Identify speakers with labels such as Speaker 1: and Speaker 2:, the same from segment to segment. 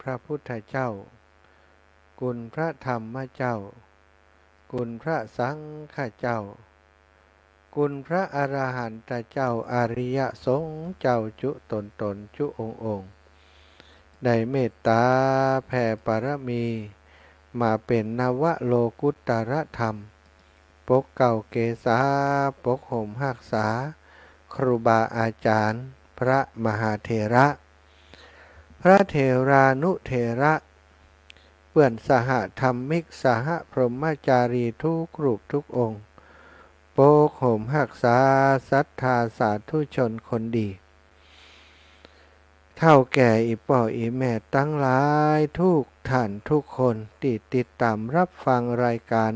Speaker 1: ระพุทธเจ้าคุณพระธรรมเจ้าคุณพระสังฆเจ้าคุณพระอรหันตเจ้าอริยสงฆ์เจ้าจุตนจุองค์ได้เมตตาแผ่ปรมีมาเป็นนวโลกุตตรธรรมปกเก่าเกษาปกห่มหักษาครูบาอาจารย์พระมหาเถระพระเถรานุเถระเพื่อนสหธรรมิกสหพรหมจารีทุกรูปทุกองค์ปกห่มหักษาศรัทธาสาธุชนคนดีเท่าแก่อีป่ออีแม่ตั้งหลายทุกท่านทุกคนที่ติดตามรับฟังรายการ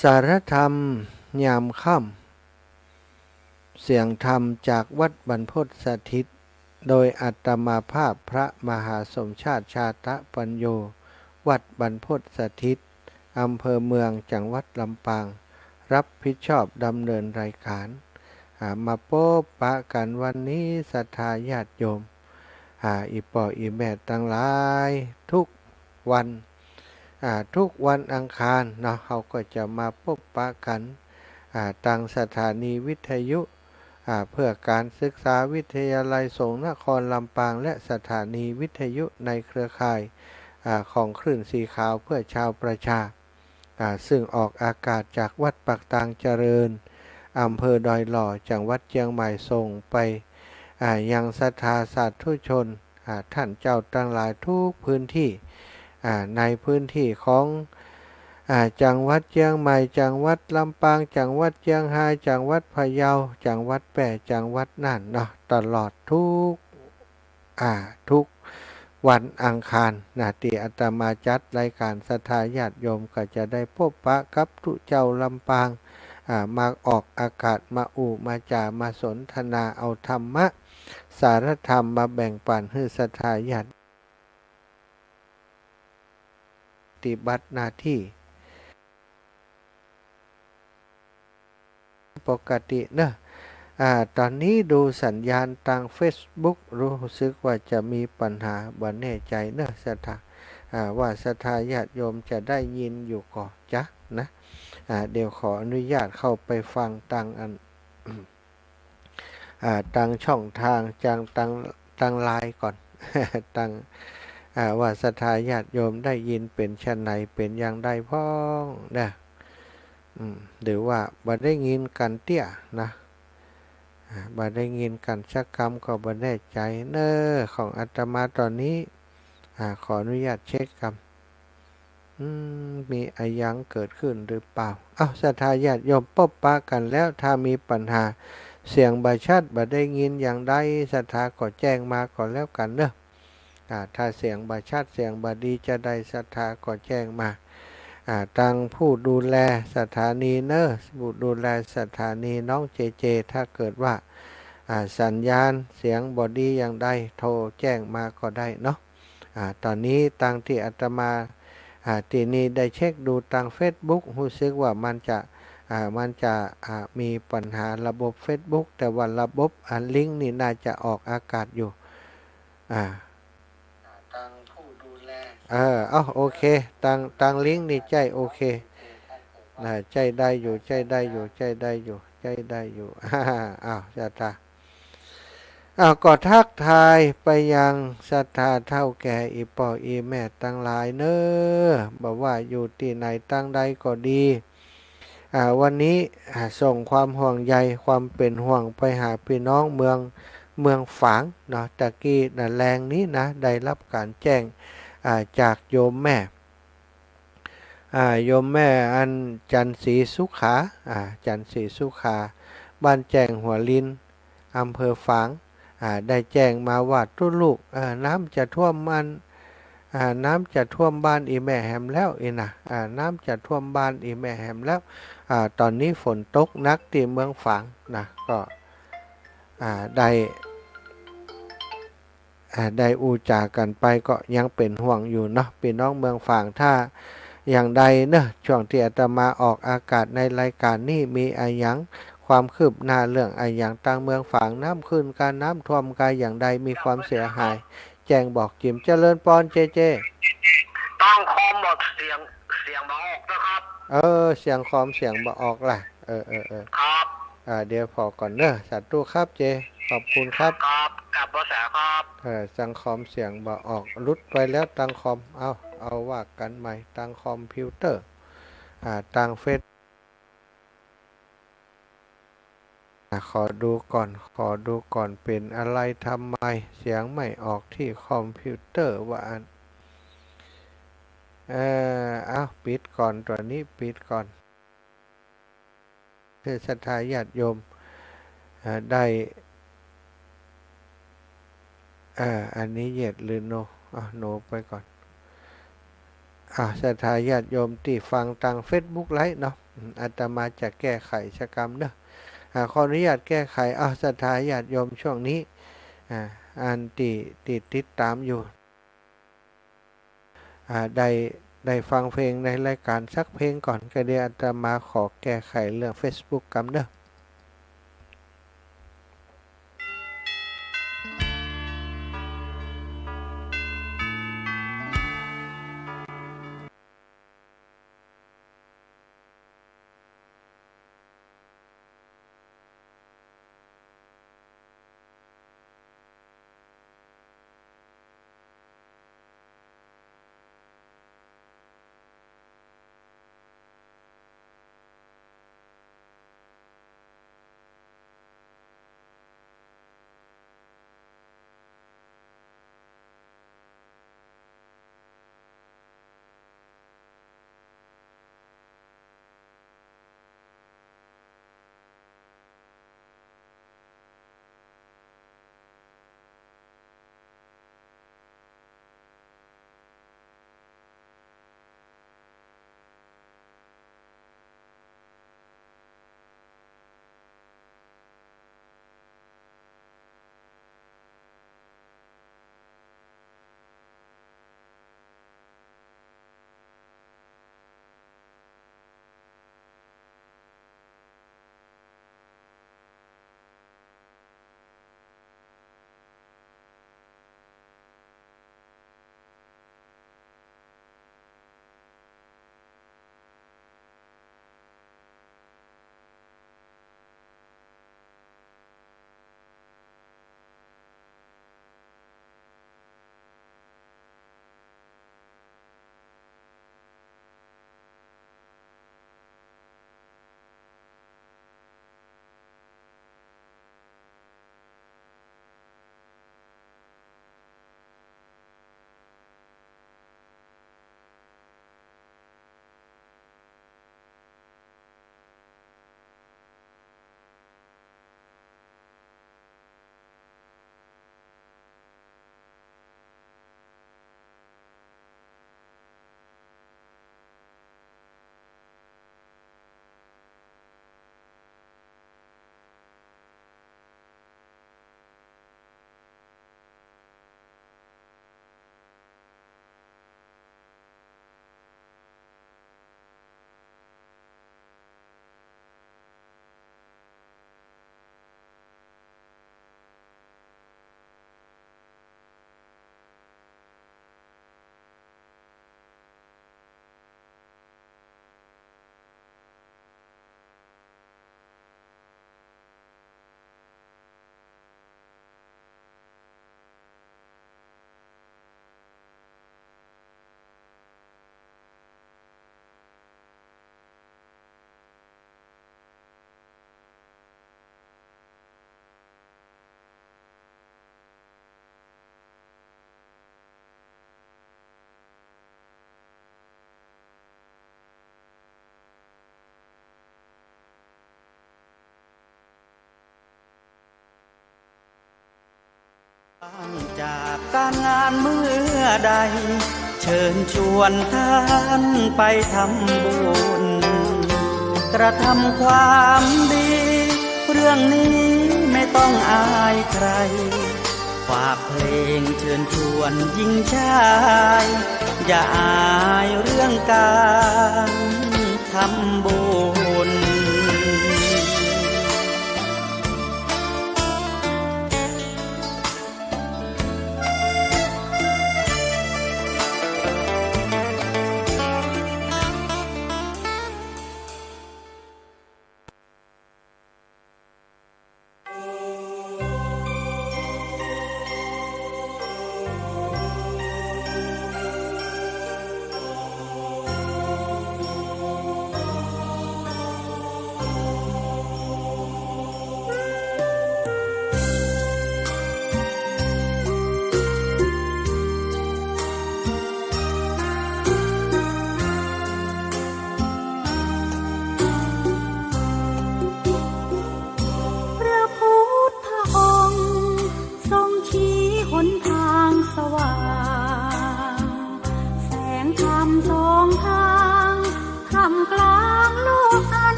Speaker 1: สารธรรมยามค่ำเสียงธรรมจากวัดบรรพตสถิตโดยอัตมาภาพพระมหาสมชาติชาตปัญโยวัดบรรพตสถิตอำเภอเมืองจังหวัดลำปางรับผิดชอบดำเนินรายการมาพบปะกันวันนี้ศรัทธาญาติโยมอีป่ออีแม่ตั้งหลายทุกวันทุกวันอังคารเนาะเขาก็จะมาพบปะกันตั้งสถานีวิทยุเพื่อการศึกษาวิทยาลัยสงฆ์นครลำปางและสถานีวิทยุในเครือข่ายของคลื่นสีขาวเพื่อชาวประชาซึ่งออกอากาศจากวัดปักตางเจริญอำเภอดอยหล่อจังหวัดเชียงใหม่ส่งไปยังศรัทธาสาธุชนท่านเจ้าทั้งหลายทุกพื้นที่ในพื้นที่ของจังหวัดเชียงใหม่จังหวัดลำปางจังหวัดเชียงรายจังหวัดพะเยาจังหวัดแปร่จังหวัดน่านเนาะตลอดทุกวันอังคารที่อาตมาจัดรายการศรัทธาญาติโยมก็จะได้พบปะกับทุเจ้าลำปางมาออกอากาศมามาจามาสนทนาเอาธรรมะสารธรรมมาแบ่งปันให้ศรัทธาญาติปฏิบัติหน้าที่ปกติเนอะตอนนี้ดูสัญญาณทาง Facebook รู้สึกว่าจะมีปัญหาบ่แน่ใจเนอะศรัทธาว่าศรัทธาญาติโยมจะได้ยินอยู่ก่อนจ๊ะนะเดี๋ยวขออนุญาตเข้าไปฟังตังตังช่องทางตังไลน์ก่อน ตังว่าศรัทธาญาติโยมได้ยินเป็นชั้นไหนเป็นอย่างใดพ้องนะหรือว่าบ่ได้ยินกันเตี้ยนะบ่ได้ยินกันสักคำก็บ่แน่ใจเนอของอาตมาตอนนี้ขออนุญาตเช็คครับมีอะไรยังเกิดขึ้นหรือเปล่าศรัทธาญาติโยมพบปะกันแล้วถ้ามีปัญหาเสียงบ่ชัดบ่ได้ยินอย่างใดศรัทธาก็แจ้งมาก่อนแล้วกันเนอะถ้าเสียงบ่ชัดเสียงบ่ดีจะได้ศรัทธาก็แจ้งมาทางผู้ดูแลสถานีเนอะผู้ดูแลสถานีน้องเจถ้าเกิดว่าสัญญาณเสียงบ่ดีอย่างใดโทรแจ้งมาก็ได้เนาะตอนนี้ทางที่อาตมาที่นี่ได้เช็คดูทาง Facebook รู้สึกว่ามันจะมีปัญหาระบบ Facebook แต่ว่าระบบลิงก์นี่น่าจะออกอากาศอยู่ทางผู้ดูแลโอเคทางลิงก์นี่ใจโอเคใจได้อยู่จะตาก็ทักทายไปยังศรัทธาเท่าแก่อีป่ออีแม่ตั้งหลายเนอบอกว่าอยู่ที่ไหนตั้งใดก็ดีวันนี้ส่งความห่วงใยความเป็นห่วงไปหาพี่น้องเมืองฝางเนาะตะกี้แรงนี้นะได้รับการแจ้งจากโยมแม่อันจันทร์ศรีสุขาจันทร์ศรีสุขาบ้านแจ้งหัวลินอำเภอฝางได้แจ้งมาว่าทุกลูกน้ำจะท่วมน้ำจะท่วมบ้านอีแม่แหมแล้วน้ำจะท่วมบ้านอีแม่แหมแล้วตอนนี้ฝนตกหนักที่เมืองฝางนะก็ได้อูจากันไปก็ยังเป็นห่วงอยู่เนาะพี่น้องเมืองฝางถ้าอย่างใดเนอะช่วงที่อาตมาออกอากาศในรายการนี้มีอะไรยังความคืบหน้าเรื่องอะไรอย่างต่างเมืองฝางน้ำขึ้นการน้ำท่วมกายอย่างใดมีความเสียหาย แจงบอกจิมเจริญปอนเจเจ
Speaker 2: ตั้งคอมหมดเสียงมาออกนะครับ
Speaker 1: เสียงคอมเสียงบ่ออกล่ะ
Speaker 2: ครับ
Speaker 1: เดี๋ยวพอก่อนเนอะสาธุครับเจขอบคุณครับ
Speaker 2: ครับกับภาษาครับ
Speaker 1: สังคอมเสียงบ่ออกรุดไปแล้วตังคอมเอาว่ากันใหม่ตังคอมพิวเตอร์ตังเฟซขอดูก่อนเป็นอะไรทำไมเสียงไม่ออกที่คอมพิวเตอร์ว่าปิดก่อนตัวนี้ปิดก่อนเพื่อศรัทธาญาติโยมได้อันนี้เย็ดหรือโนโนไปก่อนศรัทธาญาติโยมที่ฟังทาง Facebook ไลฟ์เนาะอาตมาจะแก้ไขชกรรมเนอะขออนุญาตแก้ไขศรัทธาญาติโยมช่วงนี้อันติดตามอยู่ได้ฟังเพลงในรายการสักเพลงก่อนก็เดี๋ยวอาตมาขอแก้ไขเรื่อง Facebook กันเนอะ
Speaker 3: จากการงานเมื่อใดเชิญชวนท่านไปทำบุญกระทำความดีเรื่องนี้ไม่ต้องอายใครฝากเพลงเชิญชวนหญิงชายอย่าอายเรื่องการทำบุญ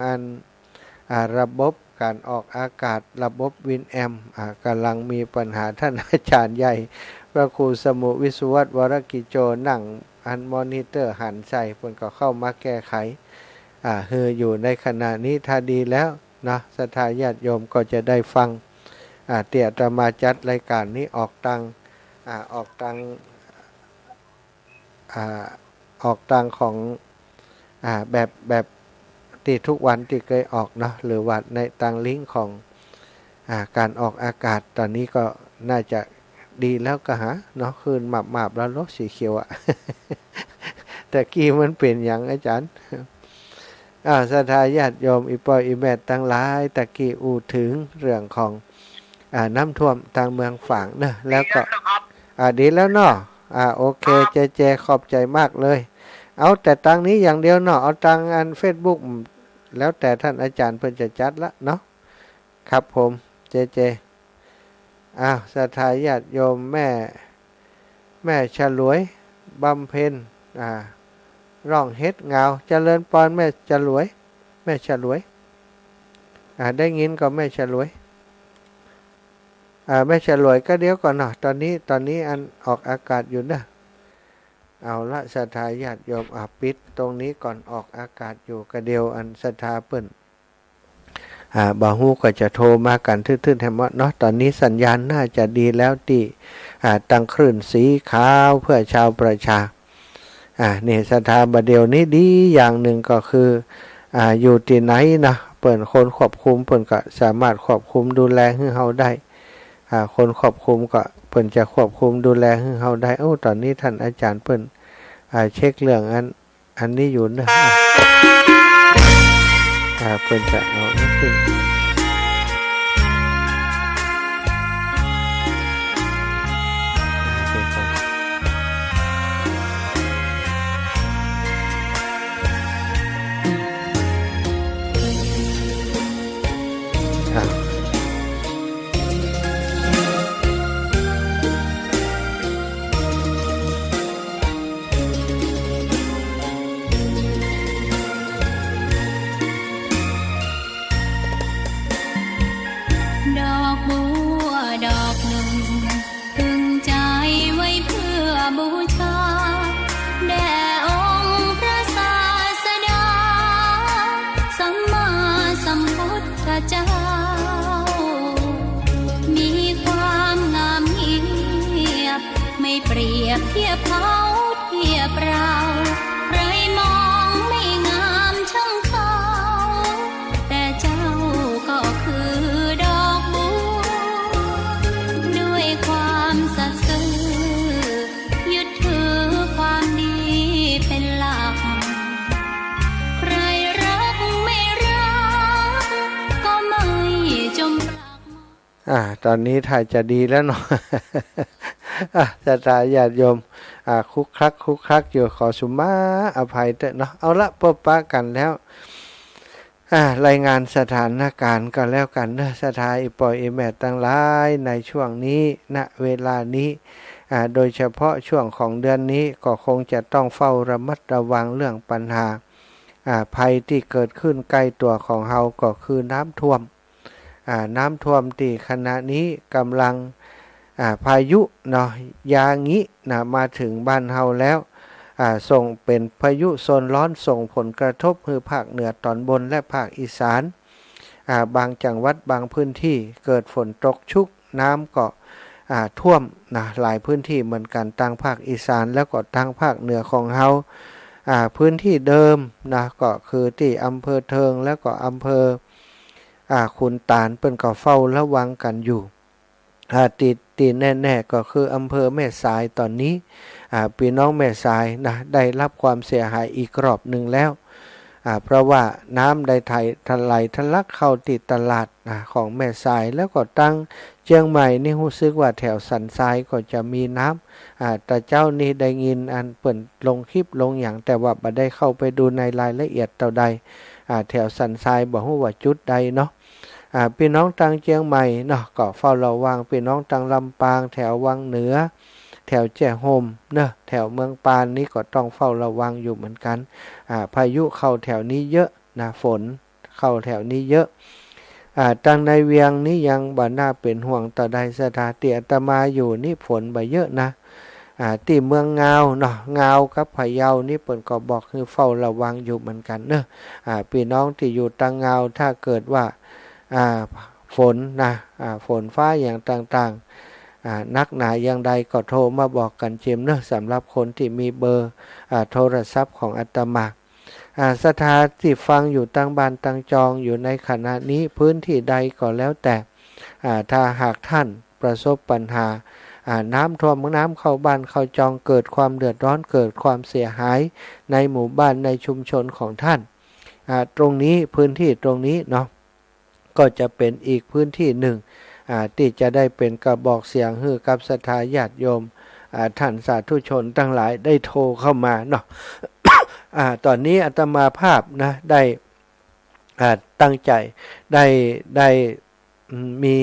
Speaker 1: อันระบบการออกอากาศระบบวินแอมกำลังมีปัญหาท่านอาจารย์ใหญ่พระครูสมุวิสุวัตวรกิจโจนั่งอันมอนิเตอร์หันใส่เพิ่นก็เข้ามาแก้ไขอยู่ในขณะนี้ถ้าดีแล้วนะศรัทธาญาติโยมก็จะได้ฟังเตี่ยจะมาจัดรายการนี้ออกตังของแบบที่ทุกวันที่เคยออกเนาะหรือว่าในตังลิงก์ของการออกอากาศตอนนี้ก็น่าจะดีแล้วก็เนาะคืนหมาบแล้วรถสีเขียวแต่กี้มันเป็นอย่างอาจารย์ศรัทธาญาติโยมอีปอยอีแม่ตั้งหลายตะกี้ถึงเรื่องของน้ำท่วมทางเมืองฝางเนอะแล้วก็ดีแล้วเนาะโอเคเจขอบใจมากเลยเอาแต่ตังนี้อย่างเดียวเนาะเอาตังอัน Facebook แล้วแต่ท่านอาจารย์เพิ่นจะจัดละเนาะครับผมเจศรัทธาญาติโยมแม่ฉลวยบำเพ็ญร้องเฮ็ดเงาเจริญพรแม่ฉลวยได้ยินก็แม่ฉลวยแม่ฉลวยก็เดี๋ยวก่อนเนาะตอนนี้อันออกอากาศอยู่นะเอาละศรัทธาญาติโยมปิดตรงนี้ก่อนออกอากาศอยู่ก็เดียวอันศรัทธาเปิ้นบ่ฮู้ก็จะโทรมากันทื่นๆให้หมดเนาะตอนนี้สัญญาณน่าจะดีแล้วที่ตั้งคลื่นสีขาวเพื่อชาวประชานี่ศรัทธาบัดเดียวนี้ดีอย่างหนึ่งก็คืออยู่ที่ไหนนะเปิ้นคนควบคุมเปิ้นก็สามารถควบคุมดูแลให้เฮาได้คนควบคุมก็เปิ้นจะควบคุมดูแลให้เฮาได้ตอนนี้ท่านอาจารย์เปิ้นเช็คเรื่องอันนี้อยู่นะเปิ้นจะเอาขึ้น
Speaker 4: ดอกบัวดอกหนึ่งพึงใจไว้เพื่อบูชาแด่องค์พระศาสดาสัมมาสัมพุทธเจ้ามีความงามเงียบไม่เปรียบเทียบเขาเทียบเราใครมองไม่งามช่างเขาแต่เจ้าก็คือดอกบัวด้วยความสัตย์ซื่อยึดถือความดีเป็นหลักใครรักไม่รักก็ไม่จมปลัก
Speaker 1: ตอนนี้ถ่ายจะดีแล้วเนาะศรัทธาญาติโยมคุกคักอยู่ขอสุมาอภัยเถอะเนาะเอาละพบปะกันแล้วรายงานสถานการณ์ก็แล้วกันเนอะศรัทธาอีปอยอีแม่ตั้งหลายในช่วงนี้ณเวลานี้โดยเฉพาะช่วงของเดือนนี้ก็คงจะต้องเฝ้าระมัดระวังเรื่องปัญหาภัยที่เกิดขึ้นใกล้ตัวของเฮาก็คือน้ำท่วมที่ขณะนี้กำลังพายุเนาะยางินะมาถึงบ้านเฮาแล้วส่งเป็นพายุโซนร้อนส่งผลกระทบคือภาคเหนือตอนบนและภาคอีสานบางจังหวัดบางพื้นที่เกิดฝนตกชุกน้ำก็ท่วมนะหลายพื้นที่เหมือนกันทางภาคอีสานแล้วก็ทางภาคเหนือของเฮาพื้นที่เดิมนะก็คือที่อำเภอเทิงแล้วก็อำเภอขุนตาลเปิ้นก็เฝ้าระวังกันอยู่ติดแน่ๆก็คืออำเภอแม่สายตอนนี้พี่น้องแม่สายนะได้รับความเสียหายอีกรอบหนึ่งแล้วเพราะว่าน้ำได้ทะลักเข้าติดตลาดของแม่สายแล้วก็ตั้งเชียงใหม่นี่รู้สึกว่าแถวสันทรายก็จะมีน้ำแต่เจ้านี่ได้ยินอันเปิ่นลงคลิปลงอย่างแต่ว่าบ่ได้เข้าไปดูในรายละเอียดเท่าใดแถวสันทรายบ่ฮู้ว่าจุดใดเนาะพี่น้องทางเชียงใหม่เนาะก็เฝ้าระวังพี่น้องทางลำปางแถววังเหนือแถวแจ้ห่มเนอะแถวเมืองปานนี้ก็ต้องเฝ้าระวังอยู่เหมือนกันพายุเข้าแถวนี้เยอะนะฝน เข้าแถวนี้เยอะตั้งในเวียงนี้ยังบ่น่าเป็นห่วงต่อใดสถานที่อาตมาอยู่นี่ฝนบ่เยอะนะที่เมืองงาวเนาะงาวกับพะเยานี่เปิ่นก็บอกคือเฝ้าระวังอยู่เหมือนกันเนอะพี่น้องที่อยู่ตังงาวถ้าเกิดว่าฝนนะฝนฟ้าอย่างต่างๆนักหนาอย่างใดก็โทรมาบอกกันเจมเนอะสำหรับคนที่มีเบอร์โทรศัพท์ของอาตมาสถานที่ฟังอยู่ตั้งบ้านตั้งจองอยู่ในขณะนี้พื้นที่ใดก็แล้วแต่ถ้าหากท่านประสบปัญหาน้ำท่วมน้ำเข้าบ้านเข้าจองเกิดความเดือดร้อนเกิดความเสียหายในหมู่บ้านในชุมชนของท่านตรงนี้พื้นที่ตรงนี้เนาะก็จะเป็นอีกพื้นที่หนึ่งที่จะได้เป็นกระบอกเสียงให้กับศรัทธาญาติโยมท่านสาธุชนทั้งหลายได้โทรเข้ามาเนาะ ตอนนี้อาตมาภาพนะได้ตั้งใจได้มี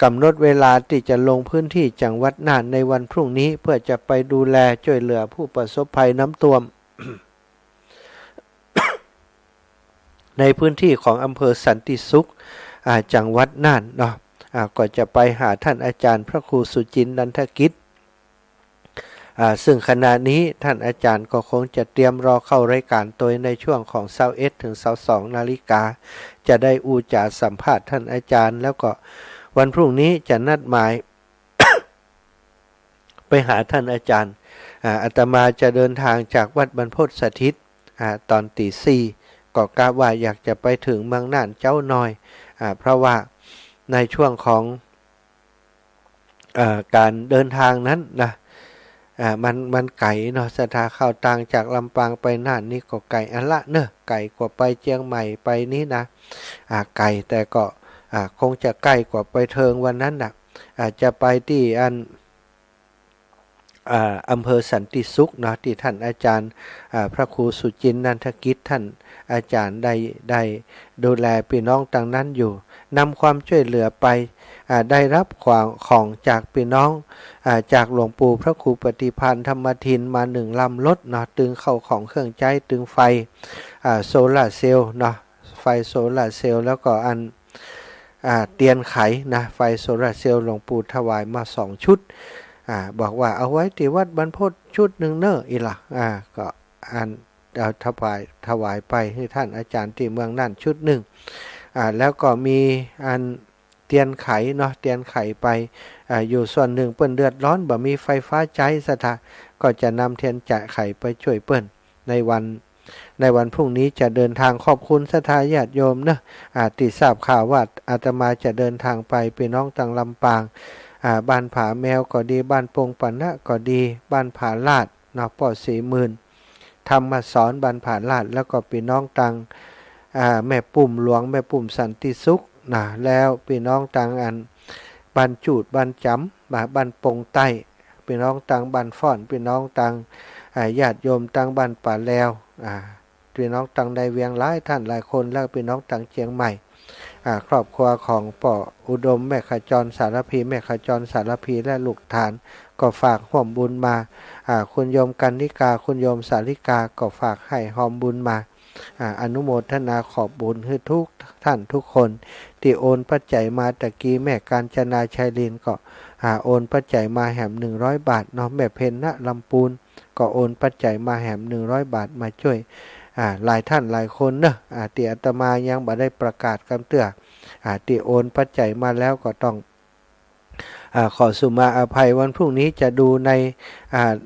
Speaker 1: กำหนดเวลาที่จะลงพื้นที่จังหวัดน่านในวันพรุ่งนี้เพื่อจะไปดูแลช่วยเหลือผู้ประสบภัยน้ำท่วม ในพื้นที่ของอำเภอสันติสุขจังหวัดน่านเนาะก็จะไปหาท่านอาจารย์พระครูสุจินต์นันทกิจซึ่งขณะนี้ท่านอาจารย์ก็คงจะเตรียมรอเข้ารายการตัวในช่วงของ21 ถึง 22 นาฬิกาจะได้อูจาสัมภาษณ์ท่านอาจารย์แล้วก็วันพรุ่งนี้จะนัดหมาย ไปหาท่านอาจารย์อาตมาจะเดินทางจากวัดบรรพตสถิตตอนตี 4ก็กะว่าอยากจะไปถึงเมืองน่านเจ้าน้อยเพราะว่าในช่วงของการเดินทางนั้นนะมันไกลเนาะสถานเข้าต่างจากลำปางไปน่านนี่ก็ไกลอันละเนอะไกลกว่าไปเชียงใหม่ไปนี้นะไกลแต่ก็คงจะใกล้กว่าไปเทิงวันนั้นนะจะไปที่อำเภอสันติสุขเนาะที่ท่านอาจารย์พระครูสุจินต์นันทกิจท่านอาจารย์ได้ดูแลพี่น้องต่างนั้นอยู่นำความช่วยเหลือไปได้รับของจากพี่น้องจากหลวงปู่พระครูปฏิภาณธรรมทินมา1 ลำรถเนาะตึงเข้าของเครื่องใช้ตึงไฟโซล่าเซลล์เนาะไฟโซล่าเซลล์แล้วก็เตียนไขนะไฟโซล่าเซลล์หลวงปู่ถวายมา2 ชุดบอกว่าเอาไว้ที่วัดบรรพตชุดหนึ่งเนอะอีหล่ะก็เอาถวายไปให้ท่านอาจารย์ที่เมืองน่านชุดหนึ่งแล้วก็มีเตียนไขเนาะเตียนไขไปอยู่ส่วนหนึ่งเปิ้นเดือดร้อนบ่มีไฟฟ้าใช้สถาก็จะนำเทียนจะไขไปช่วยเปิ้นในวันพรุ่งนี้จะเดินทางขอบคุณศรัทธาญาติโยมเนอะติดทราบข่าวว่าอาตมาจะเดินทางไปพี่น้องต่างลำปางบ้านผาแมวก็ดีบ้านปงปะนะก็ดีบ้านผาลาดเนาะป่อ40,000ธรรมสอนบ้านผาลาดแล้วก็พี่น้องต่างแม่ปุ่มหลวงแม่ปุ่มสันติสุขนะแล้วพี่น้องต่างบ้านจูดบ้านจำบ้านปงใต้พี่น้องต่างบ้านฟ้อนพี่น้องต่างญาติโยมต่างบ้านป่าแล้วพี่น้องต่างในเวียงหลายท่านหลายคนแล้วพี่น้องต่างเชียงใหม่ครอบครัวของป่ออุดมแม่ขจรสารพีแม่ขจรสารพีและลูกฐานก็ฝากห่วมบุญมาคุณโยมกันนิกาคุณโยมสาริกาก็ฝากให้หอมบุญมาอนุโมทนาขอบบุญให้ทุกท่านทุกคนที่โอนปัจจัยมาตะกี้แม่การจนาชัยลินก็โอนปัจจัยมาแหม100 บาทเนาะแม่เพญณลำปูนก็โอนปัจจัยมาแหม100 บาทมาช่วยหลายท่านหลายคนเนอะที่อาตมายังบ่ได้ประกาศคำเตือนที่โอนปัจจัยมาแล้วก็ต้องขอสุมาอภัยวันพรุ่งนี้จะดู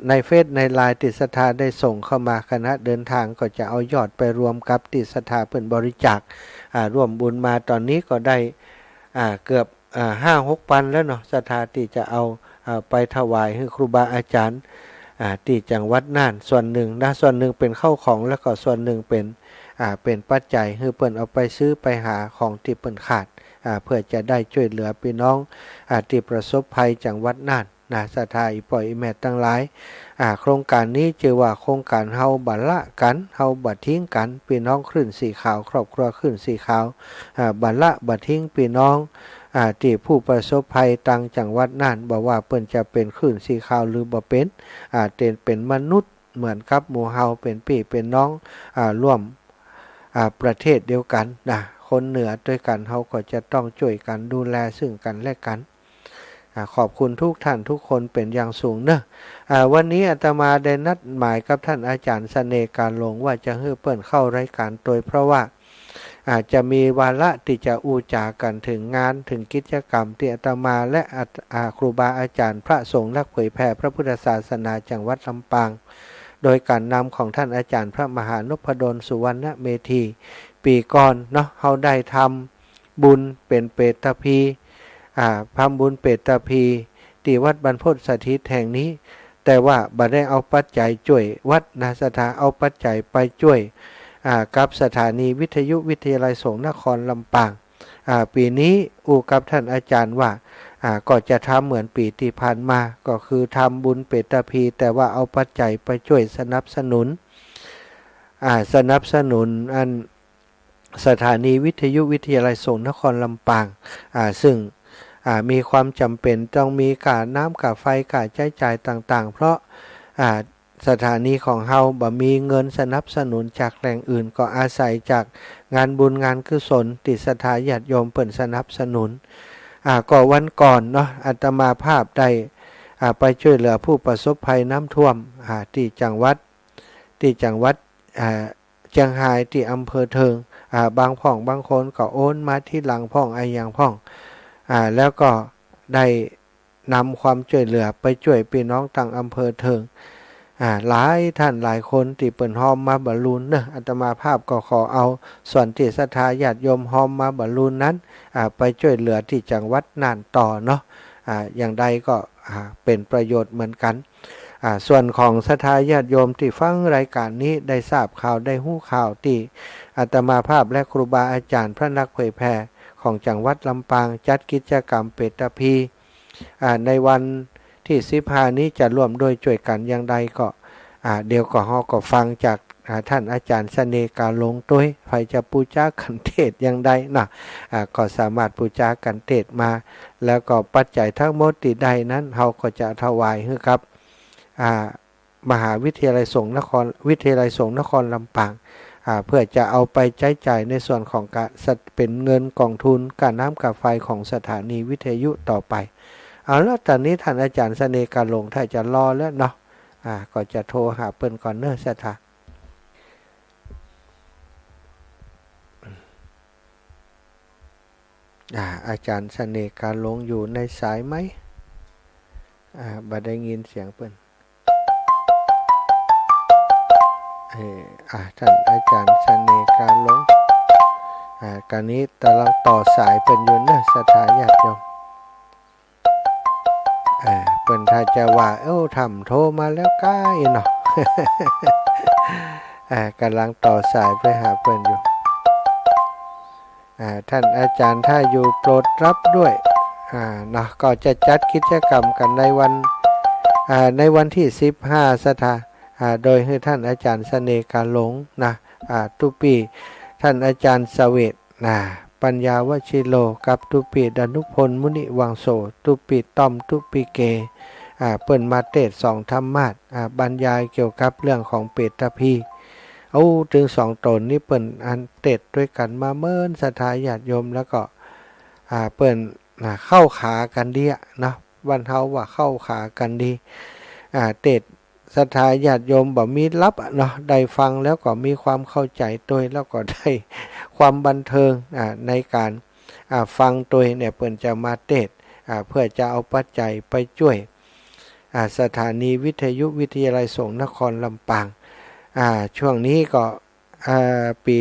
Speaker 1: ในเฟซในไลน์ติดศรัทธาได้ส่งเข้ามาคณะเดินทางก็จะเอายอดไปรวมกับติดศรัทธาเพื่อนบริจาคร่วมบุญมาตอนนี้ก็ได้เกือบ5-6 ปันแล้วเนาะศรัทธาที่จะเอาไปถวายให้ครูบาอาจารย์ที่จังหวัดน่านส่วนหนึ่งนะส่วนหนึ่งเป็นข้าวของแล้วก็ส่วนหนึ่งเป็นปัจจัยให้เปิ้นเอาไปซื้อไปหาของที่เปิ้นขาดเพื่อจะได้ช่วยเหลือพี่น้องที่ประสบภัยจังหวัดน่านนะศรัทธาอีปล่อยอีแม่ทั้งหลายโครงการนี้ชื่อว่าโครงการเฮาบ่ละกันเฮาบ่ทิ้งกันพี่น้องคลื่นสีขาวครอบครัวคลื่นสีขาวบ่ละบ่ทิ้งพี่น้องที่ผู้ประสบภัยต่างจังหวัดน่านบอกว่าเปิ้นจะเป็นคลื่นสีขาวหรือบ่เป็นมนุษย์เหมือนกับหมู่เฮาเป็นพี่เป็นน้องร่วม ประเทศเดียวกันนะคนเหนือด้วยกันเขาก็จะต้องช่วยกันดูแลซึ่งกันและกันขอบคุณทุกท่านทุกคนเป็นอย่างสูงเนอะวันนี้อาตมาได้นัดหมายกับท่านอาจารย์เสน่ห์การลงว่าจะให้เปิดเข้ารายการโดยเพราะว่าอาจจะมีวาระที่จะอูจากันถึงงานถึงกิจกรรมที่อาตมาและครูบาอาจารย์พระสงฆ์นักเผยแผ่พระพุทธศาสนาจังหวัดลำปางโดยการนำของท่านอาจารย์พระมหานพดลสุวรรณเมธีปีก่อนเนาะเขาได้ทำบุญเป็นเปตพีทำบุญเปตพีที่วัดบรรพตสถิตแห่งนี้แต่ว่าบัดได้เอาปัจจัยช่วยวัดนาสถาเอาปัจจัยไปช่วยกับสถานีวิทยุวิทยาลัยสงฆ์นครลำปางปีนี้กับท่านอาจารย์ว่าก็จะทำเหมือนปีที่ผ่านมาก็คือทำบุญเปตพีแต่ว่าเอาปัจจัยไปช่วยสนับสนุนอันสถานีวิทยุวิทยาลัยสงฆ์นครลำปางซึ่งมีความจำเป็นต้องมีค่าน้ำค่าไฟค่าใช้จ่ายต่างๆเพราะสถานีของเฮาบ่มีเงินสนับสนุนจากแหล่งอื่นก็อาศัยจากงานบุญงานกุศลที่ศรัทธาญาติโยมเปิ่นสนับสนุนก็วันก่อนเนาะอาตมาภาพได้ไปช่วยเหลือผู้ประสบภัยน้ำท่วมที่จังหวัดเชียงรายที่อำเภอเทิงบางพ่องบางคนก็โอนมาที่หลังพ่องอย่างพ่องแล้วก็ได้นำความช่วยเหลือไปช่วยพี่น้องต่างอำเภอเทิงหลายท่านหลายคนที่เปิ่นหอมมาบรรลุนเนอะอาตมาภาพก็ขอเอาส่วนที่ศรัทธาญาติโยมหอมมาบรรลุนนั้นไปช่วยเหลือที่จังหวัดน่านต่อเนาะอย่างใดก็เป็นประโยชน์เหมือนกันส่วนของศรัทธาญาติโยมที่ฟังรายการนี้ได้ทราบข่าวได้หู้ข่าวที่อาตมาภาพและครูบาอาจารย์พระนักเผยแผ่ของจังหวัดลำปางจัดกิจกรรมเปตพีในวันที่15นี้จะร่วมด้วยช่วยกันอย่างใดก็เดี๋ยวก็เราก็ฟังจากท่านอาจารย์เสน่ห์การลงด้วยใครจะปูจากันเทศอย่างใดนะก็สามารถปูจากันเทศมาแล้วก็ปัจจัยทั้งหมดที่ใดนั้นเราก็จะถวายให้ครับมหาวิทยาลัยสงฆ์นครลำปางเพื่อจะเอาไปใช้จ่ายในส่วนของการเป็นเงินกองทุนการน้ำกับไฟของสถานีวิทยุต่อไปเอาแล้วตอนนี้ท่านอาจารย์เสน่ห์การลงถ้าจะรอแล้วเนาะก็จะโทรหาเปิ้นก่อนเนอะสถาอาจารย์เสน่ห์การลงอยู่ในสายไหมบ่ได้ยินเสียงเปิ้นท่านอาจารย์เสน่ห์การลงการนี้กำลังต่อสายเปิ้นอยู่เนอะสถาญาติโยมเปิ้นถ้าจะว่าทำโทรมาแล้วใกล้เนาะ กำลังต่อสายไปหาเปิ้นอยู่ท่านอาจารย์ถ้าอยู่โปรดรับด้วยเนาะก็จะจัดกิจกรรมกันในวันที่15สถาโดยให้ท่านอาจารย์เสน่ห์การหลงนะทุปีท่านอาจารย์เสวตปัญญาวชิโลกับทุปีดนุพลมุนิวังโสทุปีต้อมทุปีเกเปิ้นมาเทศ2ธรรมาสบรรยายเกี่ยวกับเรื่องของเปตพีถึง2ตนนี้เปิ้นอันเทศด้วยกันมาเมินศรัทธาญาติโยมแล้วก็เปิ้นเข้าขากันดีเนาะวันเฮาว่าเข้าขากันดีเทศศรัทธาญาติโยมบ่มีลับเนาะได้ฟังแล้วก็มีความเข้าใจตัวแล้วก็ได้ความบันเทิงในการฟังตัวเนี่ยเปิ้นจะมาเทศเพื่อจะเอาปัจจัยไปช่วยสถานีวิทยุวิทยาลัยสงฆ์นครลำปางช่วงนี้ก็ปี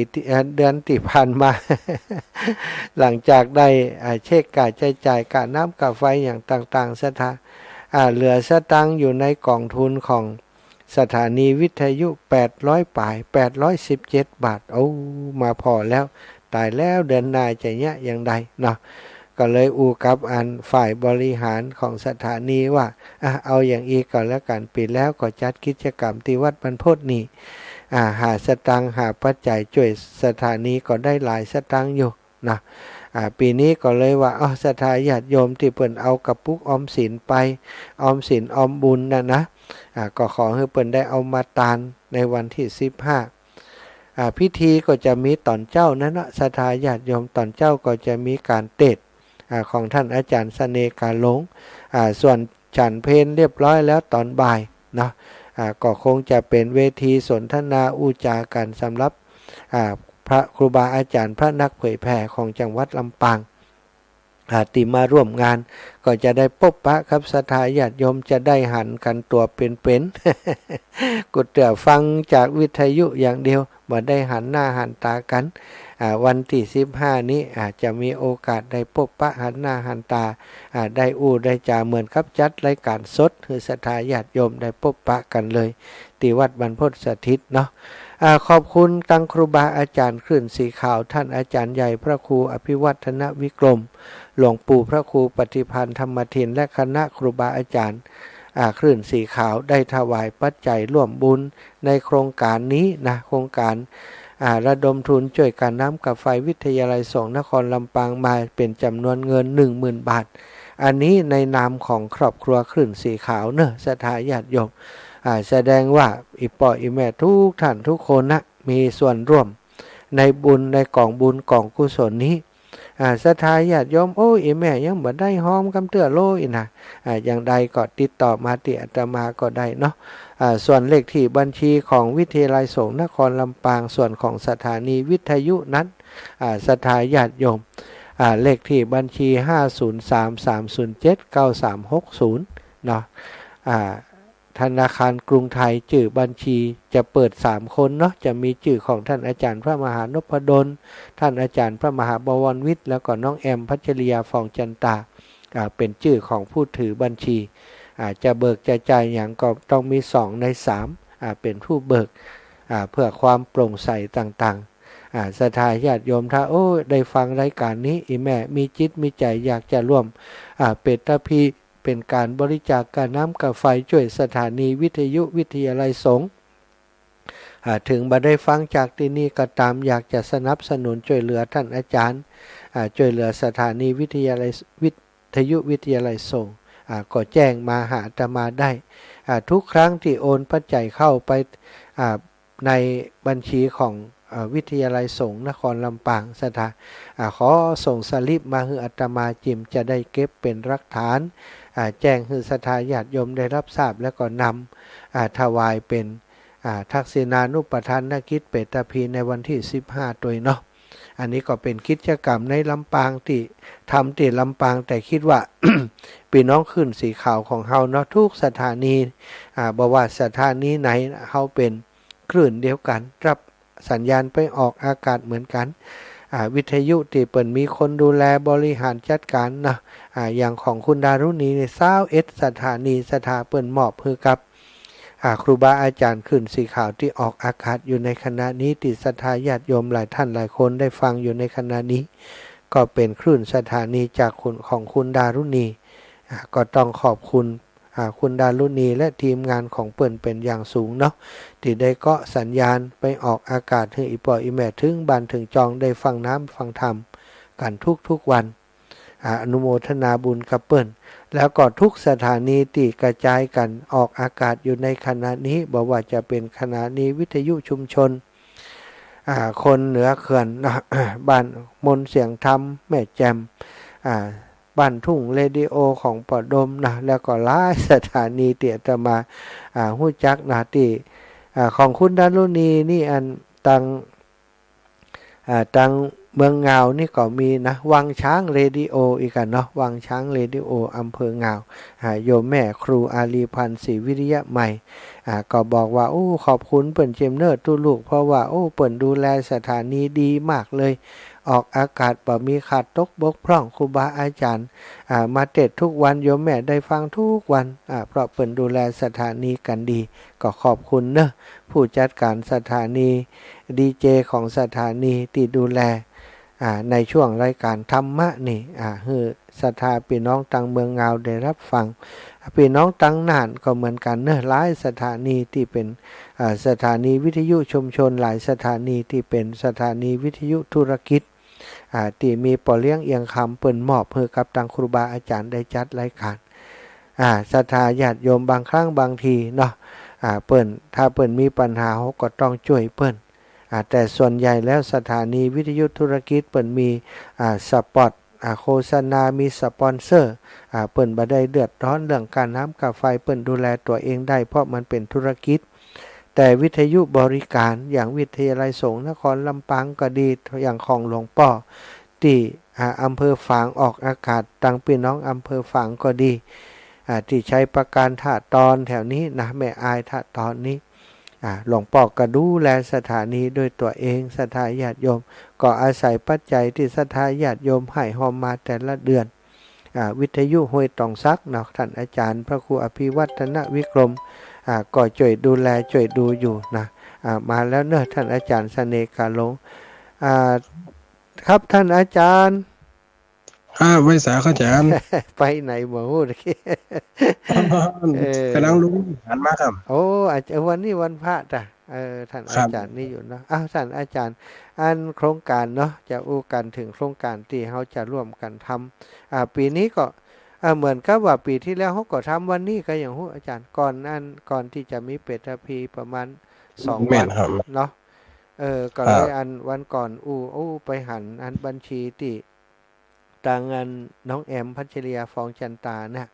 Speaker 1: เดือนที่ผ่านมา หลังจากได้เช็คค่าใช้จ่ายค่าน้ำค่าไฟอย่างต่างๆสถาเหลือสตังค์อยู่ในกองทุนของสถานีวิทยุ800ป่าย817 บาทมาพอแล้วตายแล้วเดือนหน้าจะเนี้ยอย่างใดเนาะก็เลยกับฝ่ายบริหารของสถานีว่าเอาอย่างอีกก่อนแล้วกันปีแล้วก็จัดกิจกรรมที่วัดบรรพตนี่หาสตังค์หาปัจจัยช่วยสถานีก็ได้หลายสตังค์อยู่นะปีนี้ก็เลยว่าศรัทธาญาติโยมที่เปิ้นเอากระปุกออมสินไปออมสินออมบุญนะก็ขอให้เปิ้นได้เอามาทานในวันที่15 พิธีก็จะมีตอนเจ้านั้นนะศรัทธาญาติโยมตอนเจ้าก็จะมีการเทศน์ของท่านอาจารย์เสน่ห์กาหลงส่วนฉันเพลเรียบร้อยแล้วตอนบ่ายเนาะก็คงจะเป็นเวทีสนทนาอุจากันสำหรับพระครูบาอาจารย์พระนักเผยแผ่ของจังหวัดลำปางที่มาร่วมงานก็จะได้พบปะครับศรัทธาญาติโยมจะได้หันกันตัวเป็นๆ กุดเตือฟังจากวิทยุอย่างเดียวบ่ได้หันหน้าหันตากันวันที่15นี้จะมีโอกาสได้พบปะหันหน้าหันตาได้ได้จาเหมือนครับจัดรายการสดคือศรัทธาญาติโยมได้พบปะกันเลยที่วัดบรรพตสถิตเนาะขอบคุณตั้งครูบาอาจารย์คลื่นสีขาวท่านอาจารย์ใหญ่พระครูอภิวัฒนวิกรมหลวงปู่พระครูปฏิพันธ์ธรรมทินและคณะครูบาอาจารย์คลื่นสีขาวได้ถวายปัจจัยร่วมบุญในโครงการนี้นะโครงการระดมทุนช่วยการน้ำกับไฟวิทยาลัยสงฆ์นครลำปางมาเป็นจำนวนเงิน 10,000 บาทอันนี้ในนามของครอบครัวคลื่นสีขาวเนอะศรัทธาญาติโยมแสดงว่าอีป่ออีแม่ทุกท่านทุกคนนะมีส่วนร่วมในบุญในกองบุญกองกุศลนี้ศรัทธาญาติโยมโอ้อีแม่ยังบ่ได้หอมกำเตื้อโลอีนะอย่างใดก็ติดต่อมาที่อาตมาก็ได้เนาะส่วนเลขที่บัญชีของวิทยาลัยสงฆ์นครลำปางส่วนของสถานีวิทยุนั้นศรัทธาญาติโยมเลขที่บัญชี503-307-9360เนาะธนาคารกรุงไทยชื่อบัญชีจะเปิด3คนเนาะจะมีชื่อของท่านอาจารย์พระมหานพดลท่านอาจารย์พระมหาบวรวิทย์แล้วก็น้องแอมพัชริยาฟองจันตาเป็นชื่อของผู้ถือบัญชีจะเบิกจะจ่ายอย่างก็ต้องมี2ใน3เป็นผู้เบิกเพื่อความโปร่งใสต่างๆศรัทธาญาติโยมถ้าได้ฟังรายการนี้อีแม่มีจิตมีใจอยากจะร่วมเป็นตะพีเป็นการบริจาคการน้ำกับไฟช่วยสถานีวิทยุวิทยาลัยสงฆ์ถึงบ่ได้ฟังจากที่นี่ก็ตามอยากจะสนับสนุนช่วยเหลือท่านอาจารย์ช่วยเหลือสถานีวิทยาลัยวิทยุวิทยาลัยสงฆ์ก็แจ้งมาหาอาตมาได้ทุกครั้งที่โอนปัจจัยเข้าไปในบัญชีของวิทยาลัยสงฆ์นครลำปางสถาขอส่งสลิปมาให้อาตมาจิมจะได้เก็บเป็นหลักฐานแจ้งให้ศรัทธาญาติโยมได้รับทราบแล้วก็นำถวายเป็นทักษิณานุปทานกิจเปตพีในวันที่15ตัวเนาะอันนี้ก็เป็นกิจกรรมในลำปางที่ทำที่ลำปางแต่คิดว่า พี่น้องขึ้นสีขาวของเฮาเนาะทุกสถานีบอกว่าสถานีไหนเฮาเป็นคลื่นเดียวกันรับสัญญาณไปออกอากาศเหมือนกันวิทยุที่เปิ่นมีคนดูแลบริหารจัดการนะอย่างของคุณดารุณีใน21สถานีสถาเปิ่นมอบคือกับครูบาอาจารย์ขึ้นสีขาวที่ออกอากาศอยู่ในขณะนี้ที่ศรัทธาญาติโยมหลายท่านหลายคนได้ฟังอยู่ในขณะนี้ก็เป็นคลื่นสถานีจากของคุณดารุณีก็ต้องขอบคุณคุณดารุณีและทีมงานของเปิ่นเป็นอย่างสูงเนาะที่ได้เกาะสัญญาณไปออกอากาศให้อีปออีแม่ถึงบ้านถึงจองได้ฟังน้ำฟังธรรมกันทุกวันอนุโมทนาบุญกับเปิ่นแล้วก็ทุกสถานีที่กระจายกันออกอากาศอยู่ในขณะนี้บอกว่าจะเป็นขณะนี้วิทยุชุมชนคนเหนือเขื่อนบ้านมนเสียงธรรมแม่แจ่มบ้านทุ่งเรดิโอของปอดมนะแล้วก็หลายสถานีเตี่ยจะมาหู้จักนาที่ของคุณดารุณีนี่อันตังเมืองเงานี่ก็มีนะวังช้างเรดิโออีกกันเนาะวังช้างเรดิโออำเภอเงาโยมแม่ครูอาลีพันธ์ศรีวิริยะใหม่ก็บอกว่าขอบคุณเปิ่นเจมเนอร์ตู้ลูกเพราะว่าเปิ่นดูแลสถานีดีมากเลยออกอากาศบ่มีขาดตกบกพร่องครูบาอาจารย์มาเทศทุกวันโยมแม่ได้ฟังทุกวันเพราะเปิ่นดูแลสถานีกันดีก็ขอบคุณเนอะผู้จัดการสถานีดีเจของสถานีที่ดูแลในช่วงรายการธรรมะนี่ให้ศรัทธาพี่น้องตังเมืองเงาได้รับฟังพี่น้องตังน่านก็เหมือนกันเนอะหลายสถานีที่เป็นสถานีวิทยุชุมชนหลายสถานีที่เป็นสถานีวิทยุธุรกิจที่มีปอเลี้ยงเอียงคำเปิ่นมอบให้กับทางครูบาอาจารย์ได้จัดรายการศรัทธาญาติโยมบางครั้งบางทีเนาะเปิ่นถ้าเปิ่นมีปัญหาเขาก็ต้องช่วยเปิ่น แต่ส่วนใหญ่แล้วสถานีวิทยุธุรกิจเปิ่นมีสปอตโฆษณามีสปอนเซอร์เปิ่นบ่ได้เดือดร้อนเรื่องการน้ำกาไฟเปิ่นดูแลตัวเองได้เพราะมันเป็นธุรกิจแต่วิทยุบริการอย่างวิทยาลัยสงฆ์นครลำปางก็ดีอย่างของหลวงป่อที่อำเภอฝางออกอากาศตังพี่น้องอำเภอฝางก็ดีที่ใช้ประการท่าตอนแถวนี้นะแม่อายท่าตอนนี้หลวงป่อก็ดูแลสถานีด้วยตัวเองศรัทธาญาติโยมก็อาศัยปัจจัยที่ศรัทธาญาติโยมให้หอมมาแต่ละเดือนวิทยุห้วยตองซักเนาะท่านอาจารย์พระครูอภิวัฒนวิกรมก็ช่วยดูแลช่วยดูอยู่นะมาแล้วเนอะท่านอาจารย์เสน่ห์กาหลงครับท่านอาจารย์
Speaker 5: ไว้สาอาจารย์
Speaker 1: ไปไหนหมอพูดกี้
Speaker 5: กำลังลุกหันมาครับ
Speaker 1: โอ้อาจารย์วันนี้วันพระจ้ะท่านอาจารย์นี่อยู่เนาะท่านอาจารย์อันโครงการเนาะจะอู้กันถึงโครงการที่เขาจะร่วมกันทำปีนี้ก็เหมือนกับว่าปีที่แล้วเขาก็ทำวันนี้ก็อย่างหูอาจารย์ก่อนที่จะมีเปตพีประมาณ2 วันเนาะก็เลยอันวันก่อนไปหันอันบัญชีที่ตางานน้องแอมพัชริยาฟองจันตานะ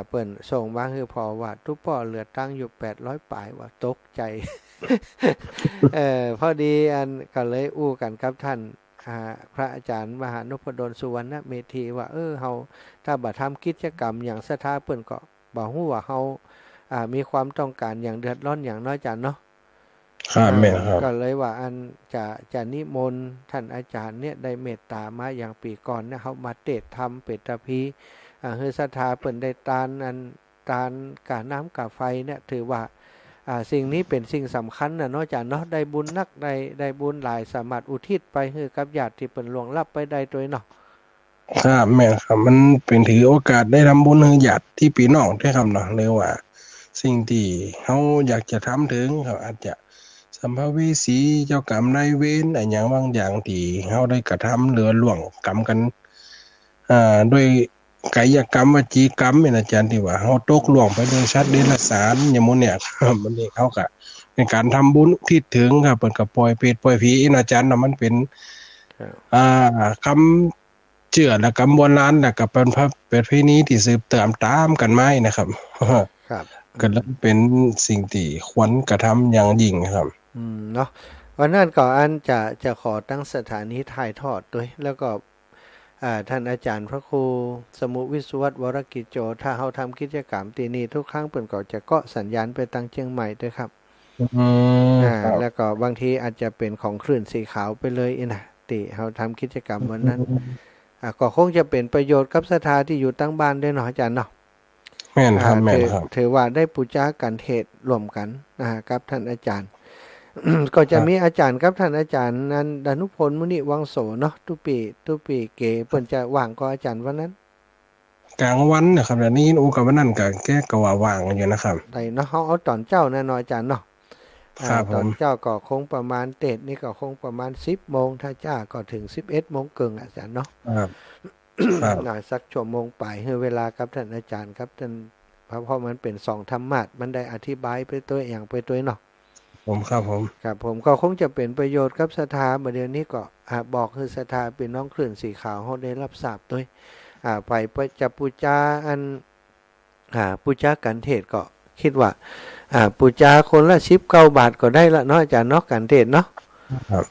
Speaker 1: เปิ่นส่งมาคือพอว่าทุกป่อเหลือตั้งอยู่800ปลายว่าตกใจ พอดีอันก็เลยอู้กันครับท่านพระอาจารย์มหานพดลสุวรรณเมธีว่าเฮาถ้าบ่ทำกิจกรรมอย่างศรัทธาเปิ่นก็บ่ฮู้ว่าเฮามีความต้องการอย่างเดือดร้อนอย่างน้อยจันเนาะ
Speaker 5: ครับแม่ครับ
Speaker 1: ก็เลยว่าอันจะนิมนต์ท่านอาจารย์เนี่ยได้เมตตามาอย่างปีก่อนเนี่ยเฮามาเทศน์ธรรมเปตพีคือศรัทธาเปิ่นได้ตานกาน้ำกาไฟเนี่ยถือว่าสิ่งนี้เป็นสิ่งสำคัญนะเนาะอาจารย์เนาะได้บุญนักได้บุญหลายสามารถอุทิศไปให้กับญาติที่เปิ่นล่วงลับไปได้โดยเนาะ
Speaker 5: ครับแม่ครับมันเป็นถือโอกาสได้ทำบุญให้ญาติที่พี่น้องได้ครับเนาะเรียกว่าสิ่งที่เฮาอยากจะทำถึงครับอาจจะสัมภเวสีเจ้ากรรมนายเวรอะไรอย่างบางอย่างที่เฮาได้กระทำเหลือล่วงกรรมกันด้วยกายกรรมวจีกรรมเนี่ยอาจารย์ที่ว่าเฮาตกล่วงไปโดยชัดเดรัจฉานอย่างมื้อเนี่ยครับมันนี่เขาก็เป็นการทำบุญที่ถึงครับเปิ่นก็ปล่อยเปรตปล่อยผีอาจารย์น่ะมันเป็นคำเชื่อและคำโบราณแล้วก็เป็นประเพณีที่สืบเติมตามกันมานะครับ
Speaker 1: ครับ
Speaker 5: ก็เป็นสิ่งที่ควรกระทำอย่างยิ่งครับ
Speaker 1: เนาะวันนั้นก็อันจะขอตั้งสถานีถ่ายทอดด้วยแล้วก็ท่านอาจารย์พระครูสมุวิศวัตวรกิจโจถ้าเฮาทำกิจกรรมที่นี่ทุกครั้งเปิ่นก็จะเกาะสัญญาณไปทางเชียงใหม่ด้วยครับแล้วก็บางทีอาจจะเป็นของคลื่นสีขาวไปเลยนะที่เฮาทำกิจกรรมวันนั้นก็คงจะเป็นประโยชน์กับศรัทธาที่อยู่ตั้งบ้านด้วยเนาะอาจารย์เนาะ
Speaker 5: แม่นครับแม่นครับ
Speaker 1: ถือว่าได้ปูจากันเทศร่วมกันกับท่านอาจารย์ ก็จะมีอาจารย์ครับท่านอาจารย์นั้นดานุพลมุนิวังโสเนาะทุปีเก๋เปิ้นจะว่างก็อาจารย์วันนั้น
Speaker 5: กลางวันนะครับแต่นี้กับวันนั้นก็แก้ก็ว่าว่างอยู่นะครับ
Speaker 1: ได้เนาะเฮาเอาตอนเจ้านะเนาะอาจารย์เนาะตอนเจ้าก็คงประมาณเตดนี่ก็คงประมาณ 10 โมงถ้าจ้าก็ถึง 11 โมงครึ่งอาจารย์เนาะครับสักชั่วโมงไปให้เวลาครับท่านอาจารย์ครับท่านเพราะมันเป็น2ธรรมะมันได้อธิบายไปตัวอย่างไปตัวเนาะผมก็คงจะเป็นประโยชน์กับศรัทธาเดี๋ยวนี้ก็บอกคือศรัทธาเป็นน้องคลื่นสีขาวเฮาได้รับทราบด้วยไปจะปูจาอันปูจากันเทศก็คิดว่าปูจาคนละ19 บาทก็ได้ละเนาะอาจารย์เนาะกันเทศเนาะ
Speaker 5: ครับ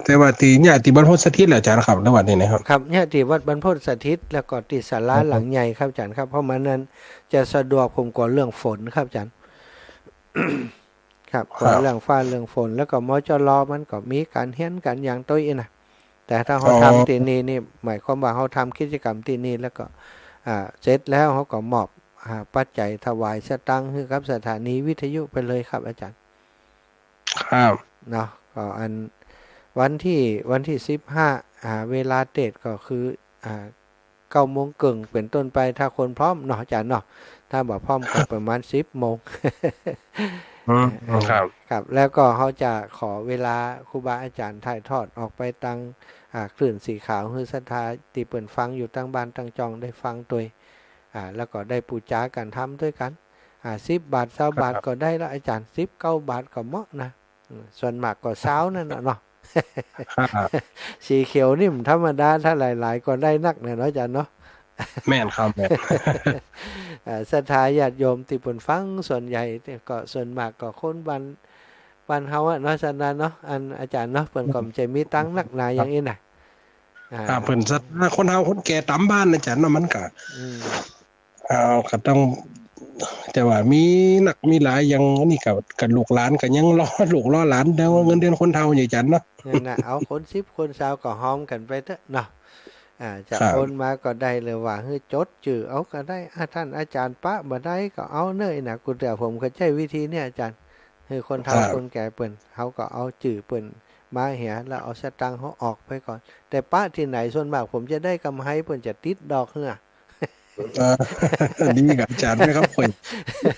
Speaker 5: แต่ว่าที่เนี่ยที่บรรพตสถิตแหละอาจารย์ครับในวัดนี้นะครับ
Speaker 1: ครับเนี่ยที่วัดบรรพตสถิตแล้วก็ที่ศาลาหลังใหญ่ครับอาจารย์ครับเพราะมันนั้นจะสะดวกผมก่อนเรื่องฝนครับอาจารย์ครับก่อนเรื่องฟ้าเรื่องฝนแล้วก็มจรมันก็มีการเฮียนกันอย่างต้อยนะแต่ถ้าเขาทำที่นี่นี่หมายความว่าเขาทำกิจกรรมที่นี่แล้วก็เสร็จแล้วเขาก็มอบปัจจัยถวายสตังค์ให้กับสถานีวิทยุไปเลยครับอาจารย์
Speaker 5: ครับ
Speaker 1: เนาะก็อันวันที่15เวลาเตดก็คือ9 โมงครึ่งเป็นต้นไปถ้าคนพร้อมเนาะอาจารย์เนาะถ้าบ่พร้อมก็ประมาณ10 โมงครับแล้วก็เขาจะขอเวลาครูบาอาจารย์ถ่ายทอดออกไปตังคลื่นสีขาวคือศรัทธาที่เปิ่นฟังอยู่ตั้งบ้านตั้งจองได้ฟังตัวแล้วก็ได้ปูจากันทำด้วยกัน10 บาท20 บาทก็ได้ละอาจารย์19 บาทก็เหมาะนะ ส่วนมากก็สาวนั่นน่ะเนาะ
Speaker 5: ครับ
Speaker 1: สีเขียวนี่มันธรรมดาถ้าหลายๆก็ได้นักเนี่ยเนาะอาจารย์เนาะ
Speaker 5: แม่นครับแม่น
Speaker 1: ศรัทธาญาติโยมที่เพิ่นฟังส่วนใหญ่เนี่ยก็ส่วนมากก็คนบ้านเฮาอะเนาะฉะนั้นเนาะอันอาจารย์เนาะเพิ่นก็จะมีตังค์นักหนาอย่างนี้น่ะ
Speaker 5: เพิ่นศรัทธาคนเฒ่าคนแก่ตามบ้านนะจ๊ะเนาะมันก็
Speaker 1: อืม
Speaker 5: ก็ต้องแต่ว่ามีหนักมีหลายอย่างอันนี้กับลูกหลานก็ยังรอลูกรอหลานแต่ว่าเงินเดือนคนเฒ่าอย่างจันเนาะ
Speaker 1: นั่นน่ะเอาคน10คน20ก็หอมกันไปเถอะเนาะจาก
Speaker 5: ครับ
Speaker 1: คนมาก็ได้เลยว่าเฮ้ยจดชื่อเอาก็ได้ท่านอาจารย์ปะบ่ได้ก็เอาเน้ยน่ะกูแต่ผมก็ใช้วิธีเนี่ยอาจารย์คือคนเฒ่าคนแก่เปิ้นเขาก็เอาชื่อเปิ้นมาเหียแล้วเอาสตังค์เขาออกไปก่อน แต่ปะที่ไหนส่วนมากผมจะได้กำไรเปิ้นจะติดดอกเหือ
Speaker 5: ดีกับอาจารย์ไหมครับคุย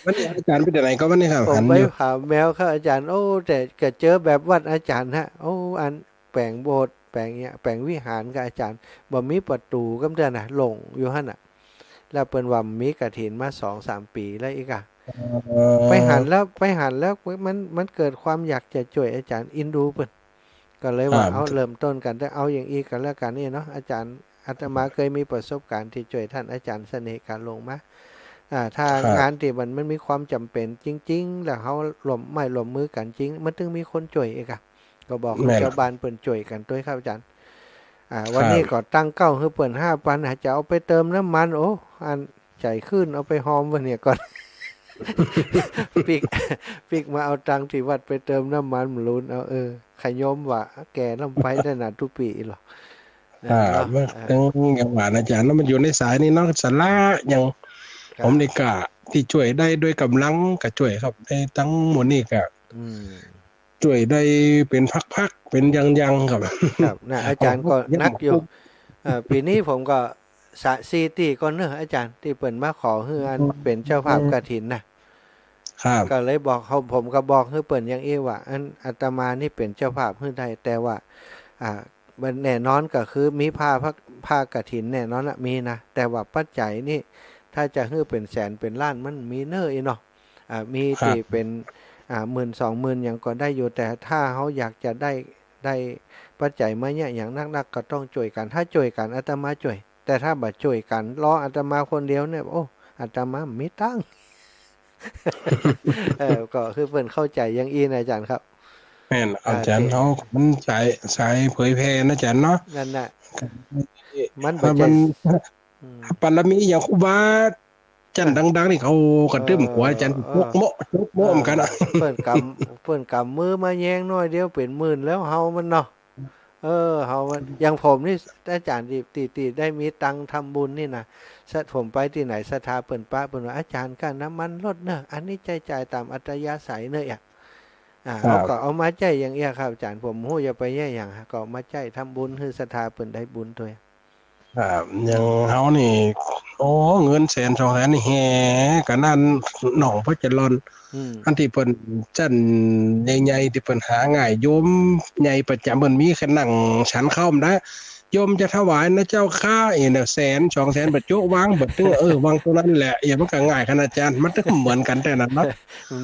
Speaker 5: วันนี้อาจารย์ไปไหนก็วันนี้ครับ
Speaker 1: ผม
Speaker 5: หัน
Speaker 1: ไป
Speaker 5: อยู่
Speaker 1: ผ่าแมวครับอาจารย์โอ้แต่ก็เจอแบบวัดอาจารย์ฮะโอ้อันแปลงโบสถ์แปลงเนี้ยแปลงวิหารกับอาจารย์บ่มีประตูกำเดือนน่ะหลงอยู่หั่นน่ะแล้วเปิ้นว่ามีกฐินมา 2-3 ปีแล้วอีกอ่ะไปหันแล้วมันเกิดความอยากจะช่วยอาจารย์อินดูเปิ้นก็เลยว่าเอาเริ่มต้นกันแต่เอาอย่างอีกกันแล้วกันนี่เนาะอาจารย์อาตมาเคยมีประสบการณ์ที่ช่วยท่านอาจารย์เสน่ห์การลงมาถ้างานที่มันมีความจำเป็นจริงๆแล้วเขาร่วมมือกันจริงมันถึงมีคนช่วยอีกอ่ะก็บอกให้ชาวบ้านเปิ้นช่วยกันด้วยครับอาจารย์วันนี้ก็ตั้งเก้าให้เปิ้น 5,000 จะเอาไปเติมน้ำมันโอ้อันใจขึ้นเอาไปหอมวันนี้ก่อน ปิกมาเอาตังค์ที่วัดไปเติมน้ำมันมันลุ้นเอาขยมว่าแกลำไปได้นานทุกปีหรอก
Speaker 5: มันต้องอย่างหวานอาจารย์แล้วมันอยู่ในสายนี่เนาะสาระอย่างผมนี่ก็ที่ช่วยได้ด้วยกำลังก็ช่วยครับได้ทั้งหมดนี่ก็ช่วยได้เป็นพักๆเป็นยังๆครับ
Speaker 1: ครับนะอาจารย์ก็นักอยู่ปีนี้ผมก็ซีตีก่อนเนอะอาจารย์ที่เปิ่นมาขอให้อันเป็นเจ้าภาพกฐินนะครับก็เลยบอกผมก็บอกให้เปิ่นอย่างเอว่าอันอาตมานี่เป็นเจ้าภาพให้ได้แต่ว่ามันแน่นอนก็คือมีผ้ากฐินแน่นอนละมีนะแต่ว่าปัจจัยนี่ถ้าจะให้เป็นแสนเป็นล้านมันมีเนอะอีเนาะมีที่เป็น10,000-20,000อย่างก็ได้อยู่แต่ถ้าเขาอยากจะได้ปัจจัยมาเนี่ยอย่างนักๆก็ต้องช่วยกันถ้าช่วยกันอาตมาช่วยแต่ถ้าบ่ช่วยกันรออาตมาคนเดียวเนี่ยโอ้อาตมาไม่ตั้ง ก็คือเพิ่นเข้าใจอย่างอีนะอาจารย์ครับ
Speaker 5: แม่นอาจารย์เขามันสายเผยแพร่นะอาจารย์เนาะ
Speaker 1: นั่นน่ะมัน
Speaker 5: ถ้ามันปรมีอย่างครูบาจันดังๆนี่เขากระตึ้มหัวอาจารย์พวกโมะกัน
Speaker 1: เพิ่นกำมือมาแยงน้อยเดียวเป็นหมื่นแล้วเฮามันเนาะเฮามันอย่างผมนี่อาจารย์ตีได้มีตังค์ทำบุญนี่นะผมไปที่ไหนศรัทธาเปิ้นป้าเปิ้นว่าอาจารย์ก็น้ำมันลดเนอะอันนี้จ่ายตามอัตยาศัยเนอะเขาก็เอามาจ่ายอย่างเงี้ยครับอาจารย์ผมฮู้อย่าไปแย่อย่างก็มาจ่ายทำบุญให้ศรัทธาเปิ้นได้บุญด้วย
Speaker 5: อย่างเฮานี่โอ้เงิน100,000-200,000นี่แฮ่กันนั่นหนองพระเจริญอันที่เพิ่นจั่นใหญ่ๆที่เพิ่นหาง่ายโยมใหญ่ประจำเพิ่นมีแค่นั่งฉันเข้านะโยมจะถวายนะเจ้าข้าน่ะ100,000-200,000บัดโจะวางบัดตึงวางตรงนั้นแหละอย่ามันก็ง่ายขนาดอาจารย์มันก็เหมือนกันแต่นั้นเนาะ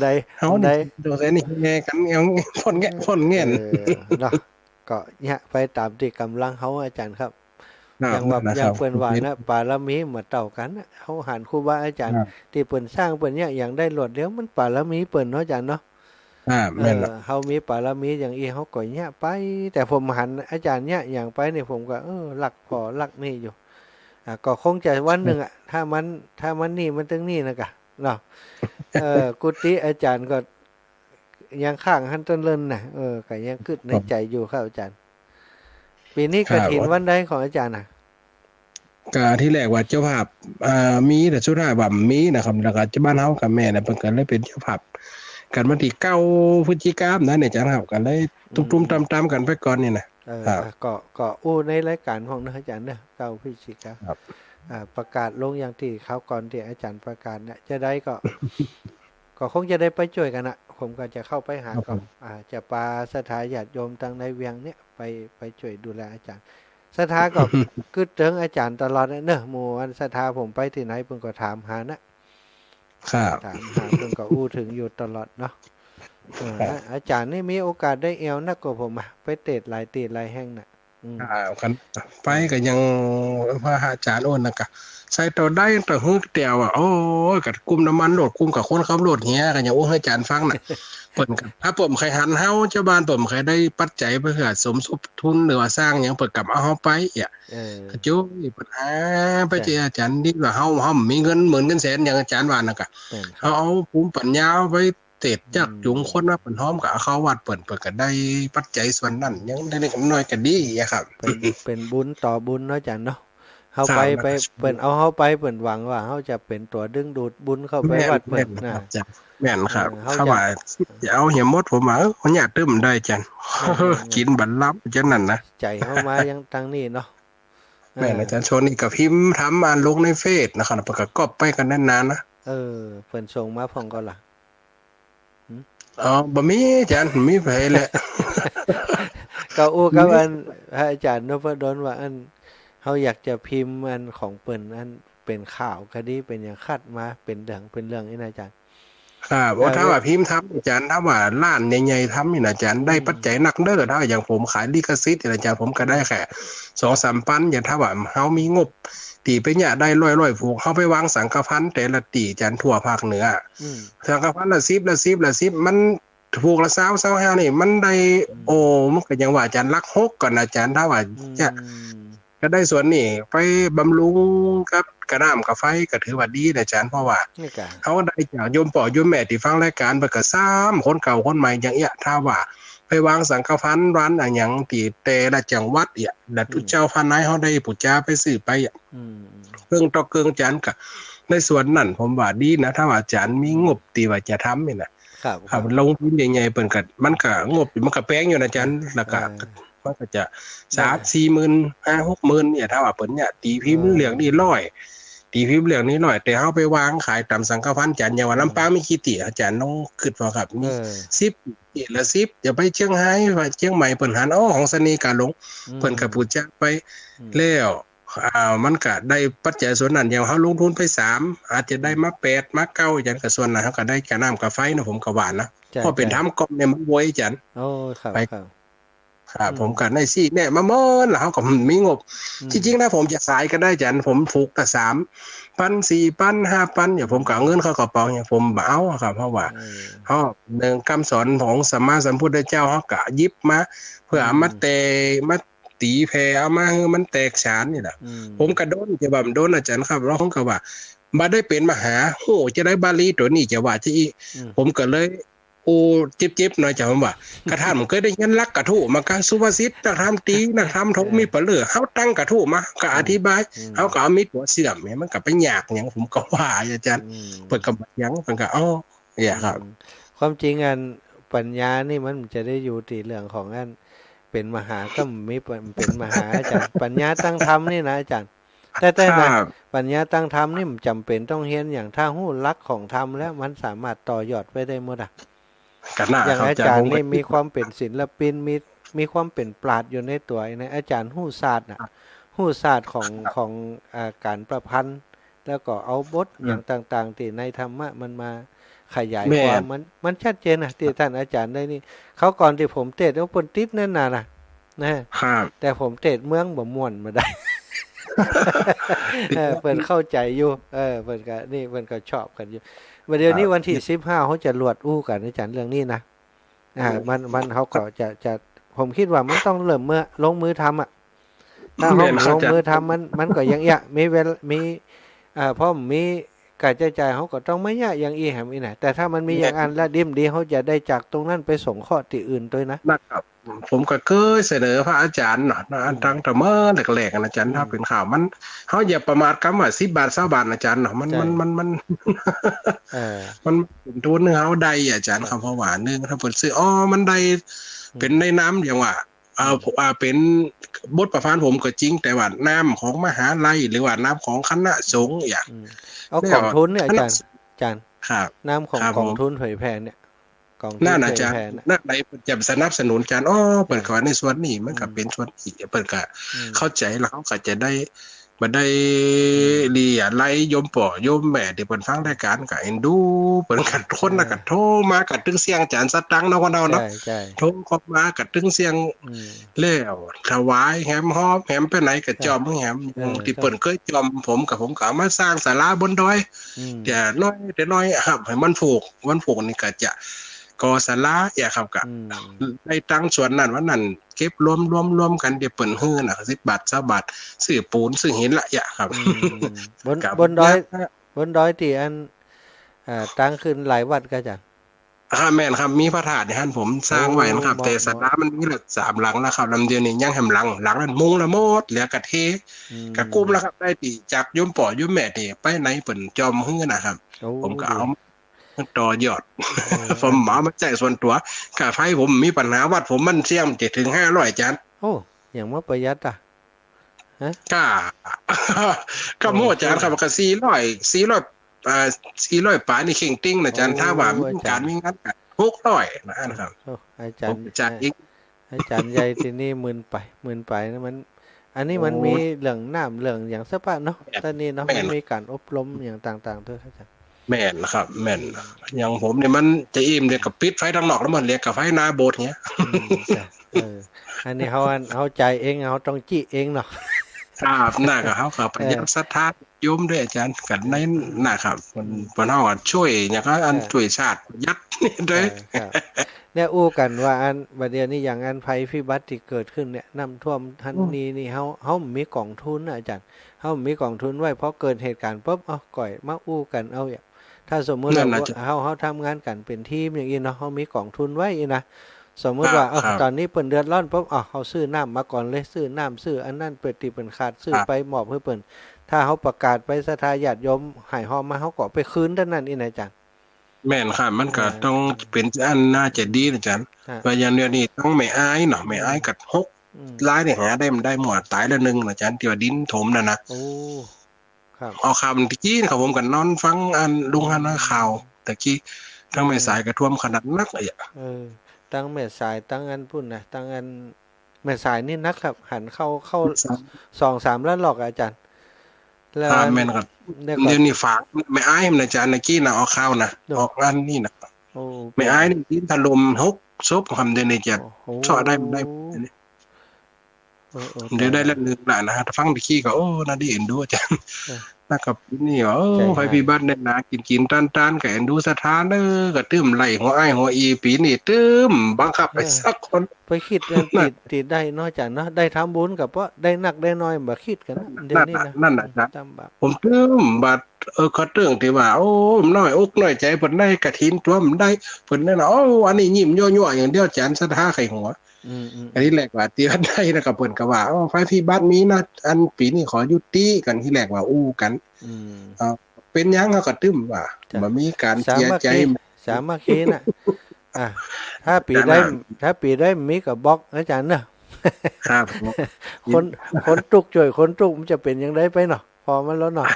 Speaker 1: ได้
Speaker 5: เฮาได้200,000นี่แฮ่กันยังพ่นแง่น
Speaker 1: เนาะก็เนี่ยไปตามที่กำลังเฮาอาจารย์ครับอย่างว่าอย่างเปิ้นว่านะบารมีเหมือนเต่ากันเฮาหันครูบาอาจารย์ที่เปิ้นสร้างเปิ้นเนี่ยอย่างได้รวดเร็วมันบารมีเปิ้นเนาะอาจารย์เนาะ
Speaker 5: แม่น
Speaker 1: เฮามีบารมีอย่างอีเฮาก็เนี่ยไปแต่ผมหันอาจารย์เนี่ยอย่างไปนี่ผมก็หลักพอหลักนี่อยู่ก็คงจะวันนึงถ้ามันนี่มันถึงนี่นะกะเนาะกุฏิอาจารย์ก็ยังข้างหันต้นเลิ่นน่ะก็ยังคิดในใจอยู่ครับอาจารย์ปีนี้กฐินวันใดของอาจารย์น่ะ
Speaker 5: ก็ที่แรกว่าเจ้าภาพมีแต่สุดท้ายว่ามีนะครับแล้วก็เจ้าบ้านเฮากับแม่น่ะเพิ่นก็เลยเป็นเจ้าภาพกันวันที่9พฤศจิกายนนะเนี่ยอาจารย์ครับก็เลยตุ้มๆตามๆกันไปก่อนนี่นะ
Speaker 1: ก็ในรายการของอาจารย์เด้อ9พฤศจิกายนครับประกาศลงอย่างที่เขาก่อนที่อาจารย์ประกาศเนี่ยจะได้ก็คงจะได้ไปช่วยกันน่ะผมก็จะเข้าไปหากับจะปาสถาญาติโยมทางในเวียงเนี่ยไปช่วยดูแลอาจารย์สถาก็กึดถึงอาจารย์ตลอดเนอะหมู่อันสถาผมไปที่ไหนเพิ่นก็ถามหานะครับถามหาเพิ่นก็อู้ถึงอยู่ตลอดเนาะ อาจารย์นี่มีโอกาสได้แอวนักกว่าผมอ่ะไปเตะหลายตีหลายแห่งน่ะ
Speaker 5: กันไปก็ยังพระอาจารย์โอนนะกะใส่ตัวได้ตัวฮึกเตียวอ่ะโอ้ยกับกุมน้ำมันโหลดกุมกับคนขับรถเฮียกันยังโอ้ให้อาจารย์ฟังน่ะเปิ่นกับถ้าผมใครหันเฮาเจ้าบ้านผมใครได้ปัจจัยเพื่อสมทบทุนหรือว่าสร้างอย่างเปิดกับเอาเฮาไปอ่ะจุ้ยปัญหาไปเจออาจารย์ดีว่าเฮามีเงินหมื่นเงินแสนอย่างอาจารย์ว่านะกะเขาเอาภูมิปัญญาไปเตะจักจุงคนว่าเปิ่นหอมกับเขาวัดเปิ่นก็ได้ปัจจัยส่วนนั้นยังได้เล็กน้อยก็ดีอ่ะครับ
Speaker 1: เป็นบุญต่อบุญเนาะอาจารย์เนาะเฮาไปเปิ่นเอาเฮาไปเปิ่นหวังว่าเฮาจะเป็นตัวดึงดูดบุญเข้าไปวัดเปิ่นนะ
Speaker 5: แม่นครับเขาว่าจะเอาเหี่ยมดผมว่าเขาอยากตื้มได้จันกินบันลับจังนั้นนะ
Speaker 1: ใจเฮามายังทางนี้เนาะ
Speaker 5: แม่นอาจารย์ชนนี่ก็พิมพ์ทำลงในเฟซนะครับประกอบไปกันนานๆนะ
Speaker 1: เพิ่นส่งมาพร้อมก็ล่ะ
Speaker 5: บ่มีอาจารย์มีไผแหละ
Speaker 1: ก็อู้กับอันอาจารย์นพดลว่าอันเฮาอยากจะพิมพ์อันของเปิ้นอันเป็นข่าวคดีเป็นอย่างคัดมาเป็นเรื่องนี่นะอาจารย์
Speaker 5: ครับว่าถ้าว่าพิมพ์ทำอาจารย์ถ้าว่าล้านใหญ่ๆทำนี่นะอาจารย์ได้ปัจจัยหนักเด้อถ้าอย่างผมขายลิขสิทธิ์อาจารย์ผมก็ได้แค่ 2-3 ปันอย่างถ้าว่าเฮามีงบตีไปเนี่ยได้ร้อยผูกเฮาไปวางสังฆพันธ์แต่ละตีอาจารย์ทั่วภาคเหนือสังฆพันธ์ละ10มันถูกละ20-25นี่มันได้โอ้มันก็ยังว่าอาจารย์ลัก6ก่อนอาจารย์ถ้าว่าจะก็ได้ส่วนนี้ไปบำรุงกับกระน้ำกับไฟก็ถือว่าดีนะอาจารย์เพราะว่าเขาได้จากโยมพ่อโยมแม่ที่ฟังรายการไปก็3คนเก่าคนใหม่อย่างเงี้ยถ้าว่าไปวางสังฆพันธ์ร้านอย่างที่แต่ละจังหวัดเนี่ยดัดเจ้าพันนายเขาได้ปู่จ้าไปซื้อไปเครื่องตอกเครื่องอาจารย์กับในส่วนนั้นผมว่าดีนะถ้าว่าอาจารย์มีงบตีว่าจะทำนี่นะครับลงทุนใหญ่ๆเปิ่นก็มันก็งบมันก็แพงอยู่นะอาจารย์แล้วก็มันก็จะ3-4 หมื่น 5-6 หมื่นเนี่ยถ้าว่าเปิ่นเนี่ยตีพิมพ์เหลืองนี่100ตีพิมพ์เหลืองนี่100แต่เฮาไปวางขายตามสังฆพันธ์อาจารย์อย่างว่าลำปางมีกี่ติอาจารย์ต้องคิดว่าครับมี10ติละ10อย่าไปเชียงรายว่าเชียงใหม่เปิ่นหันของสนีกาหลงเปิ่นก็ปูจ้าไปแล้วมันก็ได้ปัจจัยส่วนนั้นอย่างเฮาลงทุนไป3อาจจะได้มา8มา9อย่างก็ส่วนนั้นเฮาก็ได้กะน้ำกะไฟนะผมก็ว่านะเพราะเป็นทำกอมเนี่ยมันบ่อยอาจารย์ครับผมก็ได้สิเนี่ยมาเมินแล้วเขาก็มีงบจริงๆถ้าผมจะขายก็ได้จันผมถูกแต่3 ปัน 4 ปัน 5 ปันอย่างผมก็เงินเข้ากระเป๋าอย่างผมเอาครับเพราะว่าเขาหนึ่งคำสอนของสัมมาสัมพุทธเจ้าเขาก็ยิบมาเพื่อมามาตีแพรเอามาให้มันแตกฉานนี่แหละผมก็โดนจะแบบโดนอาจารย์ครับแล้วผมก็ว่ามาได้เป็นมหาโหจะได้บาลีตัวนี้จะว่าที่ผมก็เลยโอ้จิบๆหน่อยจ้ะผมว่ากระทำเคยได้ยินลักกระทู้มาการสุภาษิตนักธรรมตีนักธรรมทมีเปลือเฮาตั้งกระทู้มาก็อธิบายเฮาก็เอามิตรหัวเสื่อมเนี่ยมันก็ไปยากหยังผมก็ว่าอาจารย์เปิดกับหยังเพิ่นก็อย่างครับ
Speaker 1: ความจริงอันปัญญานี่มันจะได้อยู่ที่เรื่องของอันเป็นมหาก็มีเป็นมหาอาจารย์ปัญญาตั้งธรรมนี่นะอาจารย์แต่นะปัญญาตั้งธรรมนี่มันจำเป็นต้องเรียนอย่างถ้าฮู้หลักของธรรมแล้วมันสามารถต่อยอดไปได้หมดอย่างอาจารย์นี่มีความเป็นศิลปินมีความเป็นปราชญ์อยู่ในตัวในอาจารย์ฮู้ศาสตร์ฮู้ศาสตร์ของการประพันธ์แล้วก็เอาบทอย่างต่างๆที่ในธรรมะมันมาขยายความมันชัดเจนนะที่ท่านอาจารย์ได้นี่เขาก่อนที่ผมเทศน์เพิ่นติดนั่นน่ะนะแต่ผมเทศน์เมืองบ่ม่วนมาได้เพิ่นเข้าใจอยู่เพิ่นก็นี่เพิ่นก็ชอบกันอยู่เดี๋ยวนี้วันที่15เขาจะรวดอู้กันอาจารย์เรื่องนี้นะมันเขาก็จะผมคิดว่ามันต้องเริ่มลงมือทำถ้าเขาลงมือทำมันก็ยังมีเวลามีเพราะมีกายใจเขาก็ต้องไม่ยากอย่างอีแหมอีไหนแต่ถ้ามันมีอย่างอันละดิ่มดีเขาจะได้จากตรงนั้นไปส่งข้อที่อื่นด้วย
Speaker 5: นะครับผมก็เคยเสนอพระอาจารย์เนาะตั้งแต่เมื่อแรกๆอาจารย์ถ้าเป็นข่าวมันเขาอย่าประมาทคำว่า10 บาท20 บาทอาจารย์เนาะมันเป็นทุนเนื้อเขาได้อาจารย์คำเพราะว่านึงถ้าเปิดซื้อมันได้เป็นในน้ำอย่างว่าเป็นบทประพันธ์ผมก็จริงแต่ว่าน้ำของมหาลัยหรือว่าน้ำของคณะสงฆ์อย่าง
Speaker 1: เอาของทุนเนี่ยอาจารย์น้ำของทุนเผยแพร่เนี่ย
Speaker 5: น่าอาจารย์น่าใดจะสนับสนุนอาจารย์เปิดก่อนในส่วนนี้มันก็เป็นส่วนอีกเปิดก็เข้าใจแล้วเขาก็จะได้ บัดได้เลียไล่โยมป่อโยมแม่ที่เพิ่นฟังรายการก็เอ็นดูเพิ่นก็คนน่ะก็โทรมาก็ตึงเสียงอาจารย์สตังค์เนาะคนเราเนาะ
Speaker 1: ใช่
Speaker 5: โทรเข้ามาก็ตึงเสียง
Speaker 1: อืม
Speaker 5: แล้วถวายแหมฮอบแหมไปไหนก็จอมแหม ที่เปิ้นเคยจอมผมก็เอามาสร้างศาลาบนดอย
Speaker 1: อืม
Speaker 5: แต่น้อยครับให้มันผูกนี่ก็จะก่อศาลาอย่าครับก็
Speaker 1: อืม
Speaker 5: ได้ตั้งส่วนนั้นวันนั้นเก็บรวมกันเดี๋ยวเปิ้นฮื้อน่ะ10 บาท20 บาทซื้อปูนซื้อหินละอย่าครับ
Speaker 1: อืมบน
Speaker 5: ครับ
Speaker 1: บนดอยที่อันตั้งขึ้นหลายวัดก็จัง
Speaker 5: แม่นครับมีพระธาตุในหั่นผมสร้างไว้นะครับ
Speaker 1: โอ้
Speaker 5: แต่ศาลามันมีละ3 หลังนะครับลำเดียวนี่ยังแหมหลังนั้นมุงละหมดเหลือกะเท
Speaker 1: อืม
Speaker 5: กะกุ้มแล้วครับได้ตีจากโยมป่อโยมแม่ที่ไปไหนเปิ้นจอมฮื้อนะครับ
Speaker 1: โอ้
Speaker 5: ผมก็เอามาต่อยอด
Speaker 1: เออ
Speaker 5: ผมหมามาจ่ายส่วนตัวค่าไฟผมมีปัญหาวัดผมมันเสี่ยมจะถึง500จาน
Speaker 1: โอ้อย่างว่าประหยัดอ่ะ
Speaker 5: ก็ ก็โมจานครับก็400ปลายนี่เข่งติ้งนะจานถ้าว่ามีการมีงานก็600นะครับ
Speaker 1: โอ้อา
Speaker 5: ผ
Speaker 1: จาร
Speaker 5: ม
Speaker 1: ย์
Speaker 5: จ่ายอีก
Speaker 1: อาจารย์ใหญ่ที่นี่หมื่นไปนะมัน อันนี้มัน
Speaker 5: โอ้
Speaker 1: มีเรื่องน้ำเรื่องอย่างสะปะเนาะ
Speaker 5: แม่น
Speaker 1: ตอนนี้เนาะ
Speaker 5: แม่น
Speaker 1: มันมีการอบรมอย่างต่างๆด้วยครับอาจารย์
Speaker 5: แม่นนะครับแม่นอย่างผมเนี่ยมันจะอิ่มเรียกกับปิดไฟทางนอกแล้วมันเรียกกับไฟหน้าโบสถ์เงี้ย
Speaker 1: อืมใช่อันนี้เขาใจเองเขาต้องจี้เองเนาะ
Speaker 5: ครับน่าก็เขาก็ประหยัดศรัทธาโยมด้วยอาจารย์กันในน่ะครับมันเฮาก็ช่วยอย่างก็อันช่วยชาติประหยัดนี่ด้วย
Speaker 1: ครับเนี่ยอู้กันว่าอันบัดเดี๋ยวนี้อย่างอันภัยพิบัติที่เกิดขึ้นเนี่ยน้ำท่วมทันนี้นี่เขามีกองทุนนะอาจารย์เขามีกองทุนไว้พอเกิดเหตุการณ์ปุ๊บเอาก่อยมาอู้กันเอาอย่างถ้าสมมุติ
Speaker 5: นั่
Speaker 1: ว่าน
Speaker 5: น่ะจะ
Speaker 1: เขาทำงานกันเป็นทีมอย่างนี้เนาะเขามีกองทุนไว้อีนะสมมุติว่า
Speaker 5: ครับ
Speaker 1: ตอนนี้เปิ่นเดือดร้อนปุ๊บเขาซื้อน้ำมาก่อนเลยซื้อน้ำซื้ออันนั้นเปิดติเปิ่นขาดซื้อไปมอบให้เปิ่นถ้าเขาประกาศไปสถาญาติโยมหายหอมมาเขาก็ไปคืนด้านนั้นอีนะอาจารย์
Speaker 5: แม่นครับมันก็ต้องเป็นอันน่าจะดีนะอาจารย์
Speaker 1: ฮะ
Speaker 5: ว่าอย่างเดียวนี้ต้องไม่อายเนาะไม่อายกัด6
Speaker 1: อืม
Speaker 5: ลายเนี่ยหาได้มันได้หมดตายละนึงนะอาจารย์ที่ว่าดินถมน่ะนะ
Speaker 1: โอ้ครับ
Speaker 5: เอาคำตะกี้นะครับผมก็นอนฟังอันลุงฮันว่าข่าวตะกี้ทั้งไม่สายกระท่วมขนาดนักเลยอ่ะ
Speaker 1: ตั้งแม่สายตั้งอันพุ่นนะตั้งอันแม่สายนี่นักครับ หันเข้า2-3แล้วหรอกอาจารย์ แล้ว
Speaker 5: แม่นครับ
Speaker 1: เนี่ย
Speaker 5: เดี๋
Speaker 1: ก็
Speaker 5: ยวนี้ฝากไม่อายมันนะอาจารย์ตะกี้นะเอาข่าวนะ
Speaker 1: เดี๋ยว
Speaker 5: ออกอันนี่นะ
Speaker 1: โอ้
Speaker 5: ไม่อายนี่ดินถล่ม6 ศพคำเดียวนี้จะ
Speaker 1: โอ้
Speaker 5: ชอได้เดี๋ยวได้ละนึงละนะฮะฟังตะกี้ก็โอ้น่าดีเอ็นดูอาจารย์นะครับนี่โอ้ไฟพี่บ้านเนี่ยนะกินตันๆก็เอ็นดูสถานเด้อก็ตื้มไหลหัวอ้ายหัวอีปีนี่ตื้มบังคับไปสักคน
Speaker 1: ไปคิดเรื่องติดได้เนาะอาจารย์เนาะได้ทำบุญกับว่าได้นักได้น้อยบ่คิดกันนะเดี๋ยวนี้นะ
Speaker 5: นั่นน่ะครับ
Speaker 1: ตามบาป
Speaker 5: ผมตื้มบัดเขาเรื่องที่ว่าโอ้น้อยอกน้อยใจเพิ่นได้กระถินตัวมันได้เพิ่นนั่นน่ะโอ้อันนี้ยิ้มยั่วๆอย่างเดียวอาจารย์สถาไข่หัว
Speaker 1: อืม
Speaker 5: อันนี้แรกว่าเตียได้นะครับเพิ่นก็ว่าอ๋อไฟพี่บ้านมีนะอันปีนี้ขอยุติกันที่แรกว่าอู้กัน
Speaker 1: อืม
Speaker 5: เป็นหยังเขาก็ตึมว่า
Speaker 1: จ้ะ
Speaker 5: บ่มีการ
Speaker 1: สา
Speaker 5: เสีย
Speaker 1: มัค
Speaker 5: ใจ
Speaker 1: คีสามัคคีน่ะถ้าปีได้มีกับบล็อกอาจารย์เนาะ
Speaker 5: ครับ
Speaker 1: คนตุกจ่วยคนตุกมันจะเป็นยังไงไปเนาะพอมันแล้วเนาะ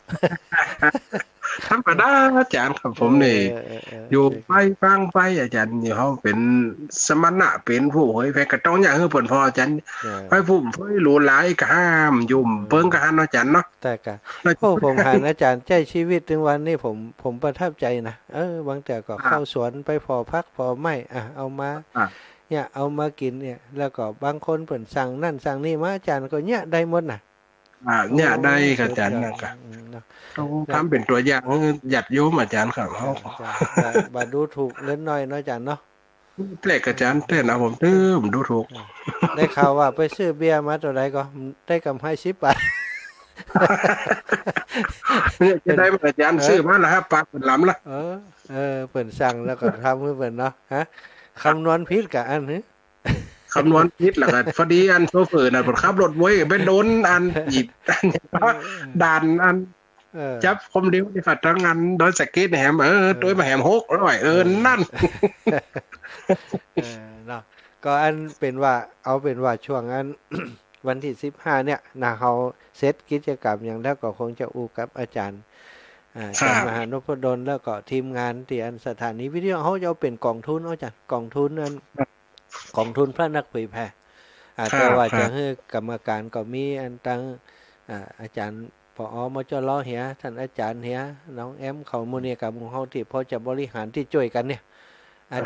Speaker 5: ธรรมดาอาจารย์ครับผมนี่อยู่ไปฟังไปอาจารย์นี่เขาเป็นสมณะเป็นผู้เผยแพร่ก็ต้องอย่างคือเพิ่นพออาจารย์ไปผู้เผยหรูหลายก็ห้ามยุ่มเบิ่งก็หันอาจารย์เนาะ
Speaker 1: แต่กะโอ้ผมหานอาจารย์ใจชีวิตถึงวันนี้ผมประทับใจนะบางแต่ก็เข้าสวนไปพอพักพอไม่เอามาเนี่ยเอามากินเนี่ยแล้วก็บางคนเพิ่นสั่งนั่นสั่งนี่มาอาจารย์ก็เนี่ยได้หมดน่ะ
Speaker 5: เนี่ยได้ครับอาจารย์นะครับ
Speaker 1: เนาะ
Speaker 5: ต้องทำเป็นตัวอย่างให้ญาติโยมอาจารย์ครับเขา
Speaker 1: บาดูถูกเล่นน้อยเนาะอาจารย์เนาะ
Speaker 5: แปลกอาจารย์เต้นนะผมตื้มดูถูก
Speaker 1: ได้ข่าวว่าไปซื้อเบียร์มาตัวใดก็ได้กำไร10 บาท
Speaker 5: จะได้มาอาจารย์ซื้อมาแล้วครับปากเป็นลำละ
Speaker 1: เปิ่นสั่งแล้วก็ทำให้เปิ่นเนาะฮะคำนวณผิดกับอันนี้
Speaker 5: คำนวณผิดแล้วก็พอดีอันโซเฟอร์น่ะผมขับรถไว้ไปโดนอันหยิบอันด่านอันจับคมเดียวที่ขัดทั้งอันโดนสเก็ตแหมตัวมาแหม600นั่น
Speaker 1: เนาะก็อันเป็นว่าเอาเป็นว่าช่วงอัน วันที่15เนี่ยนะเขาเซตกิจกรรมอย่างแล้วก็คงจะอูกับอาจารย์อาจารย์มหานพดลแล้วก็ทีมงานที่อันสถานีวิทยุเขาจะเอาเป็นกองทุนอาจารย์กองทุนนั้นกองทุนพระนักเผยแพร่แต่ว่าจะให้กรรมการก็มีอันตั้ง อาจารย์ผอมจรเหียท่านอาจารย์เหียน้องแอมเขาโมเนียกับหมู่เฮาที่พอจะบริหารที่ช่วยกันเนี่ย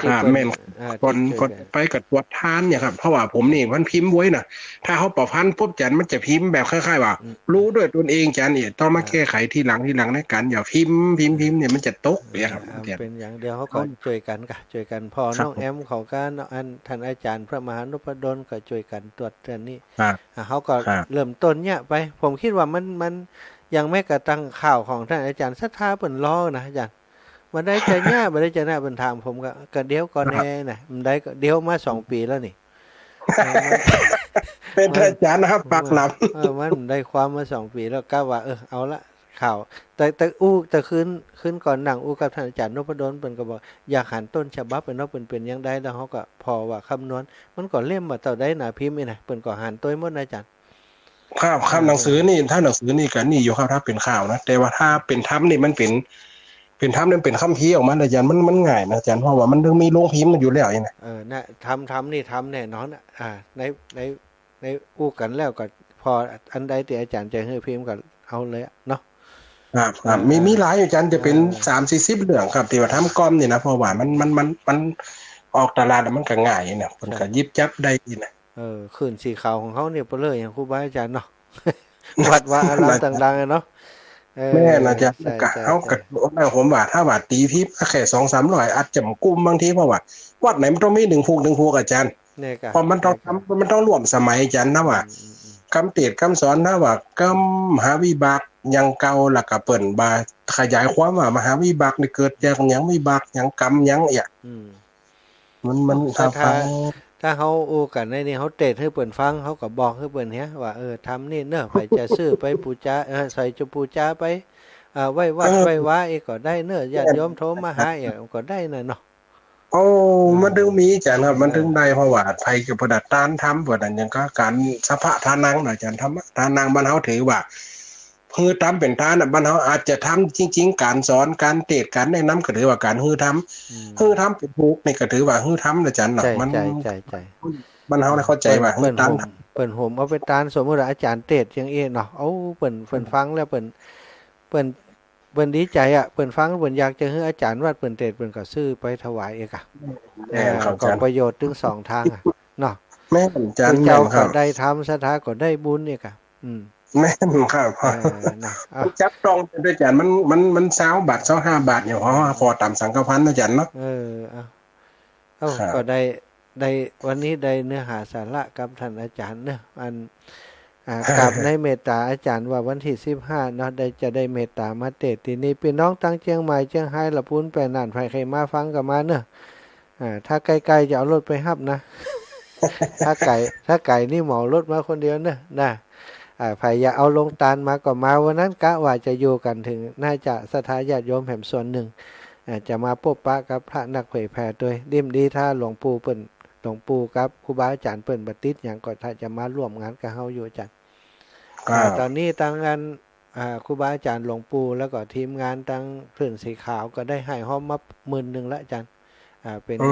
Speaker 1: ที่เพิ่น
Speaker 5: แม่นก่อนไปกับตรวจทานเนี่ยครับเพราะว่าผมนี่มันพิมพ์ไว้น่ะถ้าเขาประพันธ์ปุ๊บจันมันจะพิมพ์แบบคล้ายๆว่ารู้ด้วยตนเองจันเนี่ยต้องมาแก้ไขทีหลังในการอย่าพิมพ์เนี่ยมันจะตกเนี่ยครับ
Speaker 1: เป็นอย่างเดียวเขาก็ช่วยกันพอน้องแอมเขาก็ท่านอาจารย์พระมหานพดลก็ช่วยกันตรวจเทื่อนี้เขาก็เริ่มต้นเนี่ยไปผมคิดว่ามันยังไม่กระตั้งข่าวของท่านอาจารย์ศรัทธาเปิ่นล้อนะอาจารย์มันได้ใจเนี่ยมันได้ใจหน้าเป็นทางผมก็เดี๋ยวก่อนแน่น่ะมันได้เดี๋ยวมา2 ปีแล้วนี่
Speaker 5: เป็นอาจารย์นะครับปากหลับ
Speaker 1: มันได้ความมา2 ปีแล้วก็ว่าเอาละข่าวแต่คืนก่อนหนังกับท่านอาจารย์นพดลเพิ่นก็บอกอยากหันต้นฉบับเป็นว่าเป็นยังได้แล้วเฮาก็พอว่าคำนวณมันก็เล่มมาเท่าใดหน้าพิมพ์นี่นะเพิ่นก็หันตัวหมดนะอาจารย์
Speaker 5: ครับหนังสือนี่ถ้าหนังสือนี่ก็นี่อยู่ครับถ้าเป็นข่าวนะแต่ว่าถ้าเป็นธรรมนี่มันเป็นธรรมนี่เป็นคัมภีร์ออกมาอาจารย์มันง่ายนะอาจารย์เพราะว่ามันถึงมีโรงพิมพ์อยู่แล้วนี่นะ
Speaker 1: น่ะทำนี่ทำแน่นอนในอู้กันแล้วก็พออันใดที่อาจารย์จะให้พิมพ์ก็เอาเลยเนาะ
Speaker 5: ครับมีหลายอาจารย์จะเป็น30-40เรื่องครับที่ว่าทำก้อมนี่นะเพราะว่ามันออกตลาดมันก็ง่ายนะมันก็หยิบจับได้นะ
Speaker 1: ขึ้นสีขาวของเขาเนี่ยไปเลยอย่างครูบาอาจารย์เนาะวัดว่าอะไรต่างๆเนาะ
Speaker 5: แม่น่าจะเขากับผมว่าถ้าว่าตีพิบแค่200-300อาจจะกุ้มบางทีเพราะว่าวัดไหนมันต้องมี1 พวกอาจารย์เพราะมันต้องรวมสมัยอาจารย์นะว่าคำเทศน์คำสอนนะว่ากมหาวิบากยังเก่าแล้วก็เปิ้นบาขยายความว่ามหาวิบากนี่เกิดจากหยังวิบากหยังกรรมหยังมัน
Speaker 1: ถ้าเขาอู้กันในนี่เขาเทศให้เปิ้นฟังเขาก็บอกให้เปิ้นเฮียว่าทำนี่เนอะไปจะซื้อไปปูจาใส่จะปูจาไปไหว้วัดไหว้วาก็ได้เนอะญาติโยมโทรมาหาก็ได้น่ะเนาะ
Speaker 5: มันถึงมีอาจารย์ครับมันถึงได้เพราะว่าไผกับประดับตานทำบ่นั้นยังก็การสภะทานังอาจารย์ทำทานังบ้านเฮาถือว่าฮือทำเป็นทานบ้านเฮาอาจจะทำจริงๆการสอนการเทศน์การแนะนำก็ถือว่าการฮือทำเป็นถูกนี่ก็ถือว่าฮือทำอาจารย์มัน
Speaker 1: ใช่
Speaker 5: บ้านเฮาได้เข้าใจว่าฮือท
Speaker 1: ำเปิ้นโหมเอาไปตานสมมุติว่าอาจารย์เทศน์จังเนาะเปิ้นฟังแล้วเปิ้นดีใจเปิ้นฟังเปิ้นอยากจะให้อาจารย์วัดเปิ้นเทศน์เปิ้นก็ซื้อไปถวายก็ประโยชน์ถึง2ทางเนาะ
Speaker 5: แม่อาจารย์
Speaker 1: เจ้าก็ได้ทำศรัทธาก็ได้บุญนี่ก็
Speaker 5: แม่นครับจับตรงด้วยอาจารย์มัน20 บาท25 บาทเนี่ยพอตามสังฆพันธ์อาจารย์เนาะ
Speaker 1: ก็ได้วันนี้ได้เนื้อหาสาระกับท่านอาจารย์เนาะกับในเมตตาอาจารย์ว่าวันที่15เนาะจะได้เมตตามาเทศน์ที่นี่พี่น้องตั้งเชียงใหม่เชียงรายละพูนไปน่านไผใครมาฟังก็มาเนาะถ้าไกลๆจะเอารถไปรับนะถ้าไกลนี่เหมารถมาคนเดียวเนาะไผอย่าเอาลงตาลมาก็มาวันนั้นกะว่าจะอยู่กันถึงน่าจะศรัทธาญาติโยมแห่งส่วนหนึ่งจะมาพบปะกับพระนักเผยแผ่ด้วยดิ่มดีถ้าหลวงปู่กับครูบาอาจารย์เปิ้นบ่ติดหยังก็ถ้าจะมาร่วมงานกับเฮาอยู่อาจารย์ตอนนี้ทางงานครูบาอาจารย์หลวงปู่แล้วก็ทีมงานทางพื้นสีขาวก็ได้ให้ฮ้อมมา10,000แล้วอาจารย์เป็นเ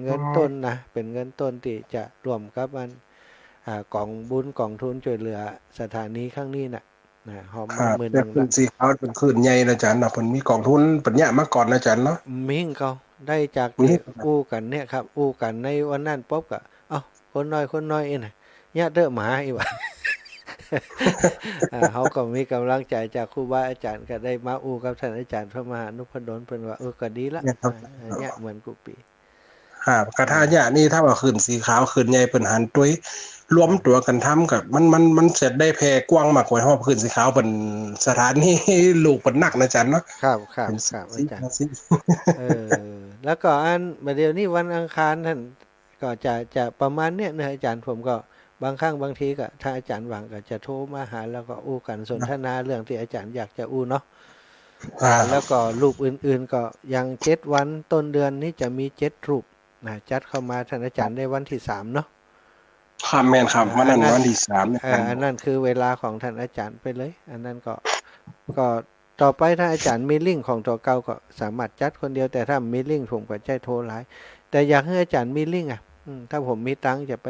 Speaker 1: งินต้นนะเป็นเงินต้นที่จะร่วมกับมันกองบุญกองทุนช่วยเหลือสถานีครั้งนี้น่ะหอมมา10,000
Speaker 5: แล้วสีขาวเป็นคืนใหญ่อาจารย์เพิ่นมีกองทุนปัญญามาก่อนอาจารย์เนาะ
Speaker 1: มิ่งเขาได้จากที่อู้กันเนี่ยครับอู้กันในวันนั้นป๊บก็คนน้อยน่ะญาติเด้อหมาอีว่าเขาก็มีกำลังใจจากครูบาอาจารย์ก็ได้มาอู้กับท่านอาจารย์พระมหานพดลเพิ่นว่าก็ดีละเนี่ยเหมือนกุปี
Speaker 5: กระทาญานี่ถ้าว่าขึ้นสีขาวขึ้นใหญ่เปิ้นหันตุ้ยรวมตัวกันทำกับมันเสร็จได้แพร่กว้างมากกว่าเพราะขึ้นสีขาวเป็นสถานที่ลูกเป็นนักนะอาจารย์เนาะ
Speaker 1: ครับอาจารย์แล้วก็เดี๋ยวนี้วันอังคารท่านก็จะประมาณเนี้ยนะอาจารย์ผมก็บางครั้งบางทีก็ถ้าอาจารย์ว่างก็จะโทรมาหาแล้วก็อู้กันสนทนาเรื่องที่อาจารย์อยากจะอู้เนาะแล้วก็รูปอื่นๆก็ยัง7 วันต้นเดือนนี้จะมี7 รูปจัดเข้ามาท่านอาจารย์ได้วันที่3เนาะ
Speaker 5: ครับแม่นครับวันที่3
Speaker 1: นะครับอันนั้นคือเวลาของท่านอาจารย์ไปเลยอันนั้นก็ต่อไปถ้าอาจารย์มีลิงก์ของตัวเก่าก็สามารถจัดคนเดียวแต่ถ้ามีลิงก์ผมก็ใช้โทรหลายแต่อยากให้อาจารย์มีลิงก์ถ้าผมมีตังค์จะไป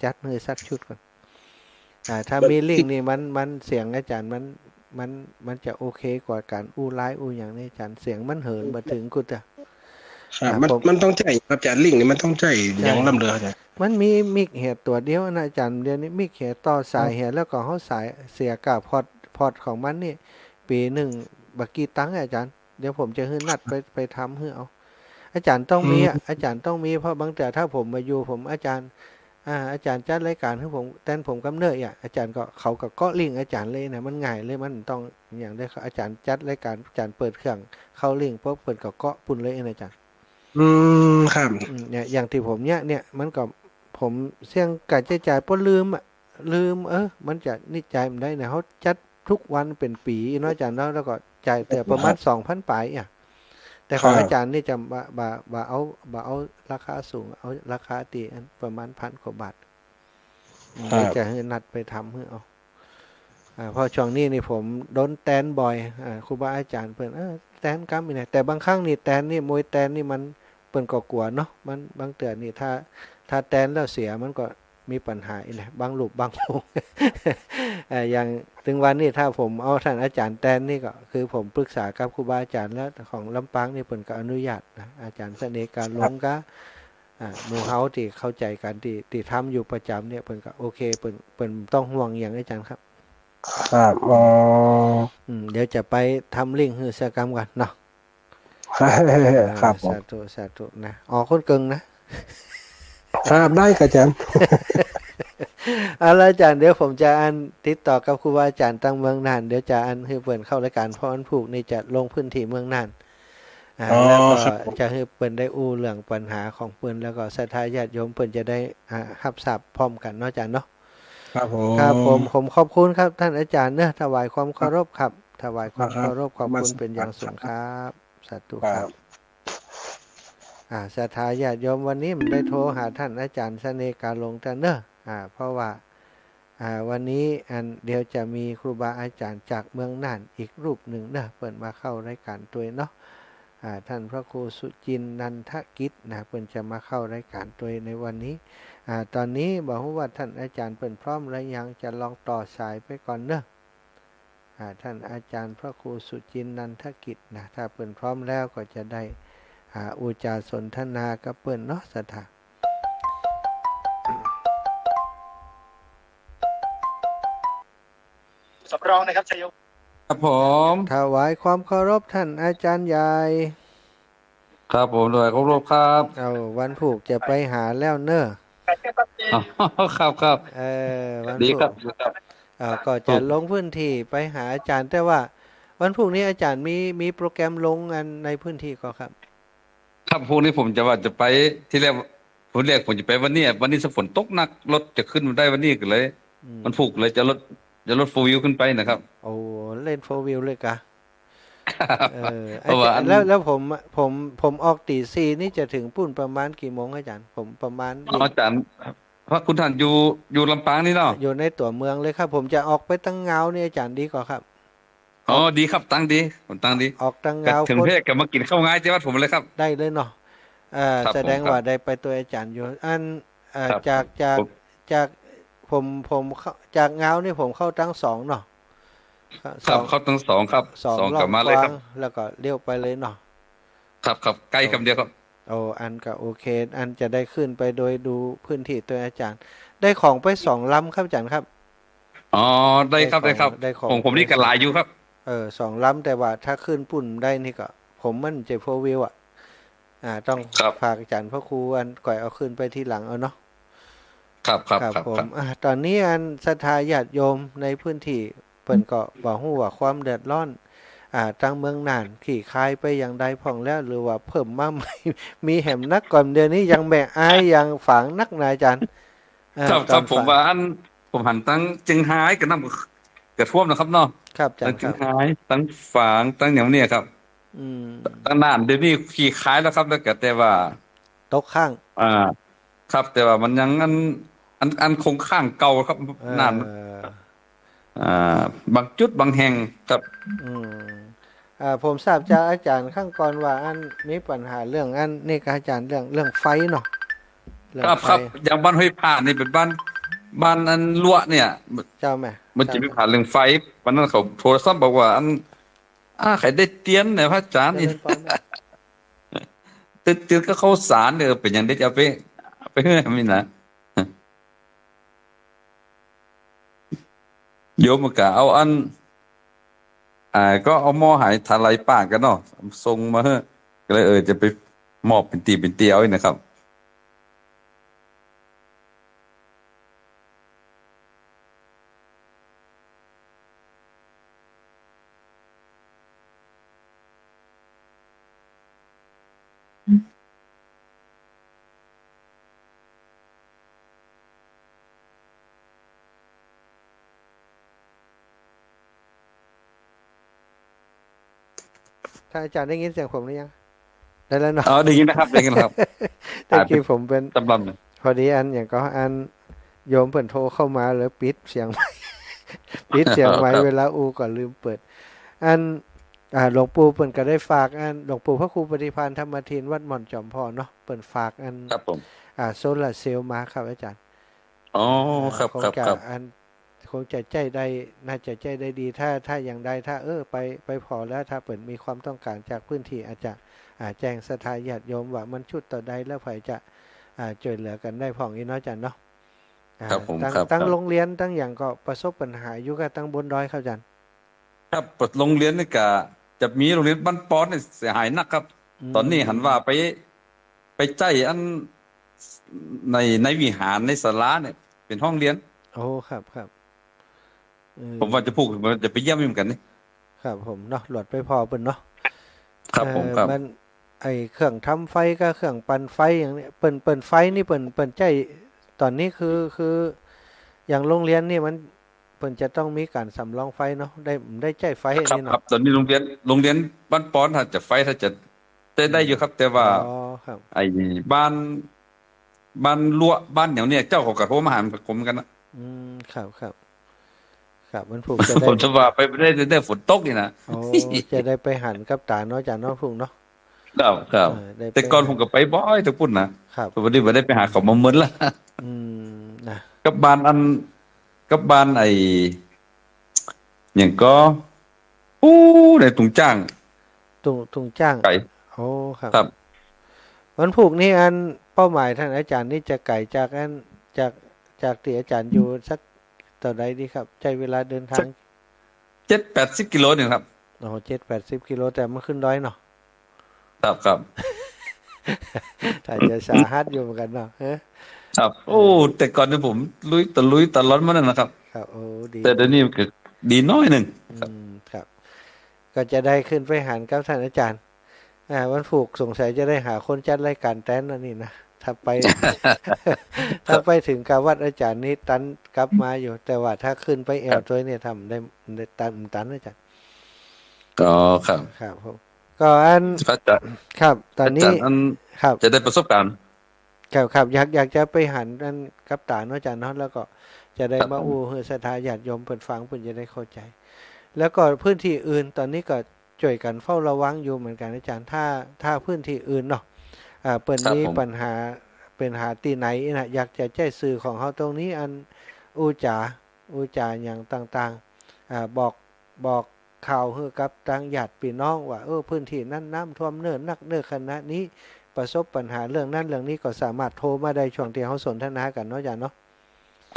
Speaker 1: จัดให้สักชุดก่อน ถ้ามีลิงก์นี่มันเสียงอาจารย์มันจะโอเคกว่าการอู้ไลฟ์อู้อย่างนี้อาจารย์เสียงมันเหินมาถึงกูจ้ะ
Speaker 5: ครับมันต้องใจครับอาจารย์ลิงก์นี่มันต้องใจอย่างลำเรืออาจารย์
Speaker 1: มันมีมิกเหตุตัวเดียวนะอาจารย์เดี๋ยวนี้มิกเหตุต่อสายเหตุแล้วก็เขาสายเสียกับพอร์ตของมันนี่ปีหนึ่งบักกี้ตังค์อาจารย์เดี๋ยวผมจะให้นัดไปทำให้เอาอาจารย์ต้องมีอาจารย์ต้องมีเพราะบางแต่ถ้าผมมาอยู่ผมอาจารย์จัดรายการให้ผมแต่ผมกำเนิดอาจารย์ก็เขาก็เกาะลิงอาจารย์เลยนะมันง่ายเลยมันต้องอย่างได้อาจารย์จัดรายการอาจารย์เปิดเครื่องเข้าลิงปุ๊บเปิดก็เกาะปุ่นเลยอาจารย์
Speaker 5: ครับ
Speaker 1: เนี่ยอย่างที่ผมเนี่ยมันก็ผมเสี่ยงการใช้จ่ายเพราะลืมมันจะนิจใจมันได้นะเขาจัดทุกวันเป็นปีเนาะอาจารย์เนาะแล้วก็จ่ายแต่ประมาณ 2,000 ปลายแต่ของอาจารย์นี่จะบ่เอาราคาสูงเอาราคาตีอันประมาณ1,000 กว่าบาทจะให้นัดไปทำให้เอาเพราะช่วงนี้นี่ผมโดนแตนบ่อยครูบาอาจารย์เพิ่นแตนกรรมนี่แต่บางครั้งนี่แตนนี่มวยแตนนี่มันเปิ้นก็กลัวเนาะมันบางเตือนนี่ถ้าแตนแล้วเสียมันก็มีปัญหาอีกแหละบางรูปบางโลก อย่างถึงวันนี้ถ้าผมเอาท่านอาจารย์แตนนี่ก็คือผมปรึกษากับครูบาอาจารย์แล้วของลำปางนี่เปิ้นก็อนุญาตนะอาจารย์เสน่ห์การลงก็หมู่เฮาที่เข้าใจกันที่ทำอยู่ประจำเนี่ยเปิ้นก็โอเคเปิ้นต้องห่วงอย่างอาจารย์ครับ
Speaker 5: ครับ
Speaker 1: เดี๋ยวจะไปทำลิงก์ฮือสกรรมกันเนาะ
Speaker 5: ครับ
Speaker 1: สาธุนะคนเกิงนะครับ
Speaker 5: ได้ครับอาจารย์
Speaker 1: เอาละอาจารย์เดี๋ยวผมจะติดต่อกับครูบาอาจารย์ตั้งเมืองน่านเดี๋ยวจะให้เปิดเข้ารายการเพราะอันผูกนี่จะลงพื้นที่เมืองน่านแล้วก็จะให้เปิดได้อู้เรื่องปัญหาของเปิดแล้วก็ศรัทธาญาติโยมเปิดจะได้รับทราบพร้อมกันเนาะอาจารย์เนาะครับผมขอบคุณครับท่านอาจารย์เนอะถวายความเคารพครับถวายความเคารพขอบคุณเป็นอย่างสูงครับสาธุครับศรัทธาญาติโยมวันนี้มันได้โทรหาท่านอาจารย์เสน่ห์การลงท่านเนอะเพราะว่าวันนี้เดี๋ยวจะมีครูบาอาจารย์จากเมืองน่านอีกรูปหนึ่งเนอะเปิดมาเข้ารายการตัวเนาะท่านพระครูสุจินนันทกิจนะเปิดจะมาเข้ารายการตัวในวันนี้ตอนนี้บอกว่าท่านอาจารย์เปิดพร้อมแล้วยังจะลองต่อสายไปก่อนเนอะท่านอาจารย์พระครูสุจินนันทกิจนะถ้าเปิดพร้อมแล้วก็จะได้อุจาสนทนากับเปิดเนาะสัทธา
Speaker 2: สำรองนะครับชัยยง
Speaker 6: ครับผม
Speaker 1: ถวายความเคารพท่านอาจารย์ใหญ่
Speaker 6: ครับผมถวายเคารพครับ
Speaker 1: วันผูกจะไปหาแล้วเนอะ
Speaker 6: ครับ
Speaker 1: วันผูกก็จะลงพื้นที่ไปหาอาจารย์แต่ว่าวันพรุ่งนี้อาจารย์มีโปรแกรมลงในพื้นที่ก็ครับ
Speaker 6: ครับพรุ่งนี้ผมจะไปที่แรกผมจะไปวันนี้ฝนตกหนักรถจะขึ้นมาได้วันนี้ก็เลยมันผูกเลยจะรถโฟวิวขึ้นไปนะครับ
Speaker 1: โอ้เล่นโฟวิวเลยกะแล้วผมออกตี 4นี่จะถึงปุ่นประมาณกี่โมงอาจารย์ผมประมาณ
Speaker 6: อาจารย์พระคุณท่านอยู่ลำปางนี่เนาะ
Speaker 1: อยู่ในตัวเมืองเลยครับผมจะออกไปตั้งเงานี่อาจารย์ดีกว่าครับ
Speaker 6: ดีครับตั้งดี
Speaker 1: ออกตั้งเงา
Speaker 6: ถึงเพศกับมากินข้าวง่ายที่วัดผมเลยครับ
Speaker 1: ได้เลยเนาะแสดงว่าได้ไปตัวอาจารย์อยู่จากผมจากเงานี่ผมเข้าตั้ง2เนาะ
Speaker 6: ครับเข้าตั้ง2ครับ2กลับมาเลยครับ
Speaker 1: แล้วก็เลี้ยวไปเลยเนาะ
Speaker 6: ครับใกล้คำเดียวครับ
Speaker 1: อันก็โอเคอันจะได้ขึ้นไปโดยดูพื้นที่ตัวอาจารย์ได้ของไป2 ลำครับอาจารย์ครับ
Speaker 6: ได้ครับผมนี่ก็หลายอยู่ครับ
Speaker 1: 2 ลำแต่ว่าถ้าขึ้นปุ่นได้นี่ก็ผมมันจะโฟวิวต้องฝากอาจารย์พระครูก่อยเอาขึ้นไปที่หลังเนาะ
Speaker 6: ครับ
Speaker 1: ผมตอนนี้ศรัทธาญาติโยมในพื้นที่เปิ้นก็บ่ฮู้ว่าความเดือดร้อนทางเมืองน่านขี่คายไปอย่างใดพ่องแล้วหรือว่าเพิ่มมาใหม่มีแหมนักก่อนเดือนนี้ยังแม่อายยังฝังนักนายอาจารย์
Speaker 6: ครับผมว่าผมหันตั้งจึงหายกับน้ำกระท่วมนะครับเนาะ
Speaker 1: ครับอาจารย์
Speaker 6: จึงหายตั้งฝางตั้งอย่างนี้ครับตั้งนานเดี๋ยวนี้ขี่คายแล้วครับแล้วแต่ว่า
Speaker 1: ตกข้าง
Speaker 6: ครับแต่ว่ามันยังอันคงข้างเก่าครับนานบางจุดบางแห่งครับ
Speaker 1: ผมทราบจากอาจารย์ข้างก่อนว่ามีปัญหาเรื่องนี่กับอาจารย์เรื่องไฟเนาะ
Speaker 6: ครับอย่างบ้านห้วยผ่านนี่เป็นบ้าน บ้านอันลวดเนี่ย
Speaker 1: เจ้าแม่
Speaker 6: มันจะมีปัญหาเรื่องไฟวันนั้นเขาโทรศัพท์บอกว่าอันใครได้เตียนเนี่ยพระอาจารย์
Speaker 1: เจ
Speaker 6: นี่
Speaker 1: ริญพรแม่
Speaker 6: ตื่นก็เข้าสารเนี่ยเป็นอย่างได้จะเอาไปเฮ้ยไม่นะโยมมันก็เอาอันก็เอาหม้อหายทลายปากกันเนาะส่งมาเฮ้ยก็เลยจะไปมอบเป็นตีเอาอีกนะครับ
Speaker 1: ท่านอาจารย์ได้ยินเสียงผมหรือยังได้แล้วเนาะ
Speaker 6: ได้ยินนะครับได้ยินครับ
Speaker 1: แต่กี้ผมเป็น
Speaker 6: ตำรับ
Speaker 1: พอดีอันอย่างก็อันโยมเปิดโทรเข้ามาแล้วปิดเสียงไว้ ปิดเสียงไว้
Speaker 6: ครับ
Speaker 1: เวลาอูก็ลืมเปิด อันหลวงปู่เปิ่นก็ได้ฝากอันหลวงปู่พระครูปฏิภาณธรรมทินวัดหม่อนจอมพอเนาะเปิ่นฝากอัน
Speaker 6: ครับผม
Speaker 1: โซลาร์เซลล์มาครับอาจารย์
Speaker 6: อ๋อครับ
Speaker 1: คง
Speaker 6: ครับ
Speaker 1: จะ
Speaker 6: ครับ
Speaker 1: อันคงจะใจได้น่าจะใจได้ดีถ้าอย่างใดถ้าไปพอแล้วถ้าเปิ่นมีความต้องการจากพื้นที่อาจจะแจ้งศรัทธาญาติโยมว่ามันชุดต่อใดแล้วไผจะช่วยเหลือกันได้พ่องอีเนาะอาจารย์เนาะ
Speaker 6: ครับผม
Speaker 1: ตั้ง
Speaker 6: ครับ
Speaker 1: ตั้ง
Speaker 6: ครับ
Speaker 1: โรงเรียนตั้งอย่างก็ประสบปัญหาอยู่กับตั้งบนดอยครับอาจารย์
Speaker 6: ครับเปิดโรงเรียนนี่ก็จะมีโรงเรียนบ้านปอนเนี่ยเสียหายหนักครับ ตอนนี้หันว่าไปใจอันในวิหารในศาลาเนี่ย เป็นห้องเรียน
Speaker 1: โอ้ครับ
Speaker 6: ผมว่าจะพูดว่าจะไปเยี่ยมเหมือนกันนี่
Speaker 1: ครับผมเนาะหลวดไปพอเปิ้นเนาะ
Speaker 6: ครับผมครับ
Speaker 1: มันไอเครื่องทำไฟก็เครื่องปั่นไฟอย่างนี้เปิ้นไฟนี่เปิ้นใจตอนนี้คืออย่างโรงเรียนนี่มันเปิ้นจะต้องมีการสำรองไฟเนาะได้ใจไฟอัน
Speaker 6: ครับ
Speaker 1: นี้
Speaker 6: ครั
Speaker 1: เนาะ
Speaker 6: บตอนนี้โรงเรียนบ้านปอนถ้าจะไฟถ้าจะได้อยู่ครับ แต่ว่า
Speaker 1: อ๋อครับ
Speaker 6: ไอ้บ้านลัวบ้านอย่างเนี้ยเจ้าของกระโทรมาหาผมกันนะ
Speaker 1: ครับมันผูกจะได้
Speaker 6: ผมจะว่าไปได้ฝนตกนี่นะ
Speaker 1: โอ้จะได้ไปหันกับตาเนาะจากเนาะพุ่งเนาะ
Speaker 6: ครับ
Speaker 1: ได้ไป
Speaker 6: แต่ก่อนผมก็ไปบ่อยทุกปุ่นนะครับ วันนี้บ่ได้ไปหาเขามาเหมือนละ
Speaker 1: นะ
Speaker 6: กับบ้านไอ้อย่างก็ในตุงจ้าง
Speaker 1: ตุงจ้าง
Speaker 6: ไก่
Speaker 1: โอ้ครับ
Speaker 6: ครับ
Speaker 1: วันผูกนี่อันเป้าหมายท่านอาจารย์นี่จะไก่จากอันจากที่อาจารย์อยู่สักต่อใดดีครับใช้เวลาเดินทาง
Speaker 6: 7-80 กิโลนี่ครับ
Speaker 1: โอ้7-80 กิโลแต่มันขึ้นดอยเนาะ
Speaker 6: ครับ
Speaker 1: ถ้าจะสาหัสอยู่เหมือนกันเนาะ
Speaker 6: ครับ โอ้ แต่ก่อนเนี่ยผมลุยตลอดมานั่นนะครับ
Speaker 1: ครับโอ้ดี
Speaker 6: แต่เดี๋ยวนี้ก็ดีน้อยหนึงครับ
Speaker 1: ครับ ก็จะได้ขึ้นไปหารกับท่านอาจารย์วันผูกสงสัยจะได้หาคนจัดรายการแต้นนั่นนี่นะถ้าไป ถ้าไปถึงกับวัดอาจารย์นี่ตันกลับมาอยู่ แต่ว่าถ้าขึ้นไปแอวตัวเนี่ยทำได้ตันอาจารย์
Speaker 6: ก็ครับ
Speaker 1: ครับผมก็อัน
Speaker 6: พระอาจารย์
Speaker 1: ครับ ตอนนี้
Speaker 6: อัน
Speaker 1: ครับ
Speaker 6: จะได้ประสบการณ์
Speaker 1: ครับอยากจะไปหันอันกับตาเนาะอาจารย์เนาะแล้วก็จะได้
Speaker 6: ครับ
Speaker 1: มาอู้เฮือศรัทธาญาติโยมเพิ่นฟังเพิ่นจะได้เข้าใจ แล้วก็พื้นที่อื่นตอนนี้ก็ช่วยกันเฝ้าระวังอยู่เหมือนกันอาจารย์ถ้าพื้นที่อื่นเนาะเปิ้นมีปัญหาเป็นหาที่ไหนนะอยากจะแจ้สื่อของเฮาตรงนี้อันอูจาอย่างต่างๆบอกข่าวให้กับทางญาติพี่น้องว่าพื้นที่นั้นน้ำท่วมเนิ่นนักเนิ่นขณะนี้ประสบปัญหาเรื่องนั้นเรื่องนี้ก็สามารถโทรมาได้ช่วงที่เฮาสนทนากันเนาะอาจารย์เนาะ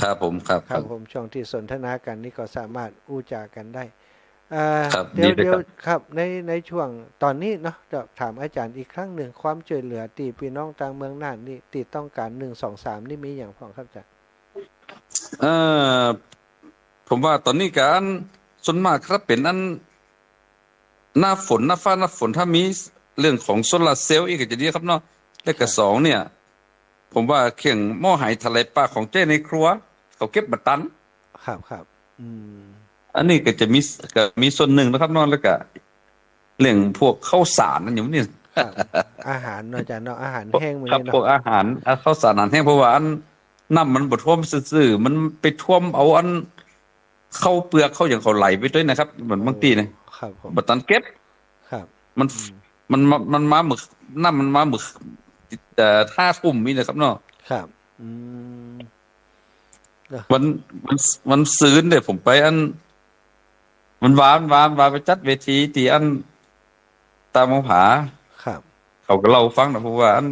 Speaker 6: ครับผมครับ
Speaker 1: ครับผมช่วงที่สนทนากันนี่ก็สามารถอู้จากันได้
Speaker 6: ครับ
Speaker 1: เดี๋ยว
Speaker 6: ดีเลยครับ
Speaker 1: ครับในช่วงตอนนี้เนาะจะถามอาจารย์อีกครั้งหนึ่งความช่วยเหลือตีพี่น้องต่างเมืองน่านนี่ตีต้องการ1 2 3นี่มีอย่างพ้องครับอาจารย์
Speaker 6: ผมว่าตอนนี้การส่วนมากครับเป็นอันหน้าฝนหน้าฟ้าหน้าฝนถ้ามีเรื่องของโซลาร์เซลล์อีกก็จะดีครับเนาะและก็สองเนี่ย ผมว่าเครื่องหม้อหายทะเลปลาของเจ้ในครัว เขาเก็บบัตตัน
Speaker 1: ครับ
Speaker 6: อันนี้ก็จะมีส่วนหนึ่งนะครับเนอนแล้วก็เรื่องพวกข้าวสารนั่นอย่างนี้
Speaker 1: ครับ อาหารเนาะอาจารย์เนาะอาหารแห้งมื้อ
Speaker 6: ครับ
Speaker 1: นี้
Speaker 6: พวก
Speaker 1: เนาะ
Speaker 6: อาหารข้าวสารอาหารแห้งเพราะว่าอันน้ำมันบ่ท่วมซื่อๆมันไปท่วมเอาอันเข้าเปลือกเข้าอย่างเขาไหลไปด้วยนะครับเหมือนบางทีเนี่ย
Speaker 1: ครับผม
Speaker 6: บัตตันเก็บ
Speaker 1: ครับ
Speaker 6: มันมาหมึกน้ำมันมาหมึก5 ทุ่มนี่นะครับเนาะ
Speaker 1: ครับ
Speaker 6: วันวันวันซืนเนี่ยผมไปอันมันวานไปจัดเวทีที่อันตามผา
Speaker 1: ครับ
Speaker 6: เขาก็เล่าฟังนะเพราะว่าอัน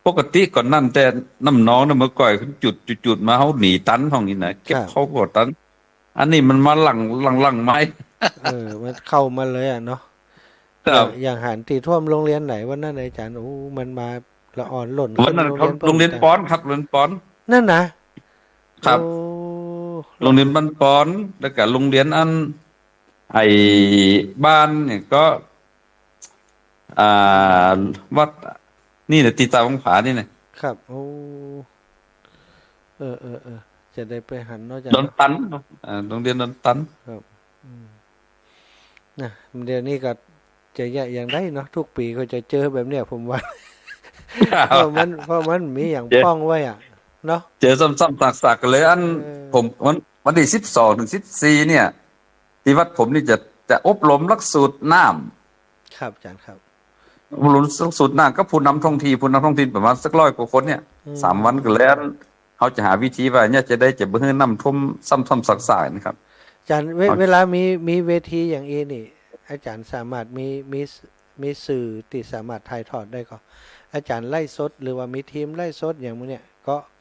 Speaker 6: ปกติก่อนนั่นแต่น้ำน้องน่ะเมื่อก่อนเขาจุดมาเฮาหนีตันห้องนี้นะเก็บเขาก็ตัน อันนี้มันมาหลังไม้
Speaker 1: มันเข้ามาเลยอ่ะเนาะ
Speaker 6: ครับ
Speaker 1: อย่างหันตีท่วมโรงเรียนไหนวันนั้นอาจารย์โอ้มันมาละอ่อนหล่น
Speaker 6: วันนั้น
Speaker 1: ขึ้
Speaker 6: เขาโรงเรียนป้อนครับโรงเรียนป้อน
Speaker 1: นั่นนะครับ โอ้
Speaker 6: โรงเรียนบ้านป้อนแล้วก็โรงเรียนอันไอ้บ้านเนี่ยก็ อ่าวัดนี่เนี่ยตีตาวังผานี่เนี่ย
Speaker 1: ครับโอ้จะได้ไปหันเนาะอาจาร
Speaker 6: ดอน
Speaker 1: ย์
Speaker 6: ตันโรงเรียนดอนตัน
Speaker 1: นะเดี๋ยวนี้ก็จะแย่อย่างได้เนาะทุกปีก็จะเจอแบบเนี้ยผมว่า เพราะมันมีอย่างป้องไว้อ่ะเนาะ
Speaker 6: เจอซ้ำๆซากๆกันเลยอัน ผมวันที่12 ถึง 14เนี่ย ที่วัดผมนี่จะอบรมหลักสูตรน้ำ
Speaker 1: ครับอาจารย์ครับ
Speaker 6: อบรมหลักสูตรน้ำก็ผู้นำท้องถิ่นประมาณสัก100 กว่าคนเนี่ย 3 วันก็แล้วเขาจะหาวิธีว่าเนี่ยจะบ่ให้น้ำท่วมซ้ำๆซากๆนะครับ
Speaker 1: อาจารย์เวลามีเวทีอย่างนี้นี่ อาจารย์สามารถมีสื่อที่สามารถถ่ายทอดได้ก็ อาจารย์ไล่สดหรือว่ามีทีมไล่สดอย่างนี้เนี่ย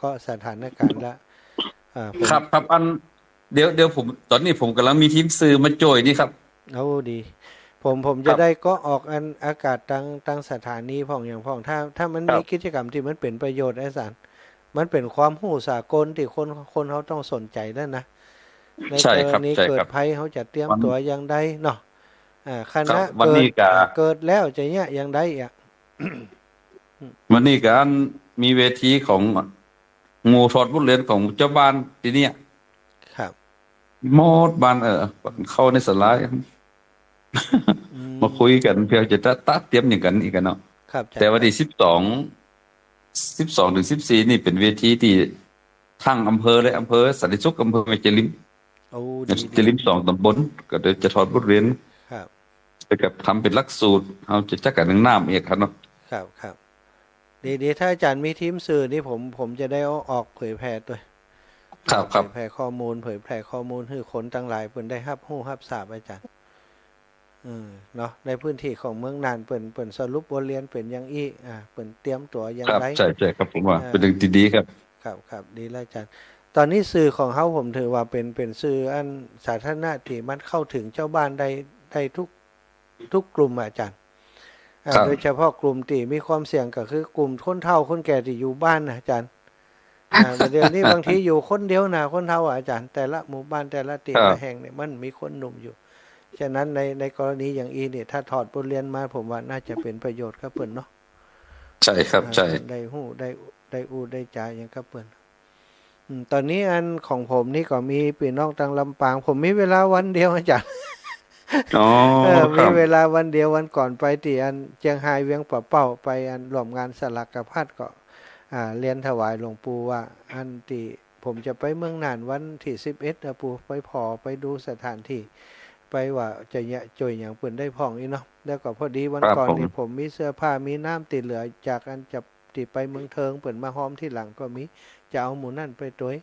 Speaker 1: ก็สถานการณ์ละ
Speaker 6: ครับอันเดี๋ยวผมตอนนี้ผมกำลังมีทีมสื่อมาโจยนี่ครับ
Speaker 1: เอาดี ผมจะได้ก็ออกอันอากาศตั้งสถานีพ่องอย่างพ่องถ้ามันมีกิจกรรมที่มันเป็นประโยชน์อาจารย์มันเป็นความรู้สากลที่คนเขาต้องสนใจแล้วนะในกรณีเกิดภัยเขาจะเตรียมตัวอย่างใดเนาะคณะเกิดแล้วจะเนี่ยอย่างใดอ่ะ
Speaker 6: วันนี้ก็อันมีเวทีของงูถอดบทเรียนของเจ้าบ้านที่เนี่ย
Speaker 1: ครับ
Speaker 6: หมดบ้านเข้าในสลายมาคุยกันเพื่อจะตัดเตรียมอย่างกันอีกกันเนาะ
Speaker 1: ครับ
Speaker 6: แต่วันที่12 ถึง 14นี่เป็นเวทีที่ทั้งอำเภอและอำเภอสันติสุขอำเภอแม่เจริม
Speaker 1: โอ้
Speaker 6: เจริม2 ตำบลก็เดี๋ยวจะถอดบทเรียน
Speaker 1: ครับ
Speaker 6: ไปกับทำเป็นหลักสูตรเอาจะจัดการเรื่องน้ำเองครับเนาะ
Speaker 1: ครับดีถ้าอาจารย์มีทีมสื่อนี่ผมจะได้เอาออกเผยแพร่ด้วย
Speaker 6: ครับ
Speaker 1: เผยแพร่ข้อมูลให้คนต่างหลายเพิ่นได้รับรู้รับทราบอาจารย์เนาะในพื้นที่ของเมืองน่านเปิ่นสรุปบทเรียนเป็นอย่างอีเปิ่นเตรียมตัวอย่าง
Speaker 6: ครับ
Speaker 1: ไร
Speaker 6: ใช่ครับผมว่าเป็นเรื่องดีๆครับ
Speaker 1: ครับดีแล้วอาจารย์ตอนนี้สื่อของเฮาผมถือว่าเป็นสื่ออันสาธารณะที่มันเข้าถึงเจ้าบ้านได้ทุกกลุ่มอาจารย์โดยเฉพาะกลุ่มที่มีความเสี่ยงก็คือกลุ่มคนเฒ่าคนแก่ที่อยู่บ้านนะอาจารย์เดี๋ยวนี้บางทีอยู่คนเดียวนะคนเฒ่าอาจารย์แต่ละหมู่บ้านแต่ละที่ละแห่งเนี่ยมันมีคนหนุ่มอยู่ฉะนั้นในกรณีอย่างอีนี่ถ้าถอดบทเรียนมาผมว่าน่าจะเป็นประโยชน์กับเพิ่นเนาะ
Speaker 6: ใช่ครับใช่
Speaker 1: ได้ฮู้ได้อูได้จ่ายอย่างกับเพิ่นตอนนี้อันของผมนี่ก็มีพี่น้องทางลำปางผมมีเวลาวันเดียวอาจารย์
Speaker 6: อ๋อค
Speaker 1: มี
Speaker 6: รับ
Speaker 1: เวลาวันเดียววันก่อนไปที่อันเจียงไฮ้เวียงป่าเป้าไปอันร่วมงานสลักกพัดก็เรียนถวายหลวงปู่ว่าอันที่ผมจะไปเมืองน่านวันที่11นะปู่ไปดูสถานที่ไปว่าจะจ่วยอย่างเปิ้นได้พ่องอีเนาะแล้วก็พอดีวันก่อนนี่ผมมีเสื้อผ้ามีน้ำติดเหลือจากอันจะที่ไปเมืองเทิงเปิ้นมาหอมที่หลังก็มีจะเอาหมู่นั่นไปต้วย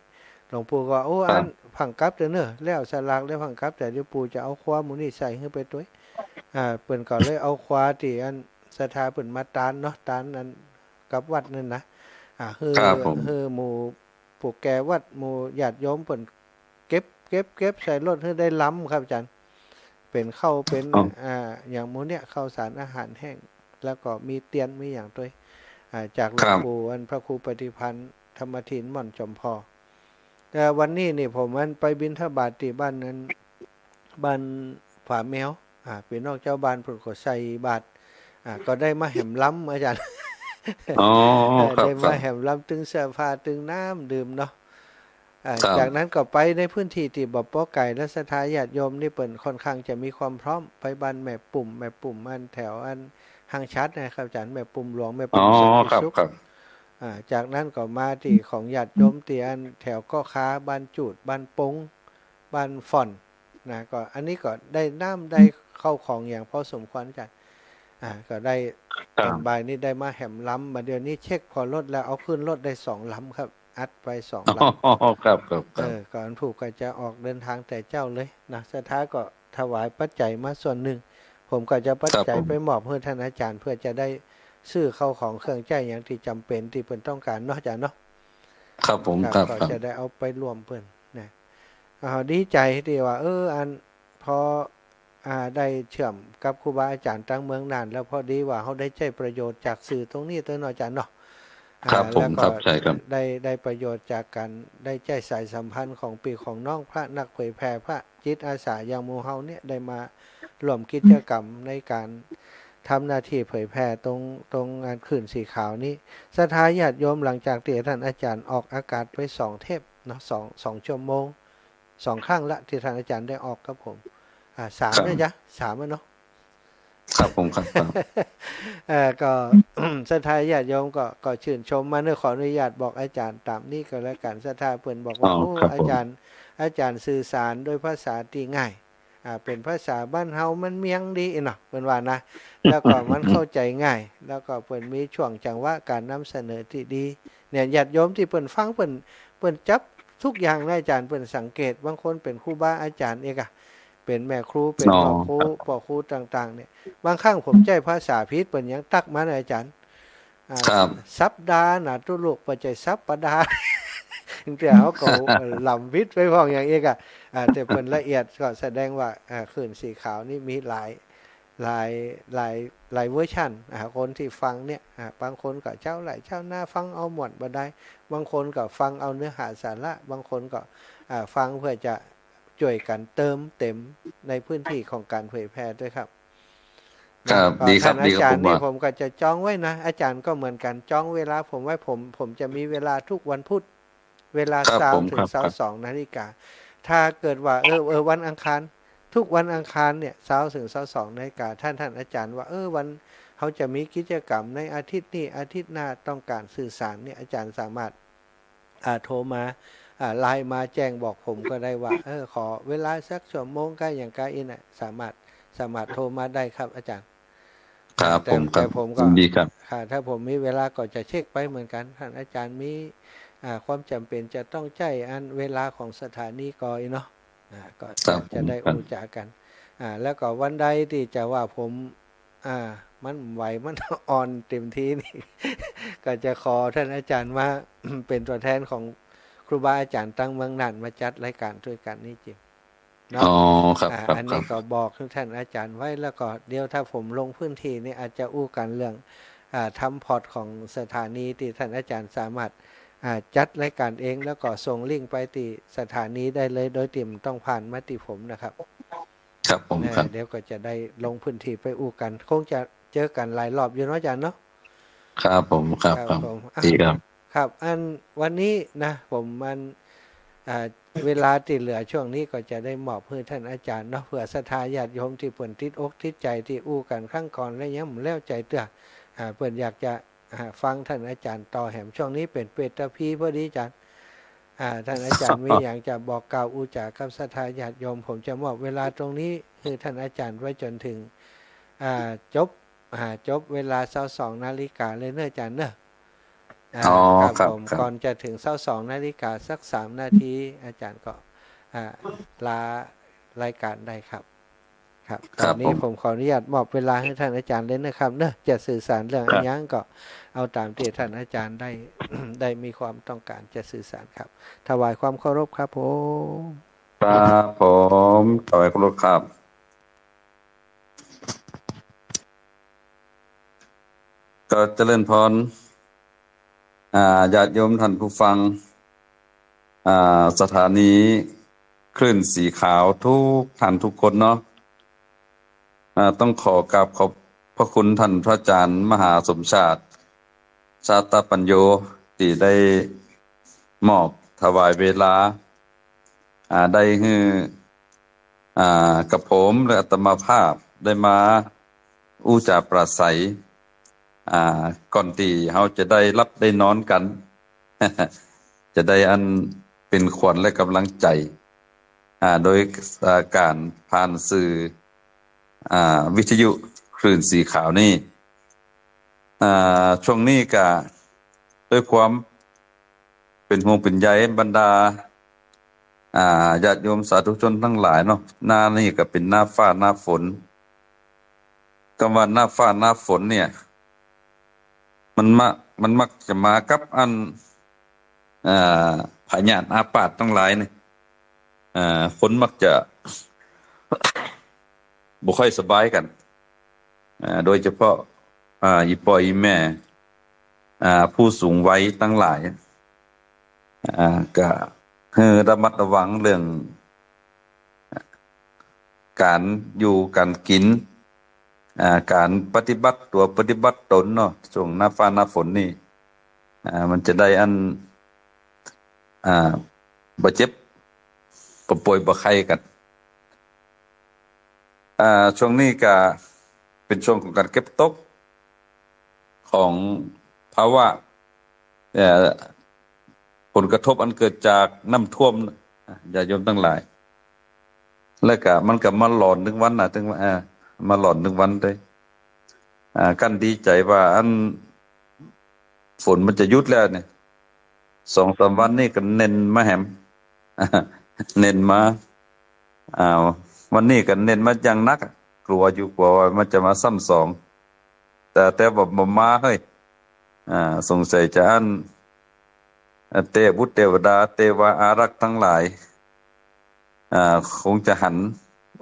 Speaker 1: หลวงปู่ก็อันผังกับเด้อเนอะแล้วสลากแล้วผังกับแต่เดี๋ยวปู่จะเอาคว้าหมู่นี่ใส่ให้ไปต้วยเปิ้นก็เลยเอาคว้าที่อันศรัทธาเปิ้นมาตานเนาะตานนั้นกับวัดนั่นนะคือหมู่ปู่แก่วัดหมู่ญาติโยมเปิ้นเก็บใส่รถให้ได้ล้ำครับอาจารย์เป็นข้าวเป็นอย่างหมู่เนี่ยข้าวสารอาหารแห้งแล้วก็มีเตียนมีอย่างด้วยจากหลวงปู่อันพระครูปฏิพันธ์ธรรมทินม่อนจอมพอแต่วันนี้นี่ผมมันไปบิณฑบาตที่บ้านนั้นบ้านผาแมวเป็นนอกเจ้าบ้านเพิ่นก็ใส่บาตรก็ได้มาแหมล้ำอาจารย์
Speaker 6: อ๋อครับ
Speaker 1: ได้มาแหมล้ำตึงเสื้อผ้าตึงน้ำดื่มเนาะจากนั้นก็ไปในพื้นที่ที่บ่ป้อไก่และศรัทธาญาติโยมนี่เปิ้นค่อนข้างจะมีความพร้อมไปบ้านแม่ปุ่มอันแถวอันหางชัดนะครับอาจารย์แม่ปุ่มหลวงแม่ปุ่มสุขสุขจากนั้นก็มาที่ของญาติโยมที่อันแถวก็ค้าบ้านจูดบ้านปงบ้านฟ่อนนะก็อันนี้ก็ได้น้ำได้เข้าของอย่างพอสมควรกันก็ได้ตอนบ่ายนี้ได้มาแหมล้ำมาเดี๋ยวนี้เช็คพอรถแล้วเอาขึ้นรถได้2ลำครับ อัดไป2
Speaker 6: อ๋
Speaker 1: ลำ
Speaker 6: อครับครับครับ
Speaker 1: ก่อนผูกก็จะออกเดินทางแต่เจ้าเลยนะสุดท้ายก็ถวายปัจจัยมาส่วนหนึ่งผมก็จะปัจจัยไปมอบให้ท่านอาจารย์เพื่อจะได้ซื้อเข้าของเครื่องใช้อย่างที่จำเป็นที่เพิ่นต้องการเนาะอาจารย์เนาะ
Speaker 6: ครับผม
Speaker 1: ครับ
Speaker 6: ครับ
Speaker 1: ก็
Speaker 6: ครับ
Speaker 1: จะได้เอาไปรวมเพิ่นนะดีใจที่ว่าอันพอได้เชื่อมกับครูบาอาจารย์ตั้งเมืองนานแล้วพอดีว่าเขาได้ใช้ประโยชน์จากสื่อตรงนี้ตัวเนาะอาจารย์เนาะ
Speaker 6: ครับผม
Speaker 1: แล้ว
Speaker 6: ค
Speaker 1: ก็
Speaker 6: รับใช่ครับ
Speaker 1: ได้ประโยชน์จากการได้ใจสายสัมพันธ์ของปีของน้องพระนักเผยแผ่พระจิตอาสาอย่างหมู่เฮาเนี่ยได้มาร่วมกิจกรรมในการทำหน้าที่เผยแผ่ตรงงานขื่นสีขาวนี้ศรัทธาญาติโยมหลังจากที่ท่านอาจารย์ออกอากาศไป2 เทปเนาะ2 ชั่วโมง 2 ครั้งละที่ท่านอาจารย์ได้ออกกับผม3นะจ๊ะ3อ่ะเนาะ
Speaker 6: ครับผมครับครับ
Speaker 1: ก็ ศรัทธาญาติโยมก็ชื่นชมมาเนื้อขออนุญาตบอกอาจารย์ตามนี้ก็แล้วกันศรัทธาเพิ่นบอกว่า
Speaker 6: อ๋อ
Speaker 1: โอ้
Speaker 6: ครับผม
Speaker 1: อาจารย์สื่อสารด้วยภาษาที่ง่ายเป็นภาษาบ้านเฮามันเมียงดีเนาะเพิ่นว่านะ แล้วก็มันเข้าใจง่าย แล้วก็เพิ่นมีช่วงจังหวะการนำเสนอที่ดีเนี่ยญาติโยมที่เพิ่นฟังเพิ่นจับทุกอย่างนะอาจารย์เพิ่นสังเกตบางคนเป็นครูบาอาจารย์เองเป็นแม่ครูเป็นพ่อครูครูต่างๆเนี่ยบางครั้งผมใช้ภาษาผิดเปิ้นยังตักมานะอาจารย์
Speaker 6: ครับ
Speaker 1: สัปดาห์น่ะตุลูกบ่ใช่สัปดาห์ แต่เขาก็ลำวิทย์ไปพ้องอย่างอีกแต่เพิ่นละเอียดก็แสดงว่าขื่นสีขาวนี่มีหลายเวอร์ชันคนที่ฟังเนี่ยบางคนก็เจ้าไหลเจ้าหน้าฟังเอาหมดบ่ได้บางคนก็ฟังเอาเนื้อหาสาระบางคนก็ฟังเพื่อจะช่วยกันเติมเต็มในพื้นที่ของการเผยแพร่ด้วยครับ
Speaker 6: ครับดีครับ
Speaker 1: ท่าน
Speaker 6: ดี
Speaker 1: อา
Speaker 6: ค
Speaker 1: จา
Speaker 6: รั
Speaker 1: ร
Speaker 6: บ
Speaker 1: ย์
Speaker 6: ผม
Speaker 1: นี่
Speaker 6: ว่า
Speaker 1: ผมก็จะจองไว้นะอาจารย์ก็เหมือนกันจองเวลาผมไว้ผมจะมีเวลาทุกวันพุธเวลา
Speaker 6: ครับผม
Speaker 1: 3 ถึ
Speaker 6: ครั
Speaker 1: ง
Speaker 6: บครับ
Speaker 1: 22 นาฬิกาถ้าเกิดว่าวันอังคารทุกวันอังคารเนี่ย20 ถึง 22 นาฬิกาท่านอาจารย์ว่าวันเขาจะมีกิจกรรมในอาทิตย์นี้อาทิตย์หน้าต้องการสื่อสารเนี่ยอาจารย์สามารถโทรมาไลน์มาแจ้งบอกผมก็ได้ว่าขอเวลาสักชั่วโมงก็อย่างกาอินสามารถโทรมาได้ครับอาจารย์
Speaker 6: ครับผมค
Speaker 1: แต่
Speaker 6: รับ
Speaker 1: ผมก็
Speaker 6: ดีครับ
Speaker 1: ถ้าผมมีเวลาก็จะเช็คไปเหมือนกันท่านอาจารย์มีความจำเป็นจะต้องใช้อันเวลาของสถานีก่อยเนาะก็
Speaker 6: ครับ
Speaker 1: จะได้
Speaker 6: ครับ
Speaker 1: รู้จักกันแล้วก็วันใดที่จะว่าผมมันไหวมันอ่อนเต็มที่นี่ ก็จะขอท่านอาจารย์มา เป็นตัวแทนของครูบาอาจารย์ตั้งเมืองน่านมาจัดรายการด้วยกันนี่จริงเนาะ
Speaker 6: อ๋อครับครับ
Speaker 1: อัน
Speaker 6: ครั
Speaker 1: นี้
Speaker 6: บ
Speaker 1: ก็บอกท่านอาจารย์ไว้แล้วก็เดี๋ยวถ้าผมลงพื้นที่นี่อาจจะอู้กันเรื่องทำพอร์ตของสถานีที่ท่านอาจารย์สามารถจัดรายการเองแล้วก็ส่งลิงก์ไปที่สถานีได้เลยโดยติ่มต้องผ่านมาที่ผมนะครับ
Speaker 6: ครับผมครับ
Speaker 1: เดี๋ยวก็จะได้ลงพื้นที่ไปอู้กันคงจะเจอกันหลายรอบอยู่เนาะอาจารย์เนาะ
Speaker 6: ครับผมครับครับ
Speaker 1: ผม
Speaker 6: ดีครับ
Speaker 1: ครับอันวันนี้นะผมมันเวลาที่เหลือช่วงนี้ก็จะได้มอบให้ท่านอาจารย์เนาะเพื่อศรัทธาญาติโยมที่เปิ่นติดอกติดใจที่อู้กันครั้งก่อนแล้วยังแล้วใจเตื้อเปิ่นอยากจะฟังท่านอาจารย์ต่อแหมช่วงนี้เป็นเปตพีพอดีอาจารย์ท่านอาจารย์มีอย่างจะบอกกล่าวอู้จากับศรัทธาญาติโยมผมจะมอบเวลาตรงนี้ให้ท่านอาจารย์ไว้จนถึงจบเวลา22 นาฬิกาเลยเนอะอาจารย์เนอะ
Speaker 6: อ๋อ
Speaker 1: ครับผม
Speaker 6: ครับ
Speaker 1: ก่อนจะถึง22 นาฬิกาสัก3 นาทีอาจารย์ก็ลารายการได้ครับครับตอนนี้ผมขออนุญาตมอบเวลาให้ท่านอาจารย์เลยนะครับเนอะจะสื่อสารเรื่องอะไรยังก็เอาตามที่ท่านอาจารย์ได้ ได้มีความต้องการจะสื่อสารครับถวายความเคารพครับผม
Speaker 6: ครับผมต่อไปคุณรถครับก็เจริญพรญาติโยมท่านผู้ฟังสถานีคลื่นสีขาวทุกท่านทุกคนเนาะต้องขอกราบขอบพระคุณท่านพระอาจารย์มหาสมชาติชาตปัญโยที่ได้มอบถวายเวลาได้ให้กับผมและอาตมาภาพได้มาอู้จาปราศัยก่อนที่เราจะได้รับได้นอนกัน จะได้อันเป็นขวัญและกำลังใจโดยการผ่านสื่อวิทยุคลื่นสีขาวนี่ช่วงนี้ก็ด้วยความ เป็นห่วงเป็นใยบรรดาญาติโยมสาธุชนทั้งหลายเนาะหน้านี่ก็เป็นหน้าฟ้าหน้าฝนคำว่าหน้าฟ้าหน้าฝนเนี่ยมันมักจะมากับอันพยาธิอาพาธทั้งหลายเนี่ยคนมักจะบ่ค่อยสบายกันโดยเฉพาะอีพ่ออีแม่ผู้สูงวัยทั้งหลายก็ให้ระมัดระวังเรื่องการอยู่การกินการปฏิบัติตัวปฏิบัติตนเนาะช่วงหน้าฟ้าหน้าฝนนี่มันจะได้อันบ่เจ็บบ่ป่วยบ่ไข้กันช่วงนี้ก็เป็นช่วงของการเก็บตกของภาวะผลกระทบอันเกิดจากน้ำท่วมญาติโยมทั้งหลายแล้วก็มันก็มาหลอน1วันถึงมาหลอน1วันได้กันดีใจว่าอันฝนมันจะหยุดแล้วเนี่ย 2-3 วันนี่ก็เน้นมาแหมเน้นมาวันนี้ก็เน้นมาอย่างนักกลัวอยู่กลัวว่ามันจะมาซ้ำสองแต่ว่าบ่มาเฮ้ยสงสัยจะอันเทพบุตรเทวดาเทวาอารักษ์ทั้งหลายคงจะหัน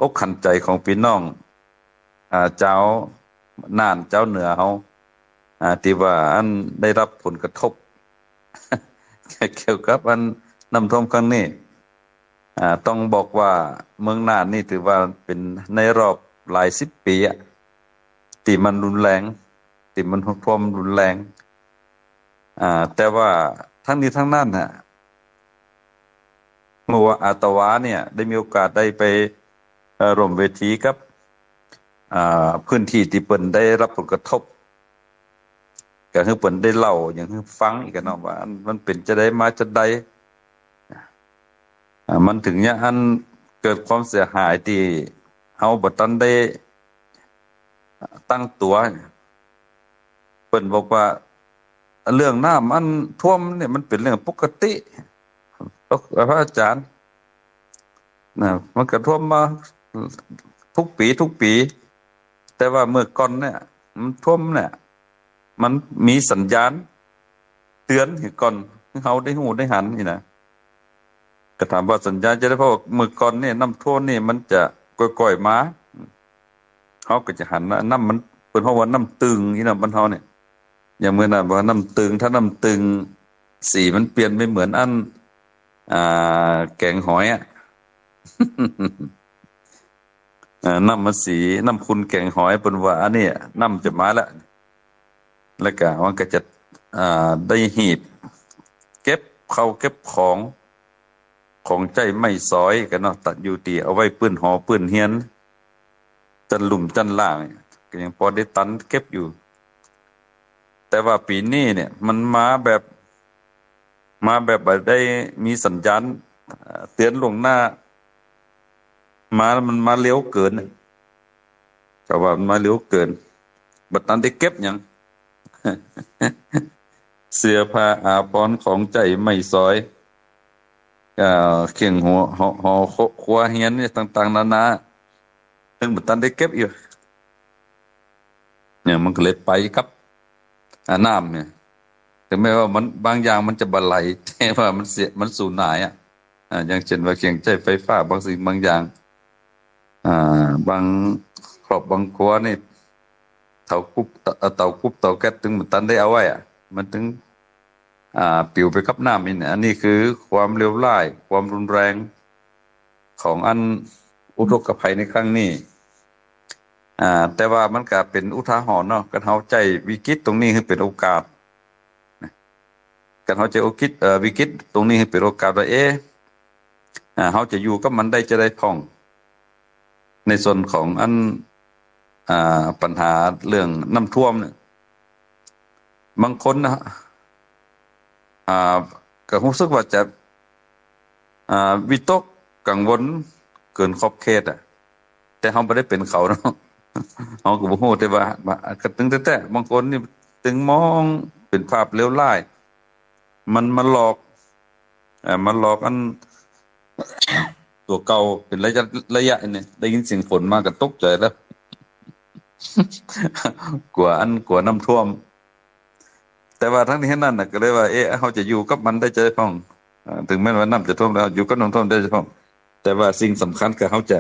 Speaker 6: อกหันใจของพี่น้องเจ้าน่านเจ้าเหนือเฮาที่ว่าอันได้รับผลกระทบเกี่ยวกับอันน้ำท่วมครั้งนี้ต้องบอกว่าเมืองน่านนี่ถือว่าเป็นในรอบหลาย10 ปีที่มันรุนแรงที่มันท่วมรุนแรงแต่ว่าทั้งนี้ทั้งนั้นเมื่อว่าอาตวาเนี่ยได้มีโอกาสได้ไปร่วมเวทีกับพื้นที่ที่เปิ้นได้รับผลกระทบก็คือเปิ้นได้เล่าอย่างคือฟังอีกเนาะว่ามันเป็นจะได้มาจะได้มันถึงเนี่ยอันเกิดความเสียหายที่เฮาบ่ทันได้ตั้งตัวเปิ้นบอกว่าเรื่องน้ำอันท่วมเนี่ยมันเป็นเรื่องปกติพระอาจารย์มันก็ท่วมมาทุกปีแต่ว่าเมื่อก่อนเนี่ยมันท่วมเนี่ยมันมีสัญญาณเตือนให้ก่อนเฮาได้ฮู้ได้หันนี่นะก็ถามว่าสัญญาณจะได้เพราะเมื่อก่อนเนี่ยน้ำท่วมนี่มันจะก่อยๆมาเฮาก็จะหันว่าน้ำมันเพิ่นเฮาว่าน้ำตึงนี่นะบ้านเฮาเนี่ยอย่างเมื่อน่ะบอกน้ำตึงถ้าน้ำตึงสีมันเปลี่ยนไม่เหมือนอันแกงหอยน้ำมันสีน้ำคุณแกงหอยเปิ้นว่าอันนี้น้ำจะมาแล้วก็มันก็จะได้หีบเก็บเข้าเก็บของใจไม่ซอยกันเนาะตัดอยู่ตีเอาไว้ปื้นหอปื้นเฮียนจันหลุมจันล่างก็ยังพอได้ตันเก็บอยู่แต่ว่าปีนี้เนี่ยมันมาแบบได้มีสัญญาณเตือนลวงหน้ามันมาเร็วเกินก็ว่ามันมาเร็วเกินบัดนั้นได้เก็บหยัง เสื้อผ้าอาภรณ์ของใจไม่ซอยเคียงหัวหอครัวเฮียนเนี่ยต่างๆนานาถึงบัดนั้นได้เก็บอยู่เนี่ยมันก็เลยไปครับน้ำเนี่ยถึงแม้ว่ามันบางอย่างมันจะบรรลัยแต่ว่ามันสูญหายอย่างเช่นว่าเคียงใช้ไฟฟ้าบางสิ่งบางอย่างบางครอบบางครัวนี่เตากุ๊บเตาแก๊สถึงมันตันได้เอาไว้มันถึงปิวไปกับน้ำนี่อันนี้คือความเลวร้ายความรุนแรงของอันอุทกภัยในครั้งนี้แต่ว่ามันก็เป็นอุทาหรณ์เนาะกันเฮาใจวิกฤตตรงนี้คือเป็นโอกาสกันเฮาใจวิกฤตตรงนี้คือเป็นโอกาสว่าเฮาจะอยู่กับมันได้จะได้พ่องในส่วนของอันปัญหาเรื่องน้ำท่วมเนี่ยบางคนนะก็รู้สึกว่าจะวิตกกังวลเกินขอบเขตแต่เฮาบ่ได้เป็นเขาเนาะเฮาก็บ่ฮู้แต่ว่าก็ตึงแต่บางคนนี่ตึงมองเป็นภาพเลวร้ายมันมาหลอก มันหลอกอันตัวเก่าเป็นระยะเนี่ยได้ยินเสียงฝนมาก็ตกใจแล้ว กลัวน้ำท่วม แต่ว่าทั้งนี้ทั้งนั้นน่ะก็เลยว่าเขาจะอยู่กับมันได้ใจพ้องถึงแม้ว่าน้ำจะท่วมแล้วอยู่กับน้ำท่วมได้ใจพ้องแต่ว่าสิ่งสำคัญคือเขาจะ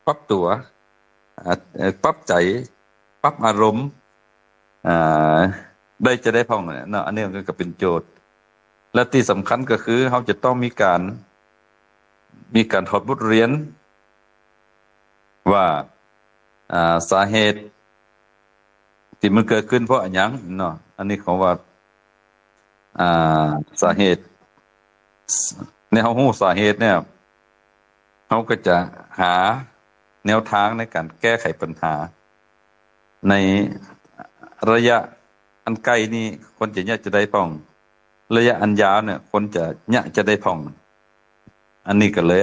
Speaker 6: ปรับตัวปรับใจปรับอารมณ์ได้จะได้พ้องเนี่ยอันนี้มันก็เป็นโจทย์และที่สำคัญก็คือเขาจะต้องมีการถอดบทเรียนว่าสาเหตุที่มันเกิดขึ้นเพราะอะไรเนาะอันนี้เขาว่าสาเหตุในเขาหู้สาเหตุเนี่ยเขาก็จะหาแนวทางในการแก้ไขปัญหาในระยะอันใกล้นี่คนจะได้พ้องระยะอันยาวเนี่ยคนจะได้พ้องอันนี้ก็เลย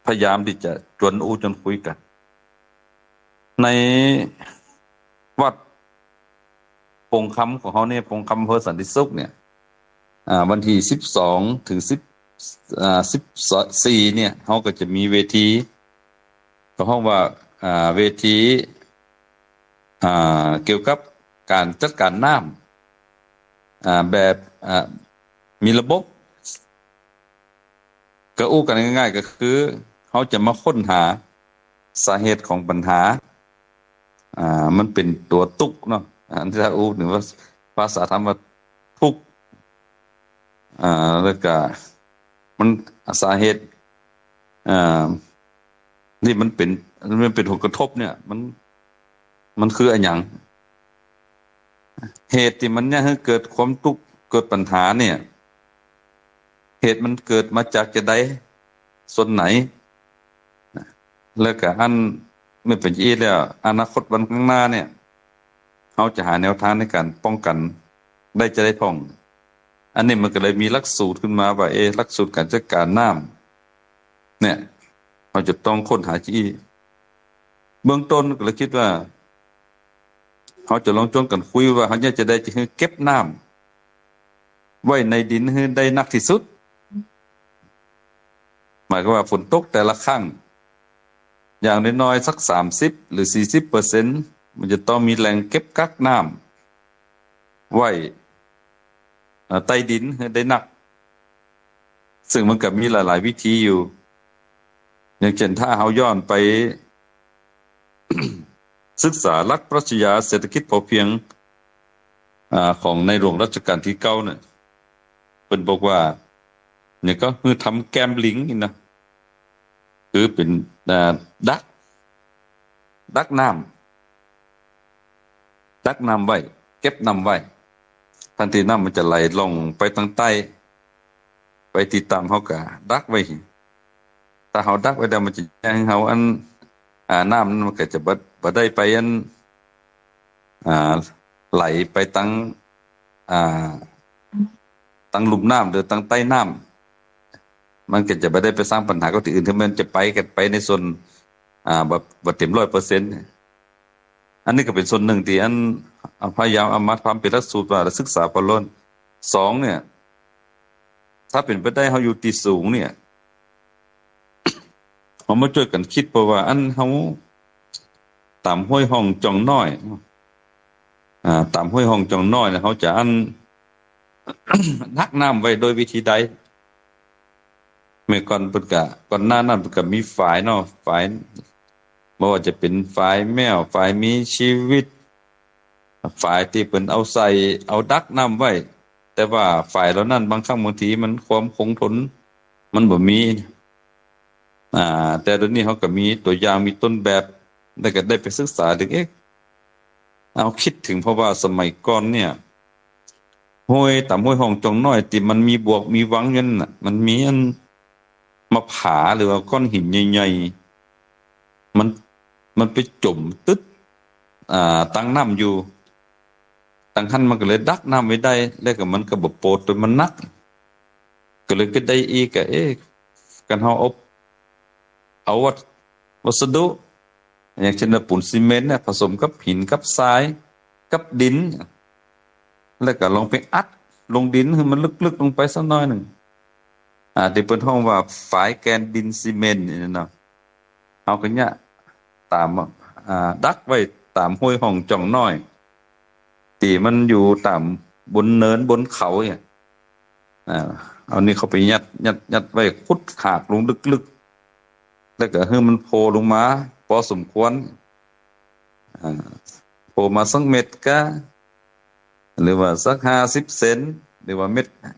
Speaker 6: พยายามที่จะจนคุยกันในวัดปงคำของเขาเนี่ยปงคำอำเภอสันติสุขเนี่ยวันที่12 ถึง 14เนี่ยเขาก็จะมีเวทีเขาเรียกว่าเวทีเกี่ยวกับการจัดการน้ำแบบมีระบบก็อู้กันง่ายๆก็คือเขาจะมาค้นหาสาเหตุของปัญหามันเป็นตัวตุกเนาะอันที่ถ้าอู้หรือว่าภาษาธรรมว่าทุกแล้วก็มันสาเหตุนี่มันเป็นผลกระทบเนี่ยมันคืออะไรอย่างเหตุที่มันเนี่ยให้เกิดความทุกข์เกิดปัญหาเนี่ยเหตุมันเกิดมาจากจะใดส่วนไหนแล้วก็อันไม่เป็นอีแล้วอนาคตวันข้างหน้าเนี่ยเขาจะหาแนวทางในการป้องกันจะได้พ้องอันนี้มันก็เลยมีหลักสูตรขึ้นมาว่าหลักสูตรการจัดการน้ำเนี่ยเราจะต้องค้นหาเบื้องต้นก็เลยคิดว่าเขาจะลองจนกันคุยว่าเขาจะได้เก็บน้ำไว้ในดินให้ได้นักที่สุดหมายความว่าฝนตกแต่ละครั้งอย่างน้อยๆสัก30 หรือ 40% มันจะต้องมีแหล่งเก็บกักน้ำไว้ใต้ดินให้ได้นักซึ่งมันก็มีหลายๆวิธีอยู่อย่างเช่นถ้าเขาย้อนไป ศึกษาหลักปรัชญาเศรษฐกิจพอเพียงของในหลวงรัชกาลที่9เนี่ยเป็นบอกว่าเนี่ยก็คือทำแกมลิงนี่นะคือเป็นดักน้ำไว้เก็บน้ำไว้ทันทีน้ำมันจะไหลลงไปทางใต้ไปติดตามเขาก็ดักไว้ถ้าเขาดักไว้แล้วมันจะให้เขาน้ำมันก็จะบ่ได้ไปไหลไปตั้งหลุมน้ำหรือตั้งใต้น้ำมันก็จะบ่ได้ไปสร้างปัญหากับที่อื่นที่มันจะไปในส่วนบ่เต็ม 100% อันนี้ก็เป็นส่วนหนึ่งที่พยายามเอามาทำเป็นหลักสูตรว่าศึกษาพอล้น2เนี่ยถ้าเป็นไปได้เฮาอยู่ที่สูงเนี่ยเรามาช่วยกันคิดเพราะว่าเฮาตามห้วยห้องจองน้อยตามห้วยห้องจองน้อยเนี่ยเขาจะนักน้ำไว้โดยวิธีใดเมื่อก่อนก่อนหน้านั้นก็มีฝ่ายเนาะฝ่ายบ่ว่าจะเป็นฝ่ายแมวฝ่ายมีชีวิตฝ่ายที่เพิ่นเอาดักน้ำไว้แต่ว่าฝ่ายเหล่านั้นบางครั้งบางทีมันความคงทนมันบ่มีแต่เดี๋ยวนี้เขาก็มีตัวอย่างมีต้นแบบได้ก็ได้ไปศึกษาดึกเอาคิดถึงเพราะว่าสมัยก่อนเนี่ยห้วยต่ำห้วยห้องจงน้อยที่มันมีบวกมีวังเงินน่ะมันมีมาผาหรือว่าก้อนหินใหญ่ๆมันไปจมตึ๊ดตั้งน้ำอยู่ตั้งหันมันก็เลยดักน้ำไว้ได้แล้วก็มันก็บ่โปรดตัวมันนักก็เลยก็ได้อีกกันเฮาเอาวัสดุอย่างเช่นปูนซีเมนต์เนี่ยผสมกับหินกับทรายกับดินแล้วก็ลองไปอัด ลงดินให้มันลึกๆลงไปสักหน่อยหนึ่งที่เปิ้นฮ้องว่าฝายแกนดินซีเมนต์นี่เนาะเอาก็เนี่ยตามดักไว้ตามห้วยห้องจ่องน้อยที่มันอยู่ตามบนเนินบนเขาเนี่ยเอานี่เขาไปยัดไว้ขุดหากลงลึกๆแล้วก็ให้มันโผล่ลงมาพอสมควรโผล่มาสักเม็ดก็หรือว่าสัก50 เซนหรือว่าเ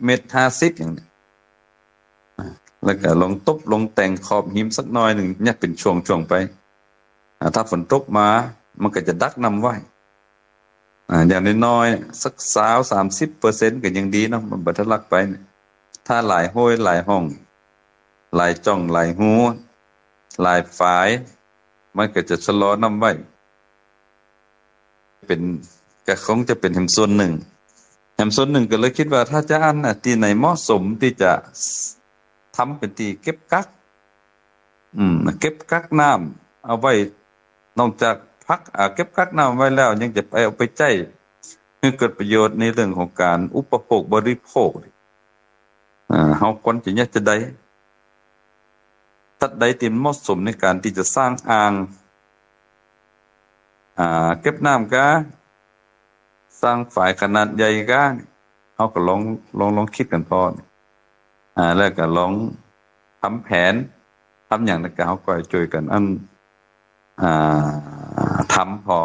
Speaker 6: ม็ด50อย่างนี้แล้วก็ลองตบลงแต่งขอบหิมสักหน่อยหนึ่งเนี่ยเป็นช่วงๆไปถ้าฝนตกมามันก็จะดักนำไว้อย่างน้อยๆสัก30%ก็ยังดีเนาะมันบ่ทะลักไปถ้าหลายห้วยหลายห้องหลายจ่องหลายหูหลายฝายมันก็จะชะลอนำไว้เป็นก็คงจะเป็นแห่งส่วนหนึ่งก็เลยคิดว่าถ้าจะอันที่ไหนเหมาะสมที่จะทำเป็นที่เก็บกักเก็บกักน้ำเอาไว้นอกจากพักเก็บกักน้ำไว้แล้วยังจะไปเอาไปใช้ให้เกิดประโยชน์ในเรื่องของการอุปโภคบริโภคเฮาควรจะจะได้ตัดใดที่เหมาะสมในการที่จะสร้างอ่างเก็บน้ำกะสร้างฝ่ายขนาดใหญ่กะเฮาก็ลองคิดกันพอแล้วก็ลองทำแผนทำอย่างนั้นก็เฮาก็ช่วยกันทำพอ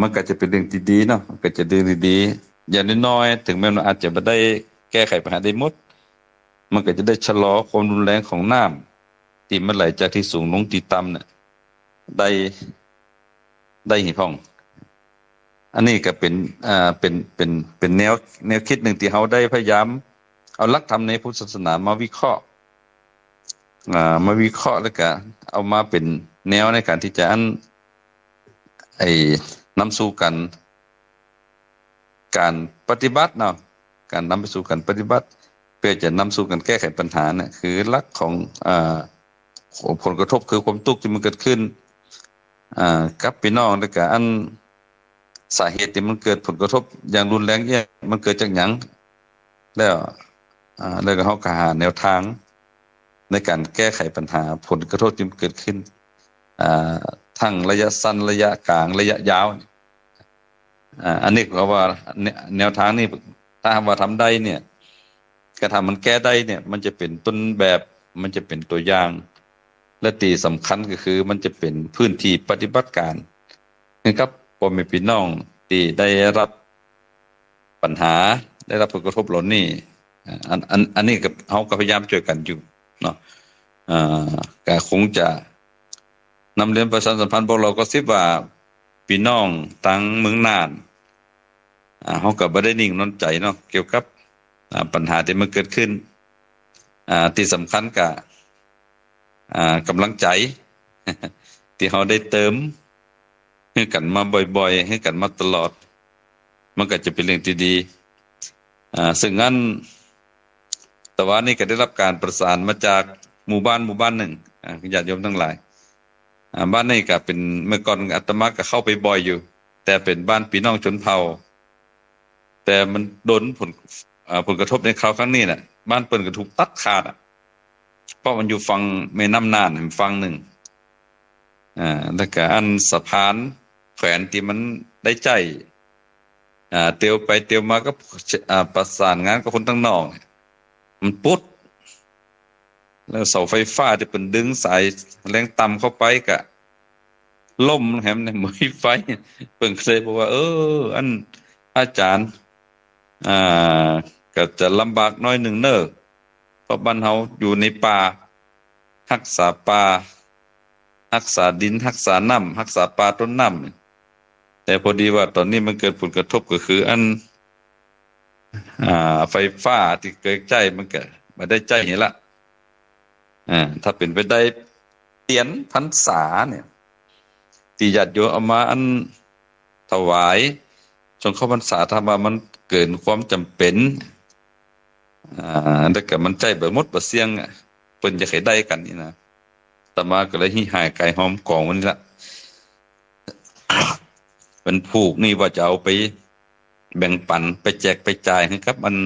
Speaker 6: มันก็จะเป็นเรื่องที่ดีเนาะก็จะเรื่องดีๆอย่างน้อยๆถึงแม้มันอาจจะบ่ได้แก้ไขปัญหาได้หมดมันก็จะได้ชะลอความรุนแรงของน้ำที่มันไหลจากที่สูงลงที่ต่ำเนี่ยได้หิพ่องอันนี้ก็เป็นแนวคิดหนึ่งที่เฮาได้พยายามเอาหลักธรรมในพุทธศาสนามาวิเคราะห์แล้วก็เอามาเป็นแนวในการที่จะนำสู่การปฏิบัติเนาะการนำไปสู่การปฏิบัติเพื่อจะนำสู่การแก้ไขปัญหาเนี่ยคือหลักของผลกระทบคือความทุกข์ที่มันเกิดขึ้นกับพี่น้องแล้วก็สาเหตุที่มันเกิดผลกระทบอย่างรุนแรงเนี่ยมันเกิดจากหยังแล้วก็เฮาก็หาแนวทางในการแก้ไขปัญหาผลกระทบที่มันเกิดขึ้นทั้งระยะสั้นระยะกลางระยะยาวอันนี้ก็ว่าแนวทางนี้ถ้าว่าทำได้เนี่ยก็ทำมันแก้ได้เนี่ยมันจะเป็นต้นแบบมันจะเป็นตัวอย่างและที่สำคัญก็คือมันจะเป็นพื้นที่ปฏิบัติการนะครับพ่อแม่พี่น้องที่ได้รับปัญหาได้รับผลกระทบเหล่านี้อันนี้ก็เฮาก็พยายามช่วยกันอยู่เนาะก็คงจะนำเรียนประชาสัมพันธ์พวกเราก็สิว่าพี่น้องทั้งเมืองน่านเฮาก็บ่ได้นิ่งนอนใจเนาะเกี่ยวกับปัญหาที่มันเกิดขึ้นที่สำคัญก็กำลังใจ ที่เฮาได้เติมให้กันมาบ่อยๆให้กันมาตลอดมันก็จะเป็นเรื่องที่ดีซึ่งงั้นแต่ว่านี่ก็ได้รับการประสานมาจากหมู่บ้านหนึ่งญาติโยมทั้งหลายบ้านนี้ก็เป็นเมื่อก่อนอาตมาก็เข้าไปบ่อยอยู่แต่เป็นบ้านพี่น้องชนเผ่าแต่มันโดนผลกระทบในคราวครั้งนี้น่ะบ้านเปิ้นก็ถูกตัดขาดเพราะมันอยู่ฝั่งแม่น้ำน่านฝั่งหนึ่งแล้วก็สะพานแขวนที่มันได้ใจเตียวไปเตียวมาก็ประสานงานกับคนทั้งนอกมันปุ๊ดแล้วเสาไฟฟ้าที่เป็นดึงสายแรงต่ำเข้าไปก็ล่มแหมในมือไฟเพิ่นเคยบอกว่าอาจารย์ก็จะลำบากน้อยหนึ่งเพราะบ้านเฮาอยู่ในป่ารักษาป่ารักษาดินรักษาน้ำรักษาป่าต้นน้ำแต่พอดีว่าตอนนี้มันเกิดผลกระทบก็คือไฟฟ้าที่เกิดใจมันก็ไม่ได้ใจนี่ละถ้าเป็นไปได้เตียนพรรษาเนี่ยที่ญาติโยมเอามาถวายจนเข้าพรรษาถ้าว่ามันเกินความจำเป็นแล้วก็มันใจบ่หมดบ่เสี่ยงเพิ่นจะให้ได้กันนี่นะอาตมาก็เลยหิ้หายไก่หอมกองวันนี้ละเป็นผูกนี่ว่าจะเอาไป แบ่งปันไปแจกไปจ่ายให้กับมัน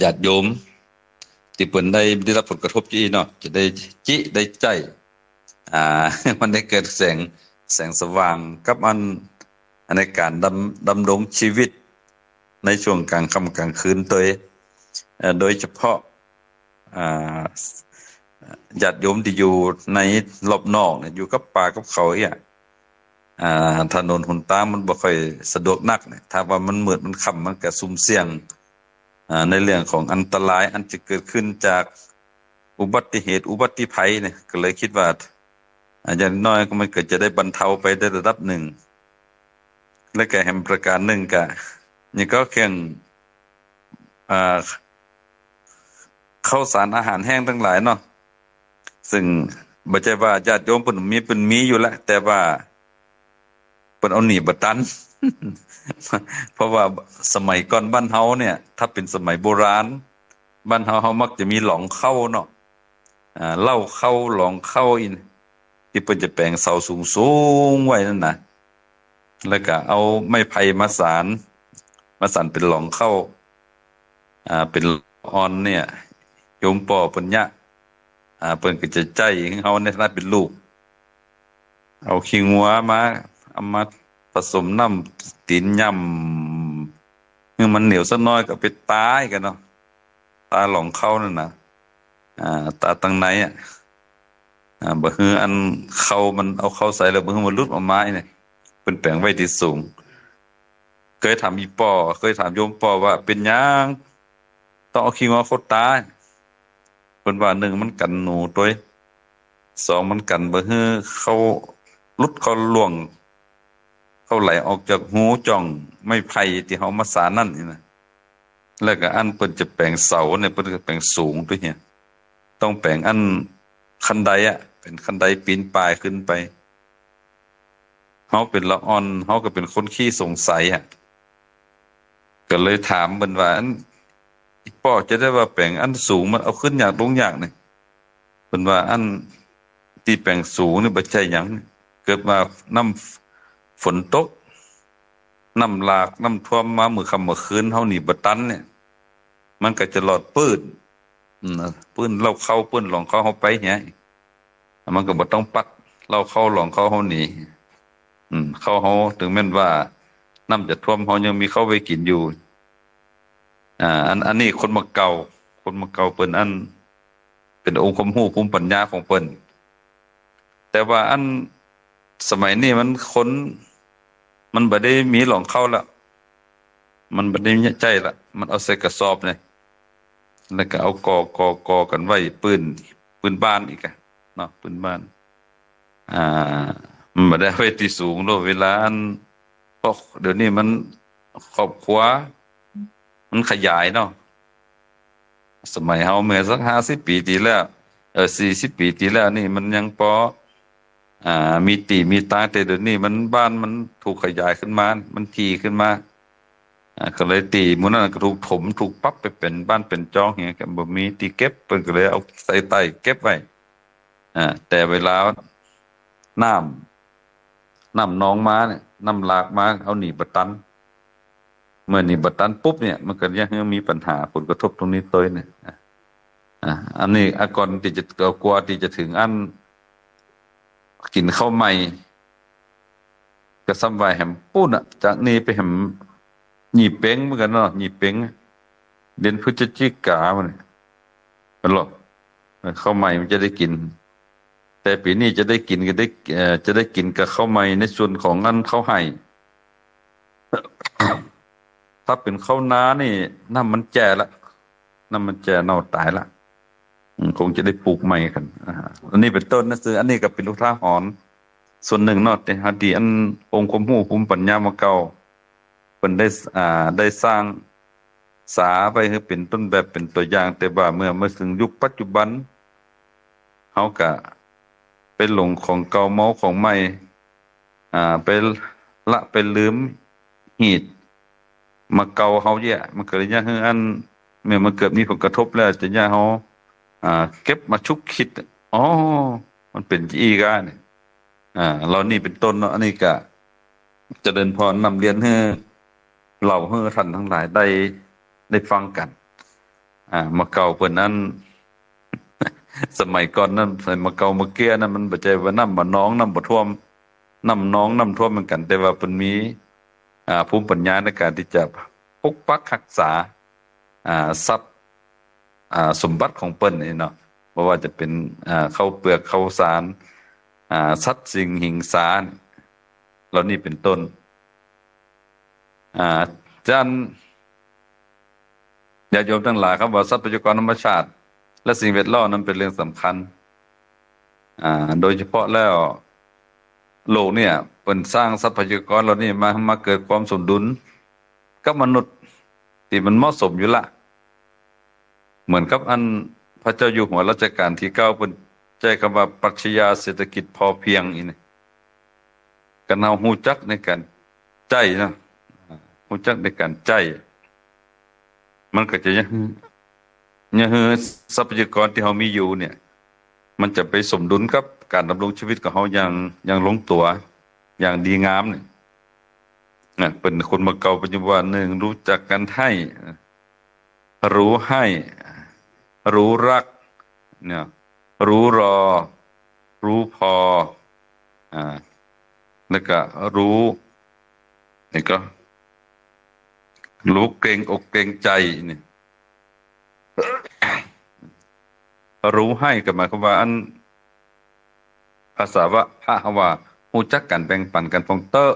Speaker 6: ญาติโยมที่เพิ่นได้รับผลกระทบจีเนาะจะได้จิได้ใจมันได้เกิดแสงสว่างกับมันในการดำรงชีวิตในช่วงกลางค่ำกลางคืนโดยเฉพาะญาติโยมที่อยู่ในรอบนอกเนี่ยอยู่กับป่ากับเขาเนี่ยถนนหนทางมันบ่ค่อยสะดวกนักเนี่ยถ้าว่ามันมืดมันค่ำมันก็สุ่มเสี่ยงในเรื่องของอันตรายอันจะเกิดขึ้นจากอุบัติเหตุอุบัติภัยเนี่ยก็เลยคิดว่าอย่างน้อยก็มันเกิดจะได้บรรเทาไปได้ระดับหนึ่งและก็แห่งประการหนึ่งก็นี่ก็เคียงข้าวสารอาหารแห้งทั้งหลายเนาะซึ่งบ่ใช่ว่าญาติโยมเพิ่นมีอยู่แล้วแต่ว่าเพิ่นเอาหนีบ่ทัน เพราะว่าสมัยก่อนบ้านเฮาเนี่ยถ้าเป็นสมัยโบราณบ้านเฮามักจะมีหลองเข้าเนาะเหล้าเข้าหลองเข้าอีกที่เพิ่นจะแปลงเสาสูงๆไว้นั่นน่ะแล้วก็เอาไม้ไผ่มาสานเป็นหลองเข้าเป็นออนเนี่ยโยมป่อเพิ่นยะเพิ่นก็จะใจให้เฮาในฐานะเป็นลูกเอาขี้งัวมาเอามาผสมน้ำตีนย่ำเมื่อมันเหนียวสักน้อยก็ไปตายกันเนาะตาหลองเข้านั่นน่ะตาตังไหนบ่ฮืออันเข้ามันเอาเข้าใส่แล้วบ่ฮือมันหลุดออกมาเนี่ยเพิ่นแปลงไว้ที่สูงเคยถามอีป่อเคยถามโยมป่อว่าเป็นหยังต้องเอาขี้งัวเข้าตาเพิ่นว่า1มันกันหนูตัว2มันกันบ่ฮือเข้าหลุดเข้าล่วงเข้าไหลออกจากหูจ่องไม่ไผ่ที่เฮามาสานนั่นนี่นะแล้วก็อันเพิ่นจะแปลงเสาเนี่ยเพิ่นก็แปลงสูงด้วยเนี่ยต้องแปลงอันคันไดเป็นคันไดปีนป่ายขึ้นไปเฮาเป็นละอ่อนเฮาก็เป็นคนขี้สงสัยก็เลยถามเพิ่นว่าอันอีป้อจะได้ว่าแปลงอันสูงมันเอาขึ้นยากลงยากนี่เพิ่นว่าอันที่แปลงสูงนี่บ่ใช่หยังเกิดมาน้ำฝนตกน้ำหลากน้ำท่วมมามื้อค่ำมื้อคืนเฮานี่บ่ตันเนี่ยมันก็จะหลอดปื้นเราเข้าปื้นหลองเข้าเฮาไปเหียมันก็บ่ต้องปัดเราเข้าหลองเข้าเฮาหนีเข้าเฮาถึงแม้นว่าน้ำจะท่วมเฮายังมีเข้าไว้กินอยู่อันนี้คนมาเก่าเปิ้นอันเป็นองค์ความรู้ภูมิปัญญาของเปิ้นแต่ว่าอันสมัยนี้มันบ่ได้มีหลองเข้าละมันบ่ได้ใจละมันเอาใส่กระสอบเนี่ยแล้วก็เอาก่อกันไว้ปืนบ้านอีกเนาะปืนบ้านมันบ่ได้ไว้ที่สูงโลเวลาอันเพราะเดี๋ยวนี้มันครอบครัวมันขยายเนาะสมัยเฮาเมื่อสัก50ปีที่แล้ว40ปีที่แล้วนี่มันยังพอมีตีมีตาแต่เดี๋ยวนี้มันบ้านมันถูกขยายขึ้นมามันถี่ขึ้นมาก็เลยตีหมู่นั้นก็ถูกถมถูกปรับไปเป็นบ้านเป็นจองอย่างเงี้ยก็บ่มีที่เก็บเพิ่นก็เลยเอาใส่ใต้เก็บไว้แต่เวลาน้ำนองมาเนี่ยน้ำหลากมาเอาหนีบ่ตันเมื่อหนีบ่ตันปุ๊บเนี่ยมันก็ยังมีปัญหาผลกระทบตรงนี้ตัวเนี่ยอันนี้ก่อนที่จะกว่าที่จะถึงอันกินข้าวใหม่ก็ซ้ำไว้แหมปุ้นจากนี้ไปแหมหยี่เป้งเหมือนกันเนาะหยี่เป้งเดือนพฤศจิกามันหรอกข้าวใหม่มันจะได้กินแต่ปีนี้จะได้กินก็ได้จะได้กินกับข้าวใหม่ในส่วนของอันข้าวไห่ ถ้าเป็นข้าวนานี่น้ำมันแจ่ละน้ำมันแจ่เน่าตายละคงจะได้ปลูกใหม่กันอันนี้เป็นต้นนะคืออันนี้ก็เป็นอุทาหรณ์ส่วนหนึ่งเนาะแต่หาดีอันองค์ความรู้ภูมิปัญญามาเก่าเพิ่นได้สร้างสาไปให้เป็นต้นแบบเป็นตัวอย่างแต่ว่าเมื่อมาถึงยุคปัจจุบันเฮาก็เป็นหลงของเก่าเมาของใหม่ไปละไปลืมหีดมาเก่าเฮาแย่มันก็เลยยะคืออันเมื่อมันเกิดมีผลกระทบแล้วจะยะเฮาเก็บมาชุกคิดมันเป็นอีกาเนี่ยเรานี่เป็นต้นเนาะอันนี้ก็ เจริญพรนำเรียนให้เหล่าให้ท่านทั้งหลายได้ฟังกันมาเก่าเพิ่นนั้น สมัยก่อนนั้นสมัยมาเก่ามาเกี้ยนั้นมันบ่ใจว่าน้ำบ่น้องน้ำบ่ท่วมน้ำน้องน้ำท่วมเหมือนกัน แต่ว่าเพิ่นมีภูมิปัญญาในการที่จะปกปักรักษาทรัพย์สมบัติของเปิ้นนี่เนาะบ่ว่าจะเป็นข้าวเปลือกข้าวสารสัตว์สิ่งหิงสาเหล่านี้เป็นต้นจันญาติโยมทั้งหลายครับว่าทรัพยากรธรรมชาติและสิ่งแวดล้อมนั้นเป็นเรื่องสำคัญโดยเฉพาะแล้วโลกเนี่ยเป็นสร้างทรัพยากรเหล่านี้มาเกิดความสมดุลกับมนุษย์ที่มันเหมาะสมอยู่ละเหมือนกับอันพระเจ้าอยู่หัวรัชกาลที่9เป็นใช้คำว่าปรัชญาเศรษฐกิจพอเพียงอีนี่กันเอาฮู้จักในการใจนะฮู้จักในการใจมันก็จะยังทรัพยากรที่เฮามีอยู่เนี่ยมันจะไปสมดุลกับการดำรงชีวิตของเฮาอย่างลงตัวอย่างดีงามเนี่ยเป็นคนมาเก่าปัจจุบันหนึ่งรู้จักกันให้รู้ให้รู้รักเนี่ยรู้รอรู้พอแล้วก็รู้นี่ก็รู้เกรงอกเกรงใจนี่รู้ให้ก็หมายความว่าอันภาษาว่าพระว่าฮู้จักกันแบ่งปันกันพองเตอ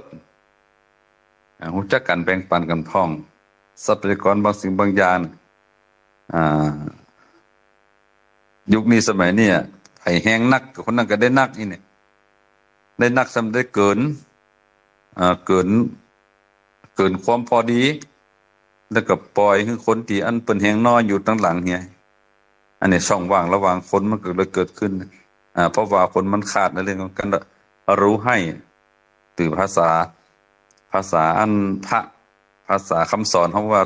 Speaker 6: ฮู้จักกันแบ่งปันกันพองทรัพยากรบางสิ่งบางอย่างยุคนี้สมัยนี้ไผแห้งนักคนนั้นก็ได้นักนี่เนี่ยได้นักซ้ำได้เกินความพอดีแล้วก็ปล่อยให้คนที่อันเปิ้นแห้งน้อยอยู่ตั้งหลังเฮียอันนี้ช่องว่างระหว่างคนมันก็เลยเกิดขึ้นเพราะว่าคนมันขาดในเรื่องของการรู้ให้ตือภาษาอันพระภาษาคำสอนเขาว่า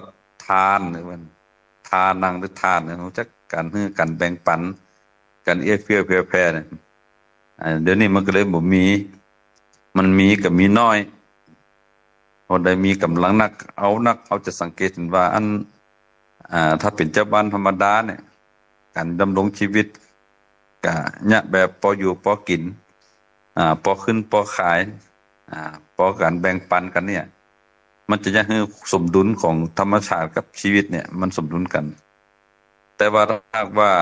Speaker 6: ทานหรือมันทานังหรือทานเนี่ยรู้จักการให้กันแบ่งปันกันเอื้อเฟื้อเผื่อแผ่เนี่ยเดี๋ยวนี้มันก็เลยบ่มีมันมีกับมีน้อยคนใดมีกำลังนักเอาจะสังเกตเห็นว่าอันถ้าเป็นเจ้าบ้านธรรมดาเนี่ยการดำรงชีวิตก็เนี่ยแบบพออยู่พอกินพอขึ้นพอขายพอการแบ่งปันกันเนี่ยมันจะยังให้สมดุลของธรรมชาติกับชีวิตเนี่ยมันสมดุลกันแต่ว่าถ้าว่า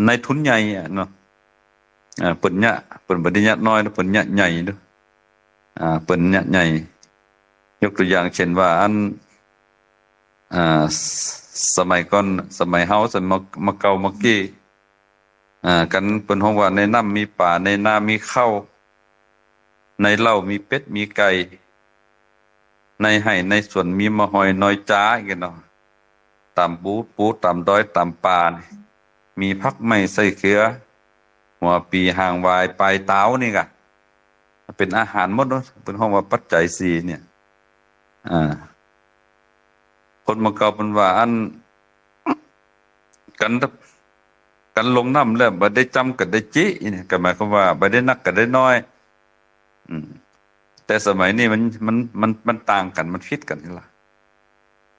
Speaker 6: ในทุนใหญ่เนาะเปิ้นเนี่ยเปิ้นบ่ได้เนี่ยน้อยเปิ้นเนี่ยใหญ่เด้อเปิ้นเนี่ยใหญ่ยกตัวอย่างเช่นว่าอันสมัยก่อนสมัยเฮาสมัยมาเก่ามากี้กันเปิ้นฮ้องว่าในน้ำมีป่าในนามีข้าวในเหล้ามีเป็ดมีไก่ในไห่ในสวนมีมะหอยน้อยจ้าอีกเนาะตามปูตามดอยตามป่ามีผักไม้ใส่เขือหัวปีหางวายปลายเต้านี่กะเป็นอาหารหมดเนาะเป็นห้องว่าปัจจัย4เนี่ยคนมาเก่าเป็นว่าอันกันลงน้ำแล้วบ่ได้จำกันได้จินี่ก็หมายความว่าบ่ได้นักกันได้น้อยแต่สมัยนี้มันต่างกันมันผิดกันนี่ล่ะ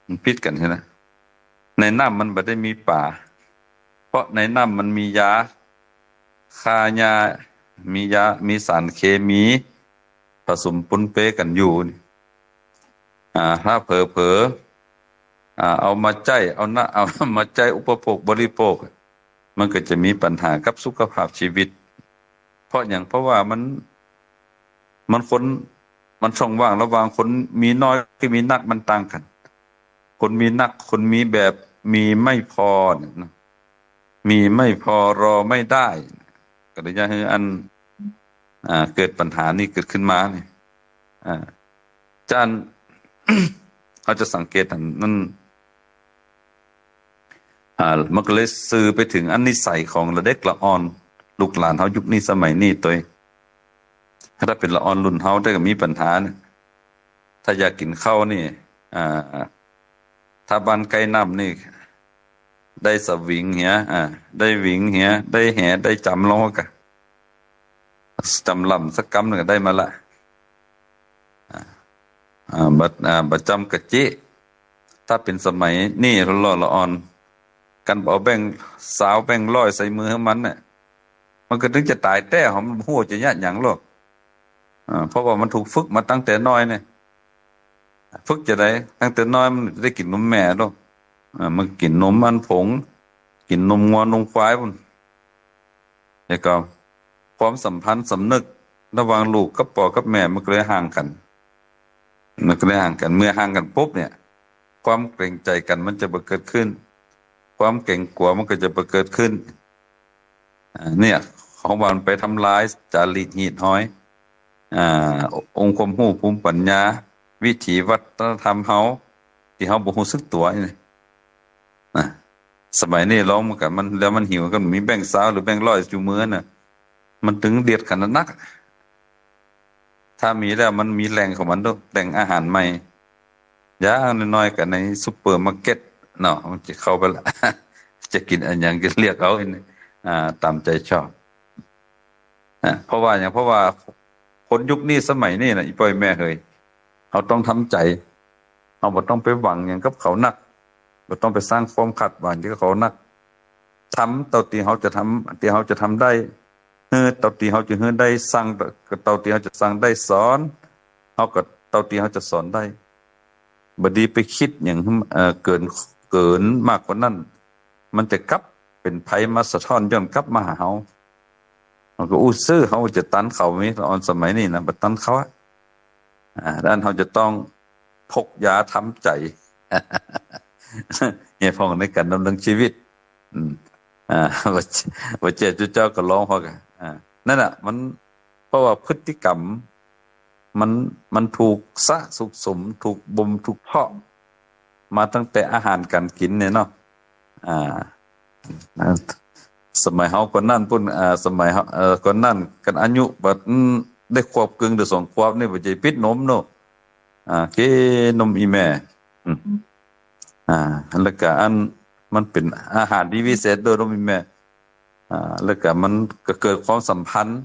Speaker 6: มันผิดกันใช่ไหมในน้ำมันบ่ได้มีป่าเพราะในน้ำมันมียาฆ่าหญ้ามีสารเคมีผสมปนเปกันอยู่นี่ถ้าเผลอเอามาเอามาใจอุปโภคบริโภคมันก็จะมีปัญหากับสุขภาพชีวิตเพราะอย่างเพราะว่ามันช่องว่างระหว่างคนมีน้อยกับมีนักมันต่างกันคนมีนักคนมีแบบมีไม่พอเนี่ยนะมีไม่พอรอไม่ได้ก็เลยจะให้อันเกิดปัญหานี้เกิดขึ้นมาเนี่ยจาน เขาจะสังเกตนั่นมันก็เลยสื่อไปถึงอันนิสัยของละเด็กละอ่อนลูกหลานเฮายุคนี้สมัยนี้ตัวถ้าเป็นละอ่อนรุ่นเฮาได้ก็มีปัญหาเนี่ยถ้าอยากกินข้าวนี่ถ้าบ้านใกล้น้ำนี่ได้สวิงเหียได้วิงเหียได้แหได้จำลงก็จำลำสักกำหนึ่งก็ได้มาละ บัดจำกะจิถ้าเป็นสมัยนี่ละอ่อนกันเอาแบ่งสาวแบ่งร้อยใส่มือให้มันเนี่ยมันก็ถึงจะตายแต่หอมหู้จะยะหยังหรอกเพราะว่ามันถูกฝึกมาตั้งแต่น้อยเนี่ยฝึกจะได้ตั้งแต่น้อยมันได้กินนมแม่หรอกมันกินนมมันผงกินนมงัวนมควายพุ่นแล้วก็ความสัมพันธ์สำนึกระหว่างลูกกับพ่อกับแม่มันก็เลยห่างกันเมื่อห่างกันปุ๊บเนี่ยความเกรงใจกันมันจะเกิดขึ้นความเกรงกลัวมันก็จะเกิดขึ้นเนี่ยของมันไปทำลายจารีตหีดห้อยองค์ความรู้ภูมิปัญญาวิถีวัฒนธรรมเฮาที่เฮาบ่รู้สึกตัวนี่นะสมัยนี้ร้องมันก็มันแล้วมันหิวกันมีแบ่งสาวหรือแบ่งร้อยอยู่มือน่ะมันถึงเดือดขนาดนักถ้ามีแล้วมันมีแหล่งของมันด้วยแหล่งอาหารใหม่อย่างน้อยๆก็ในซุปเปอร์มาร์เก็ตเนาะมันจะเข้าไปละ จะกินอันยังก็เรียกเอาตามใจชอบเพราะว่าคนยุคนี้สมัยนี้นะอีพ่อแม่เฮยเขาต้องทำใจเขาบ่ต้องไปหวังอย่างกับเขานักบ่ต้องไปสร้างความขัดหวังที่เขานักทำเท่าที่เขาจะทำที่เขาจะทำได้เท่าที่เขาจะได้สั่งเท่าที่เขาจะสั่งได้สอนเขาก็เท่าที่เขาจะสอนได้บดีไปคิดอย่างเกินมากกว่านั้นมันจะกลับเป็นภัยมาสะท้อนย้อนกลับมาหาเฮามันก็ซื่อเขาจะตันเขามีตอนสมัยนี้นะบ่ตันเขาด้านเขาจะต้องพกยาทำใจ เนี่ยพองในการดำเนินชีวิตว่าเจ้าเจ้าก็ร้องพอกันนั่นน่ะมันเพราะว่าพฤติกรรมมันถูกสุกสมถูกบ่มถูกเพาะมาตั้งแต่อาหารการกินเนี่ยเนาะสมัยเฮาก่อนนั้นพุ่นสมัยเฮาก่อนนั้นกันอายุบัดได้ขวบกึ่งหรือ2ขวบนี่บ่ใจปิดนมเนาะเกนมอีแม่แล้วก็มันเป็นอาหารที่วิเศษโดยนมอีแม่แล้วก็มันก็เกิดความสัมพันธ์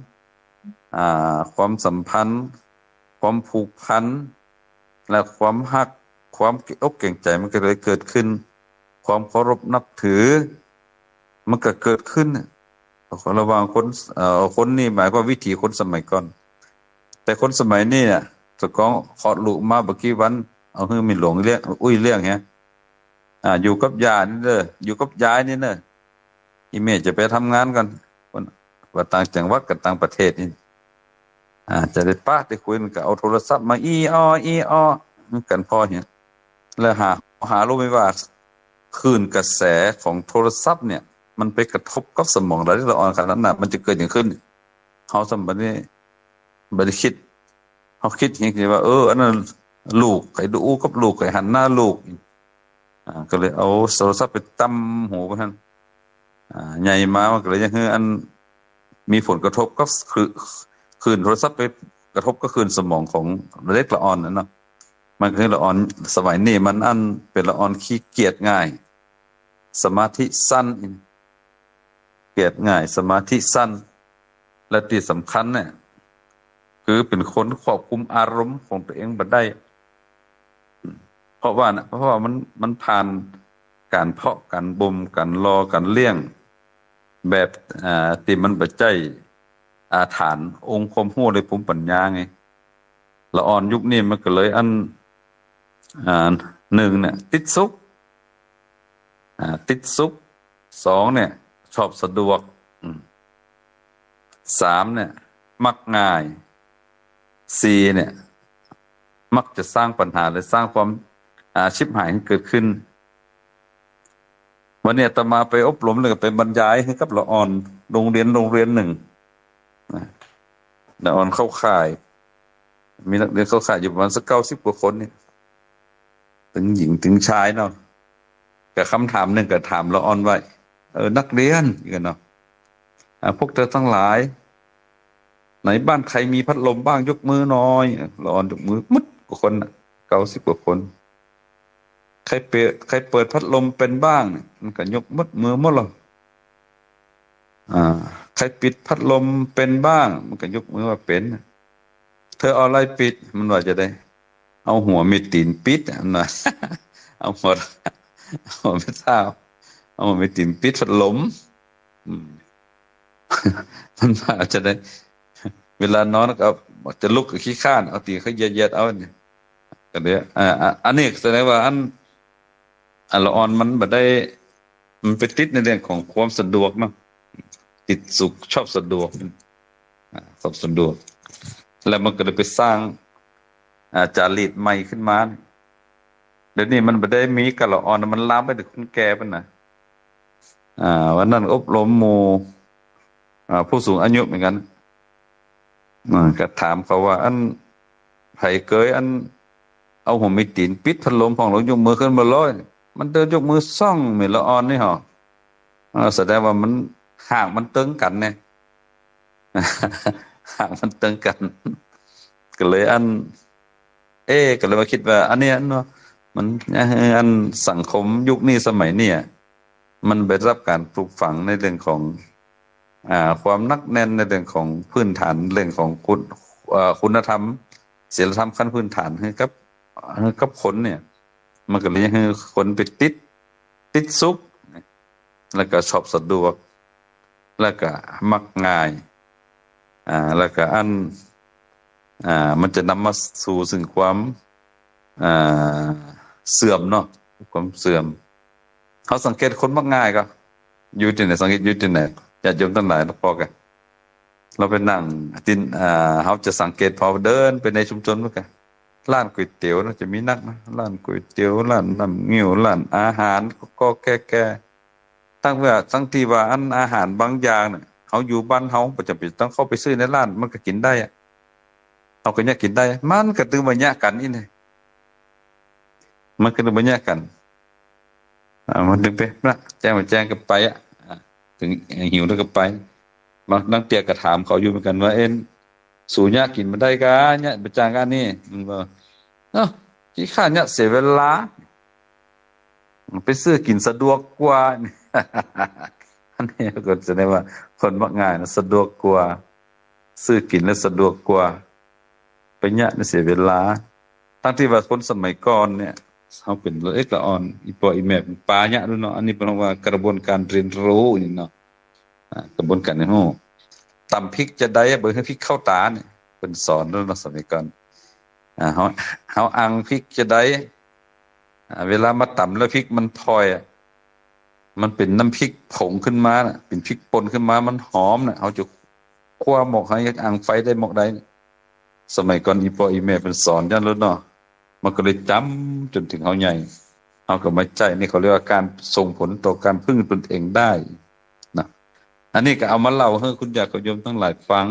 Speaker 6: ความผูกพันและความฮักความอกเกรงใจมันก็เลยเกิดขึ้นความเคารพนับถือมันก็เกิดขึ้นระหว่างคนนี่หมายความวิถีคนสมัยก่อนแต่คนสมัยนี้เนี่ยสกองขอดลูกมาบ่กี่วันเอาฮื้อมีหลวงเรียกเรื่องฮะอยู่กับย่านี่เด้ออยู่กับยายนี่เด้ออีเมจะไปทำงานกันว่าต่างจังหวัดกับต่างประเทศนี่จะได้ป้าได้คุยกันก็เอาโทรศัพท์มาอีอ้อกันพอเห็นแล้วหารู้ไหมว่าคลื่นกระแสของโทรศัพท์เนี่ยมันไปกระทบกับสมองเราที่ละอ่อนขนาดนั้นน่ะมันจะเกิดอย่างขึ้นเฮาสมัยนี้บ่ได้คิดเฮาคิดอย่างที่ว่าอันนั้นลูกให้ดูกับลูกให้หันหน้าลูกก็เลยเอาโทรศัพท์ไปตั้มหูไปท่านใหญ่มามันก็เลยยังอันมีผลกระทบกับคลื่นโทรศัพท์ไปกระทบกับคลื่นสมองของเด็กละอ่อนนั่นเนาะมันคือละอ่อนสมัยนี้มันอันเป็นละอ่อนขี้เกียจง่ายสมาธิสั้นเกียจง่ายสมาธิสั้นและที่สำคัญเนี่ยคือเป็นคนควบคุมอารมณ์ของตัวเองบ่ได้เพราะว่ามันผ่านการเพาะการบ่มการรอการเลี้ยงแบบที่มันบ่ใจฐานองค์ความรู้ในภูมิปัญญาไงละอ่อนยุคนี้มันก็เลย1เนี่ยติดสุข2เนี่ยชอบสะดวก3เนี่ยมักง่าย4เนี่ยมักจะสร้างปัญหาและสร้างความชิบหายให้เกิดขึ้นวันนี้อาตมาไปอบรมเลยไปบรรยายให้กับละอ่อนโรงเรียนหนึ่งละอ่อนเข้าค่ายมีนักเรียนเข้าค่ายอยู่ประมาณสัก90กว่าคนนี่ถึงหญิงถึงชายเนาะกับคำถามหนึ่งก็ถามละอ่อนไว้นักเรียนกันเนาะพวกเธอทั้งหลายไหนบ้านใครมีพัดลมบ้างยกมือหน่อยละอ่อนยกมือมุดกว่าคน90กว่าคนใครเปิดพัดลมเป็นบ้างมันก็ยกมุดมือหมดเลยใครปิดพัดลมเป็นบ้างมันก็ยกมือว่าเป็นเธอเอาอะไรปิดมันว่าจะได้ เอาหัวไม่ตีนปิดหน่อย เอาหัวไม่เท้าเอาหัวไม่ตีนปิดพัดลมมันอาจจะได้ เวลานอนก็จะลุกกับขี้ข้านเอาตีเขาเหยียดเอาเนี่ยก็เดี๋ยวอันนี้แสดงว่าอันละออนมันบ่ได้มันไปติดในเรื่องของความสะดวกเนาะติดสุขชอบสะดวกชอบสะดวกแล้วมันก็เลยไปสร้างจารีตใหม่ขึ้นมาเดี๋ยวนี้มันบ่ได้มีกะละออนมันลามไปถึงคนแก่ปะนะวันนั้นอบรมหมู่ผู้สูงอายุเหมือนกันก็ถามเขาว่าอันไผเกยอันเอาหัวไม่ตีนปิดพัดลมของเรายกมือขึ้นมาเลยมันเดินยกมือซ่องเหมือนละออนนี่หรอแสดงว่ามันห่างมันตึงกันเนี่ย ห่างมันตึงกันก็เลยก็เลยมาคิดว่าอันเนี้ยเนาะมันอันสังคมยุคนี้สมัยเนี่ยมันไปรับการปลูกฝังในเรื่องของความนักแน่นในเรื่องของพื้นฐานเรื่องของคุณธรรมศีลธรรมขั้นพื้นฐานให้กับคนเนี่ยมันก็เลยให้คนไปติดซุกแล้วก็ชอบสะดวกแล้วก็มักง่ายแล้วก็มันจะนำมาสู่ซึ่งความเสื่อมเนาะความเสื่อมเขาสังเกตคนมักง่ายก็อยู่ที่ไหนสังเกตอยู่ที่ไหนญาติโยมทั้งหลายพอกันเราไปนั่งเขาจะสังเกตพอเดินไปในชุมชนเหมือนกันร้านก๋วยเตี๋ยวจะมีนักนะร้านก๋วยเตี๋ยวร้านน้ำเงี้ยวร้านอาหารก็แก่ทั้งที่ว่าอาหารบางอย่างเนี่ยเขาอยู่บ้านเขาประจำเป็นต้องเข้าไปซื้อในร้านมันก็กินได้เขาก็เนี่ยกินได้มันก็ตึงบรรยากาศนี่เลยมันก็ตึงบรรยากาศมันดึงไปนะแจ้งก็ไปถึงหิวแล้วก็ไปบางนักเตียก็ถามเขาอยู่เหมือนกันว่าสูญญากินมาได้กะเนี่ยประจางกันนี่มันบอกขี้ข้าเนี่ยเสียเวลาไปซื้อกินสะดวกกว่าอันนี้ก็จะได้ว่าคนมักง่ายนะสะดวกกว่าซื้อกินแล้วสะดวกกว่าไปเนี่ยเสียเวลาทั้งที่ว่าคนสมัยก่อนเนี่ยเขาเป็นละอ่อนอีปออีแม่ปาเนี่ยด้วยเนาะอันนี้เป็นว่ากระบวนการเรียนรู้นี่เนาะกระบวนการนี่โหตำพริกจะได้เบิ่งให้พริกเข้าตาเนี่ยเป็นสอนด้วยเนาะสมัยก่อนเขาอังพริกจะได้เวลามาตำแล้วพริกมันพลอยมันเป็นน้ำพริกผงขึ้นมาน่ะเป็นพริกป่นขึ้นมามันหอมน่ะเขาจะคั่วหมกให้อังไฟได้หมกได้สมัยก่อนอีปออีแม่เป็นสอนยันแล้วเนาะมันก็เลยจำจนถึงเขาใหญ่เขาก็มาใจนี่เขาเรียกว่าการส่งผลต่อการพึ่งตนเองได้นะอันนี้ก็เอามาเล่าให้คุณญาติโยมทั้งหลายฟัง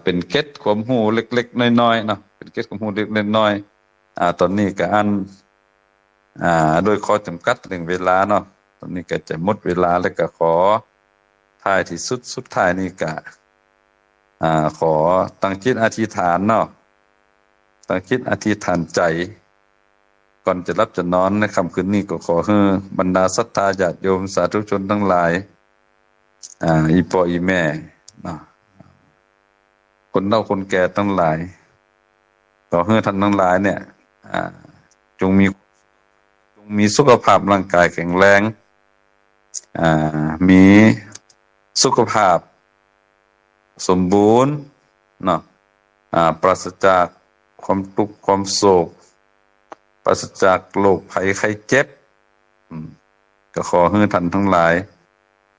Speaker 6: เป็นเคล็ดความรู้เล็กๆน้อยๆเนาะเป็นเคล็ดความรู้เล็กๆน้อยๆตอนนี้ก็โดยข้อจำกัดเรื่องเวลาเนาะตอนนี้ก็จะหมดเวลาแล้วก็ขอท้ายที่สุดท้ายนี่ก็ขอตั้งจิตอธิษฐานเนาะตั้งจิตอธิษฐานใจก่อนจะรับจะนอนในค่ำคืนนี้ก็ขอให้บรรดาศรัทธาญาติโยมสาธุชนทั้งหลายอีพ่ออีแม่เนาะคนเฒ่าคนแก่ทั้งหลายขอให้ท่านทั้งหลายเนี่ยจงมีสุขภาพร่างกายแข็งแรงมีสุขภาพสมบูรณ์เนาะปราศจากความทุกข์ความโศกปราศจากโรคภัยไข้เจ็บก็ขอให้ท่านทั้งหลาย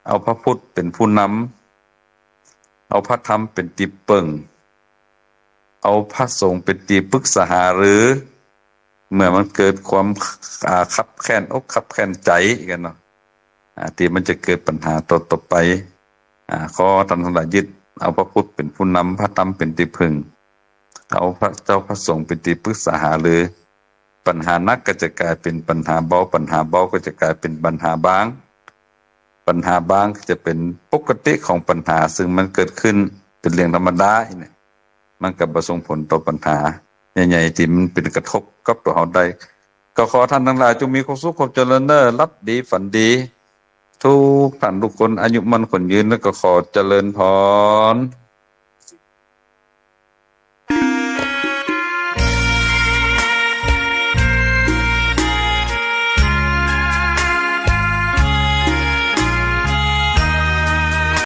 Speaker 6: เอาพระพุทธเป็นผู้นำเอาพระธรรมเป็นที่เปิ่งเอาพระสงฆ์เป็นที่ปรึกษาหารือเมื่อมันเกิดความคับแค้นอกคับแค้นใจกันเนาะที่มันจะเกิดปัญหาต่อไปขอท่านทั้งหลายยึดเอาพระพุทธเป็นผู้นำพระธรรมเป็นที่พึ่งเอาพระเจ้าพระสงฆ์เป็นที่ปรึกษาหารือปัญหานักก็จะกลายเป็นปัญหาเบาปัญหาเบาก็จะกลายเป็นปัญหาบางปัญหาบางจะเป็นปกติของปัญหาซึ่งมันเกิดขึ้นเป็นเรื่องธรรมดาเนี่ยมันก็บ่ส่งผลต่อปัญหาใหญ่ๆที่มันเป็นกระทบกับตัวเราได้ก็ขอท่านทั้งหลายจงมีความสุขความเจริญรับดีฝันดีทุกท่านทุกคนอายุมั่นขวัญยืนแล้วก็ขอเจริญพร